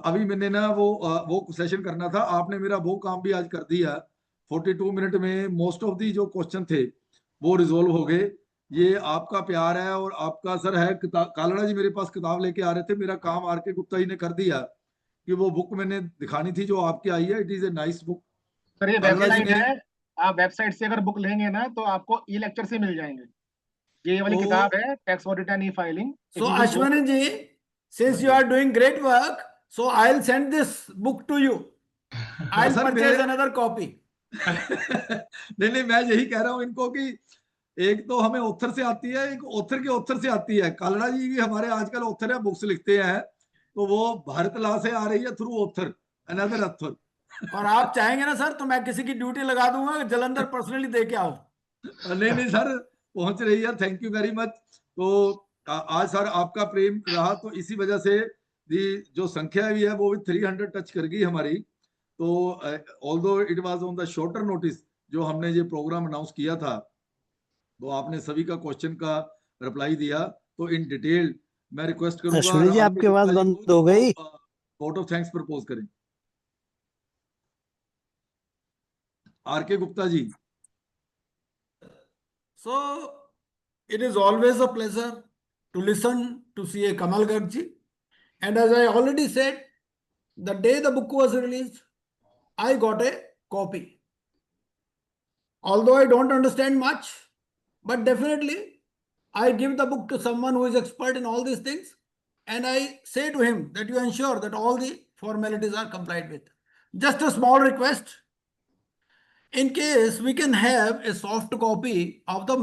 अभी मैंने ना वो सेशन करना था। आपने मेरा वो काम भी आज कर दिया। 42 मिनट में मोस्ट ऑफ दी जो क्वेश्चन थे वो रिजोल्व हो गए। ये आपका प्यार है और आपका सर है। कालड़ा जी मेरे पास किताब लेके आ रहे थे, मेरा काम आर के गुप्ता जी ने कर दिया कि वो बुक मैंने दिखानी थी जो आपकी आई है। It is a nice book. Sir ये वेबसाइट है, आप वेबसाइट से अगर बुक लेंगे ना तो आपको ई लेक्चर से मिल जाएंगे। ये वाली किताब है, tax audit and E filing. So Ashwani ji, since you are doing great work, so I'll send this book to you. I'll purchase another copy. नहीं, मैं यही कह रहा हूँ इनको कि एक तो हमें ऑथर से आती है, एक ऑथर से आती है। कालड़ा जी भी हमारे आजकल ऑथर है, बुक्स लिखते हैं, तो वो भारत ला से आ रही है थ्रू ऑथर, अनदर ऑथर। और आप चाहेंगे ना सर तो मैं किसी की ड्यूटी लगा दूंगा, जलंधर पर्सनली दे के आओ। नहीं सर, पहुंच रही है। Thank you very much. तो आज सर आपका प्रेम रहा, तो इसी वजह से जो संख्या भी है वो भी 300 टच कर गई हमारी। तो although it was on the shorter notice, जो हमने ये प्रोग्राम अनाउंस किया था, तो आपने सभी का क्वेश्चन का रिप्लाई दिया। तो इन डिटेल मैं रिक्वेस्ट करूंगा अश्विनी जी आपकी आवाज बंद हो गई, वोट ऑफ थैंक्स प्रपोज करें। Are K Gupta ji. So it is always a pleasure to listen to CA Kamal Garg ji. And as I already said, the day the book was released, I got a copy. Although I don't understand much, but definitely I give the book to someone who is expert in all these things, and I say to him that you ensure that all the formalities are complied with. Just a small request. In case we can have a soft copy of the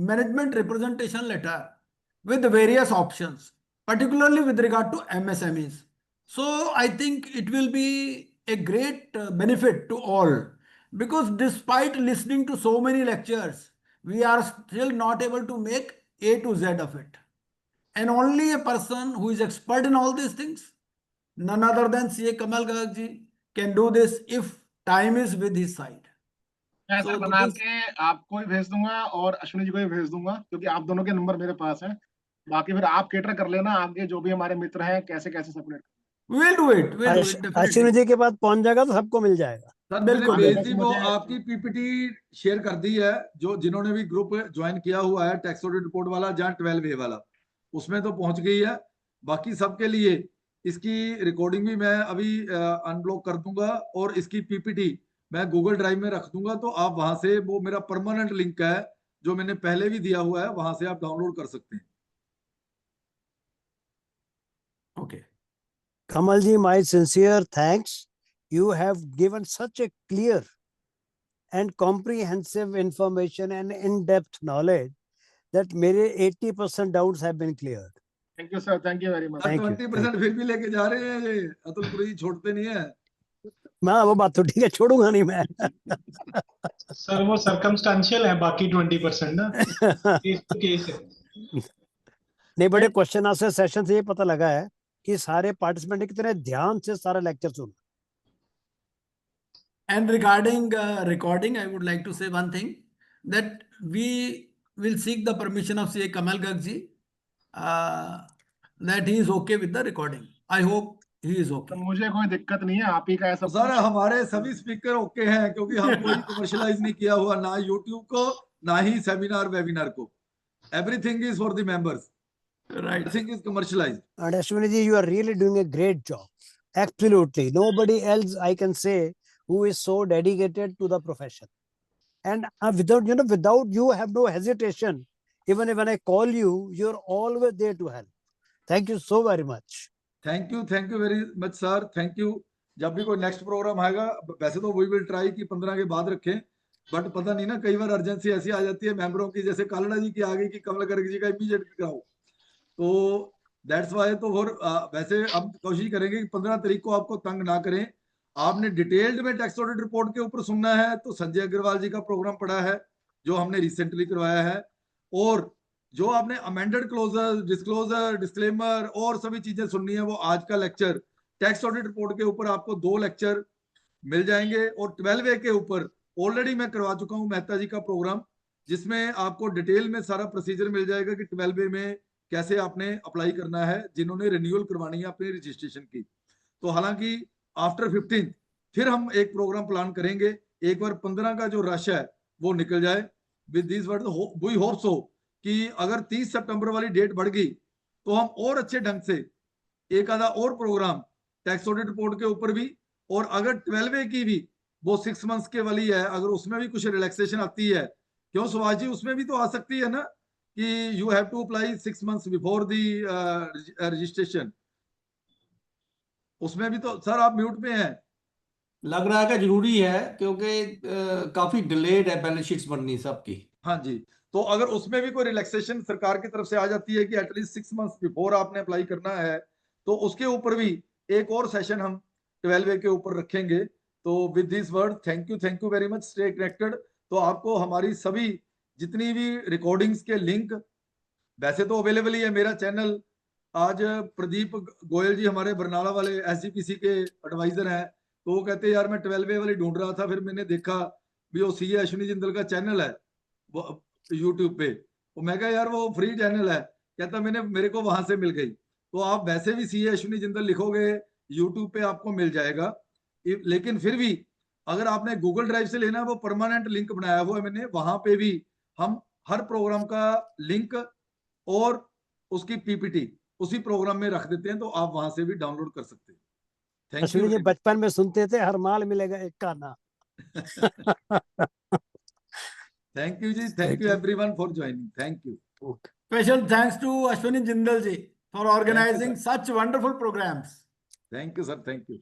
management representation letter with various options, particularly with regard to MSMEs. So I think it will be a great benefit to all, because despite listening to so many lectures, we are still not able to make A to Z of it. And only a person who is expert in all these things, none other than CA Kamal Garg ji, can do this if time is with his side. मैं sir बना के आपको भी भेज दूंगा और अश्विनी जी को भी भेज दूंगा, क्योंकि आप दोनों के नंबर मेरे पास हैं। बाकी फिर आप केटर कर लेना, आगे जो भी हमारे मित्र हैं कैसे कैसे separate. We'll do it, definitely. Ashwini ji के पास पहुंच जाएगा तो सबको मिल जाएगा। सर मैंने भेज दी, वो आपकी पीपीटी शेयर कर दी है, जो जिन्होंने भी ग्रुप ज्वाइन किया हुआ है टैक्स ऑडिट रिपोर्ट वाला, जहाँ 12A वाला, उसमें तो पहुंच गई है। बाकी सबके लिए इसकी रिकॉर्डिंग भी मैं अभी अनब्लॉक कर दूंगा और इसकी पीपीटी मैं गूगल ड्राइव में रख दूंगा। तो आप वहां से, वो मेरा परमानेंट लिंक है जो मैंने पहले भी दिया हुआ है, वहां से आप डाउनलोड कर सकते हैं। Kamalji, my sincere thanks. You have given such a clear and comprehensive information and in-depth knowledge that मेरे 80% doubts have been cleared. Thank you sir, thank you very much. 20% फिर भी लेके जा रहे हैं ये अतुल पुरी, छोड़ते नहीं है। मैं वो बात तो ठीक है, छोड़ूंगा नहीं मैं। सर वो सर्कमस्टेंशियल है, बाकी 20% ना केस टू केस है। नहीं, बड़े क्वेश्चन आंसर सेशन से ये पता लगा है कि सारे पार्टिसिपेंट कितने ध्यान से सारा lecture soon. And regarding recording, I would like to say one thing, that we will seek the permission of CA Kamal Garg ji, that he is okay with the recording. I hope he is okay. मुझे कोई दिक्कत नहीं है, आप ही का है सब sir कुछ। हमारे सभी स्पीकर ओके हैं, क्योंकि हम कोई कमर्शियलाइज नहीं किया हुआ, ना यूट्यूब को ना ही सेमिनार वेबिनार को। Everything is for the members, Right. Nothing is commercialised. And Ashwini ji, you are really doing a great job. Absolutely, nobody else I can say who is so dedicated to the profession. And without you have no hesitation. Even when I call you, you're always there to help. Thank you so very much. Thank you very much sir, thank you. जब भी कोई next programme आएगा, वैसे तो we will try कि 15 के बाद रखें, बट पता नहीं ना, कई बार अर्जेंसी ऐसी आ जाती है मेंबरों की, जैसे कालड़ा जी की आ गई कि कमल गर्ग जी का इमीडिएट कराओ, तो दैट्स वाई। तो और वैसे हम कोशिश करेंगे कि 15 तारीख को आपको तंग ना करें। आपने डिटेल्ड में टैक्स ऑडिट रिपोर्ट के ऊपर सुनना है तो संजय अग्रवाल जी का प्रोग्राम पड़ा है जो हमने रिसेंटली करवाया है, और जो आपने अमेंडेड क्लोजर, डिस्क्लोजर, डिस्क्लेमर और सभी चीजें सुननी है, वो आज का लेक्चर टैक्स ऑडिट रिपोर्ट के ऊपर आपको 2 लेक्चर मिल जाएंगे। और 12A के ऊपर ऑलरेडी मैं करवा चुका हूं मेहता जी का प्रोग्राम, जिसमें आपको डिटेल में सारा प्रोसीजर मिल जाएगा कि 12A में कैसे आपने अप्लाई करना है, जिन्होंने रिन्यूअल करवानी है अपनी रजिस्ट्रेशन की। तो हालांकि आफ्टर 15 फिर हम एक प्रोग्राम प्लान करेंगे, एक बार 15 का जो रश है वो निकल जाए। With this word we hope so कि अगर 30 सितंबर वाली डेट बढ़ गई तो हम और अच्छे ढंग से एक आधा और प्रोग्राम टैक्स ऑडिट रिपोर्ट के ऊपर भी, और अगर 12A की भी वो 6 मंथ्स के वाली है, अगर उसमें भी कुछ रिलैक्सेशन आती है, क्यों सुभाष जी, उसमें भी तो आ सकती है ना कि you have to apply 6 months before the registration, उसमें भी तो। सर आप म्यूट पे हैं। लग रहा है कि जरूरी है, क्योंकि काफी डिलेड है बैलेंस शीट्स बननी सबकी। हाँ जी, तो अगर उसमें भी कोई रिलैक्सेशन सरकार की तरफ से आ जाती है कि एटलीस्ट 6 मंथ्स बिफोर आपने अप्लाई करना है, तो उसके ऊपर भी एक और सेशन हम 12A के ऊपर रखेंगे। तो with this word thank you very much, stay connected. तो आपको हमारी सभी जितनी भी रिकॉर्डिंग्स के लिंक वैसे तो अवेलेबल ही है, मेरा चैनल। आज प्रदीप गोयल जी हमारे बरनाला वाले SGPC के एडवाइजर हैं, तो वो कहते यार मैं 12A वाली ढूंढ रहा था, फिर मैंने देखा भी वो CA अश्विनी जिंदल का चैनल है वो यूट्यूब पे, तो मैं कहा यार वो फ्री चैनल है, कहता मेरे को वहां से मिल गई। तो आप वैसे भी CA अश्विनी जिंदल लिखोगे यूट्यूब पे आपको मिल जाएगा, लेकिन फिर भी अगर आपने गूगल ड्राइव से लेना है, वो परमानेंट लिंक बनाया हुआ है मैंने, वहां पे भी हम हर प्रोग्राम का लिंक और उसकी PPT उसी प्रोग्राम में रख देते हैं, तो आप वहां से भी डाउनलोड कर सकते हैं। थैंक अश्विनी जी, बचपन में सुनते थे हर माल मिलेगा एक काना। थैंक यू जी, thank you everyone for joining, thank you. Special thanks to Ashwini Jindal ji for organizing such wonderful programs. Thank you sir, thank you.